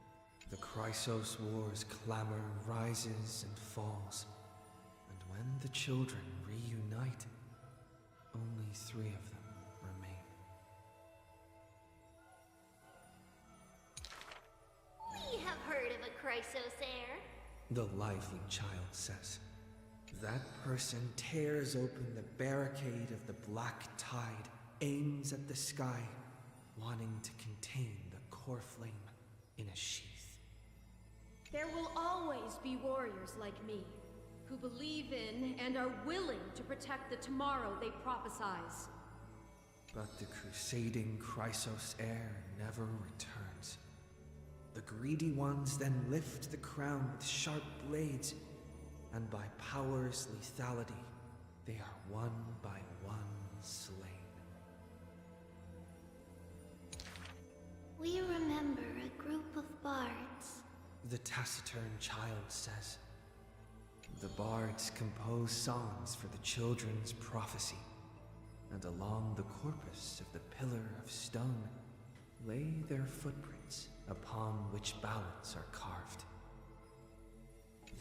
Speaker 2: The Chrysos War's clamor rises and falls, and when the children reunite, only 3 of them remain.
Speaker 18: We have heard of a Chrysos heir.
Speaker 2: The lively child says. That person tears open the barricade of the black tide, aims at the sky, wanting to contain the core flame in a sheath.
Speaker 23: There will always be warriors like me, who believe in and are willing to protect the tomorrow they prophesize.
Speaker 2: But the crusading Chrysos heir never returns. The greedy ones then lift the crown with sharp blades, and by power's lethality, they are one by one slain.
Speaker 18: We remember a group of bards.
Speaker 2: The taciturn child says. The bards compose songs for the children's prophecy, and along the corpus of the pillar of stone lay their footprints upon which ballads are carved.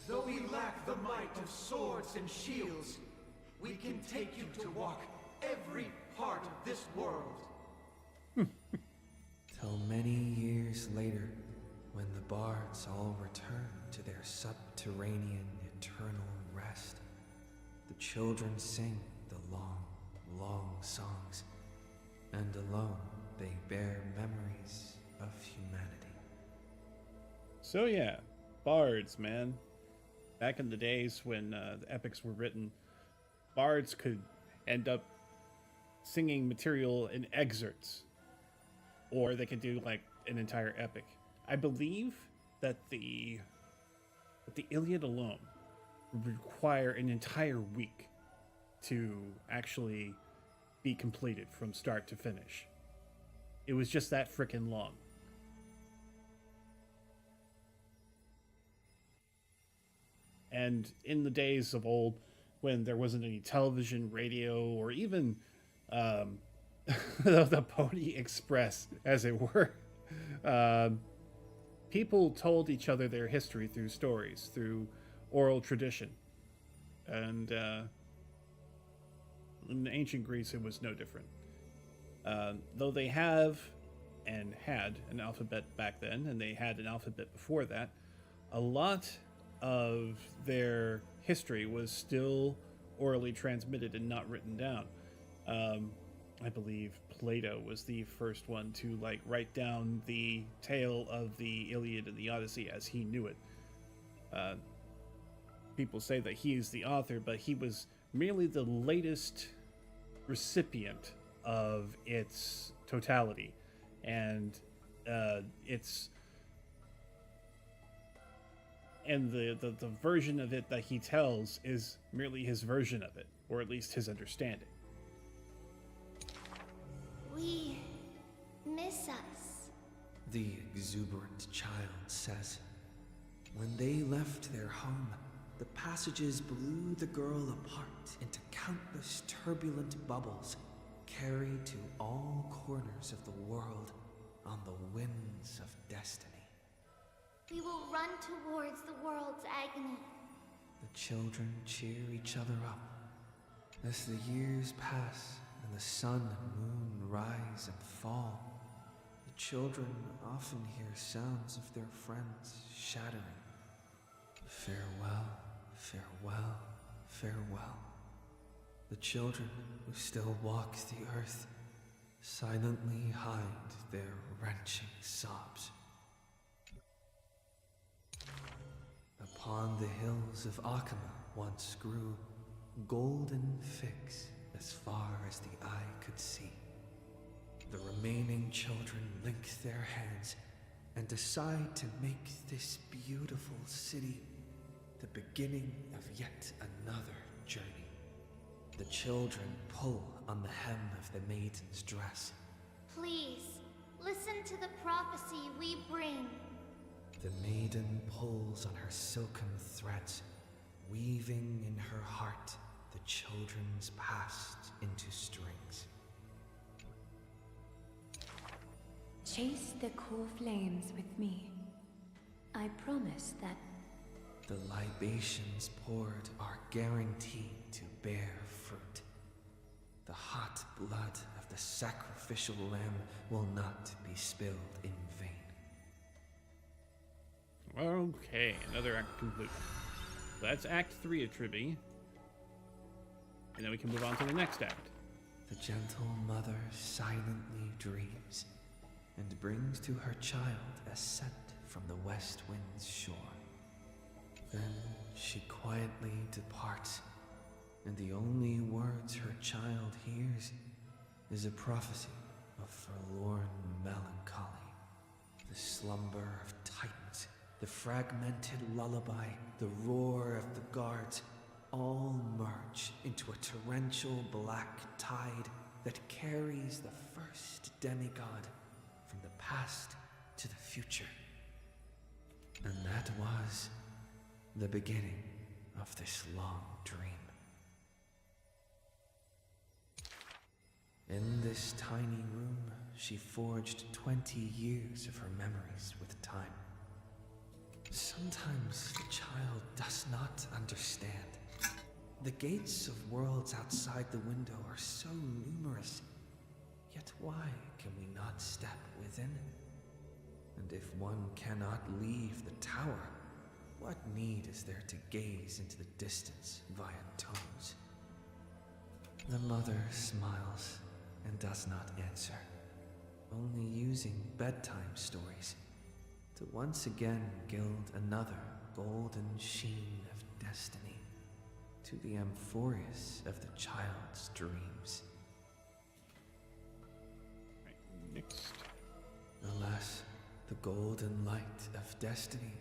Speaker 17: Though we lack the might of swords and shields, we can take you to walk every part of this world.
Speaker 2: Till many years later, when the bards all return to their subterranean eternal rest, the children sing the long, long songs, and alone they bear memories of humanity.
Speaker 1: So yeah, bards, man. Back in the days when the epics were written, bards could end up singing material in excerpts, or they could do like an entire epic. I believe that the Iliad alone would require an entire week to actually be completed from start to finish. It was just that frickin' long. And in the days of old, when there wasn't any television, radio, or even the Pony Express, as it were, people told each other their history through stories, through oral tradition. And in ancient Greece, it was no different. Though they have and had an alphabet back then, and they had an alphabet before that, a lot of their history was still orally transmitted and not written down. I believe Plato was the first one to like write down the tale of the Iliad and the Odyssey as he knew it. People say that he is the author, but he was merely the latest recipient of its totality, and the version of it that he tells is merely his version of it, or at least his understanding.
Speaker 18: We miss us.
Speaker 2: The exuberant child says. When they left their home, the passages blew the girl apart into countless turbulent bubbles, carried to all corners of the world on the winds of destiny.
Speaker 18: We will run towards the world's agony.
Speaker 2: The children cheer each other up. As the years pass and the sun and moon rise and fall, the children often hear sounds of their friends shattering. Farewell, farewell, farewell. The children who still walk the earth silently hide their wrenching sobs. Upon the hills of Akama once grew golden figs as far as the eye could see. The remaining children link their hands and decide to make this beautiful city the beginning of yet another journey. The children pull on the hem of the maiden's dress.
Speaker 18: Please, listen to the prophecy we bring.
Speaker 2: The maiden pulls on her silken threads, weaving in her heart the children's past into strings.
Speaker 10: Chase the core flames with me. I promise that
Speaker 2: the libations poured are guaranteed to bear fruit. The hot blood of the sacrificial lamb will not be spilled in vain.
Speaker 1: Okay, another act complete. So that's Act 3 of Tribby. And then we can move on to the next act.
Speaker 2: The gentle mother silently dreams and brings to her child a scent from the west wind's shore. Then she quietly departs, and the only words her child hears is a prophecy of forlorn melancholy. The slumber of titans, the fragmented lullaby, the roar of the guards, all merge into a torrential black tide that carries the first demigod from the past to the future. And that was the beginning of this long dream. In this tiny room, she forged 20 years of her memories with time. Sometimes the child does not understand. The gates of worlds outside the window are so numerous, yet why can we not step within? And if one cannot leave the tower, what need is there to gaze into the distance via tones? The mother smiles and does not answer, only using bedtime stories to once again gild another golden sheen of destiny to the amphorius of the child's dreams.
Speaker 1: Right, next.
Speaker 2: Alas, the golden light of destiny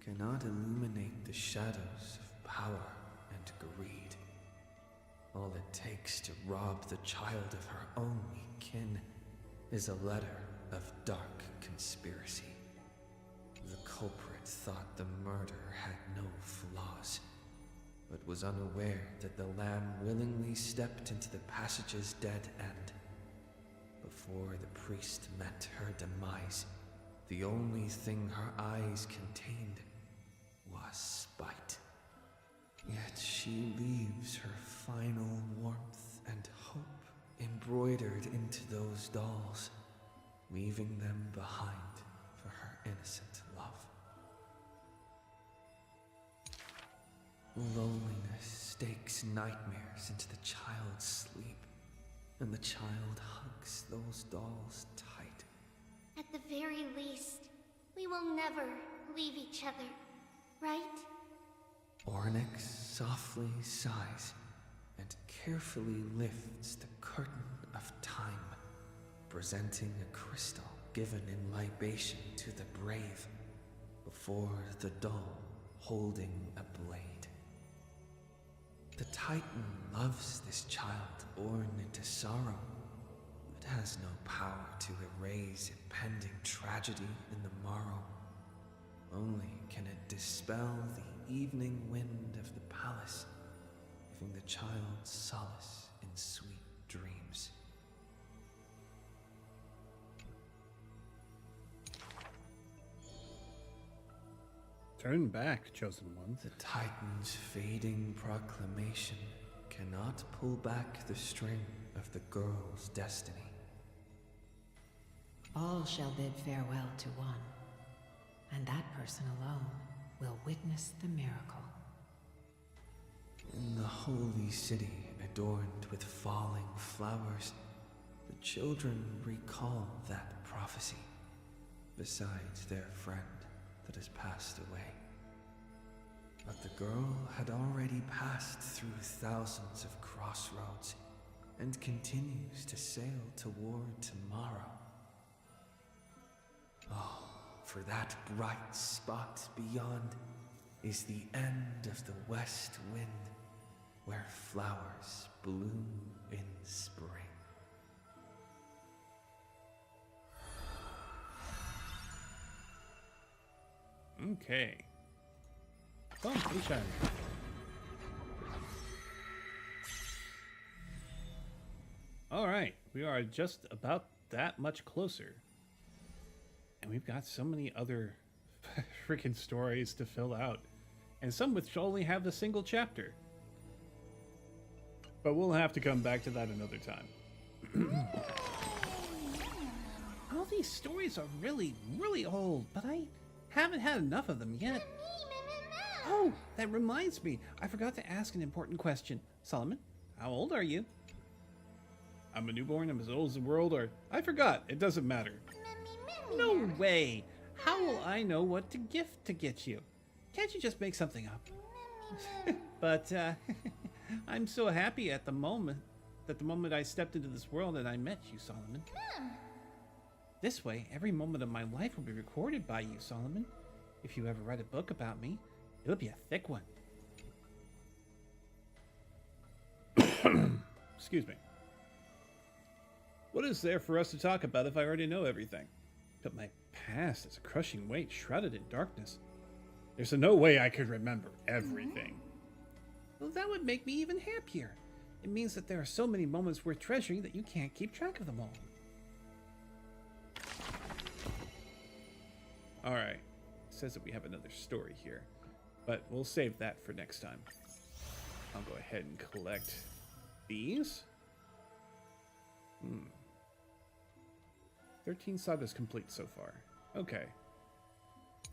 Speaker 2: cannot illuminate the shadows of power and greed. All it takes to rob the child of her only kin is a letter of dark conspiracy. The culprit thought the murder had no flaws, but was unaware that the lamb willingly stepped into the passage's dead end. Before the priest met her demise, the only thing her eyes contained was spite. Yet she leaves her final warmth and hope embroidered into those dolls, leaving them behind for her innocent love. Loneliness stakes nightmares into the child's sleep, and the child hugs those dolls tight.
Speaker 18: At the very least, we will never leave each other, right?
Speaker 2: Ornyx softly sighs and carefully lifts the curtain of time, presenting a crystal given in libation to the brave, before the doll holding a blade. The Titan loves this child born into sorrow, but has no power to erase impending tragedy in the morrow. Only can it dispel the evening wind of the palace, giving the child solace in sweet dreams.
Speaker 1: Turn back, chosen one.
Speaker 2: The Titan's fading proclamation cannot pull back the string of the girl's destiny.
Speaker 13: All shall bid farewell to one, and that person alone will witness the miracle.
Speaker 2: In the holy city adorned with falling flowers, the children recall that prophecy, besides their friend that has passed away. But the girl had already passed through thousands of crossroads and continues to sail toward tomorrow. Oh, for that bright spot beyond is the end of the west wind, where flowers bloom in spring.
Speaker 1: Okay. Oh, sunshine. All right, we are just about that much closer. And we've got so many other freaking stories to fill out. And some which only have a single chapter. But we'll have to come back to that another time. All these stories are really, really old, but I haven't had enough of them yet. Oh, that reminds me. I forgot to ask an important question. Solomon, how old are you? I'm a newborn. I'm as old as the world, or I forgot. It doesn't matter. No way. How will I know what gift to get you? Can't you just make something up? But I'm so happy at the moment I stepped into this world and I met you, Solomon. This way, every moment of my life will be recorded by you, Solomon. If you ever write a book about me, it'll be a thick one. Excuse me. What is there for us to talk about if I already know everything? But my past is a crushing weight shrouded in darkness. There's no way I could remember everything. Well, that would make me even happier. It means that there are so many moments worth treasuring that you can't keep track of them all. Alright. It says that we have another story here. But we'll save that for next time. I'll go ahead and collect these. 13 sagas complete so far. Okay.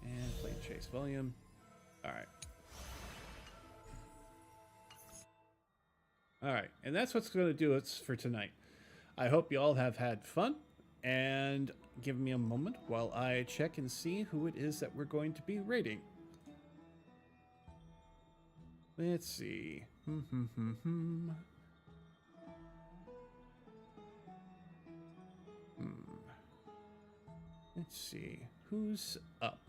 Speaker 1: And play chase volume. Alright. Alright, and that's what's going to do it for tonight. I hope you all have had fun, and give me a moment while I check and see who it is that we're going to be rating. Let's see. Let's see. Who's up?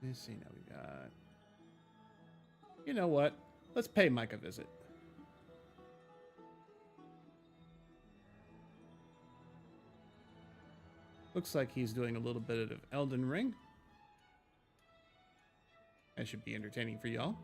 Speaker 1: Let's see, now we got... You know what? Let's pay Mike a visit. Looks like he's doing a little bit of Elden Ring. That should be entertaining for y'all.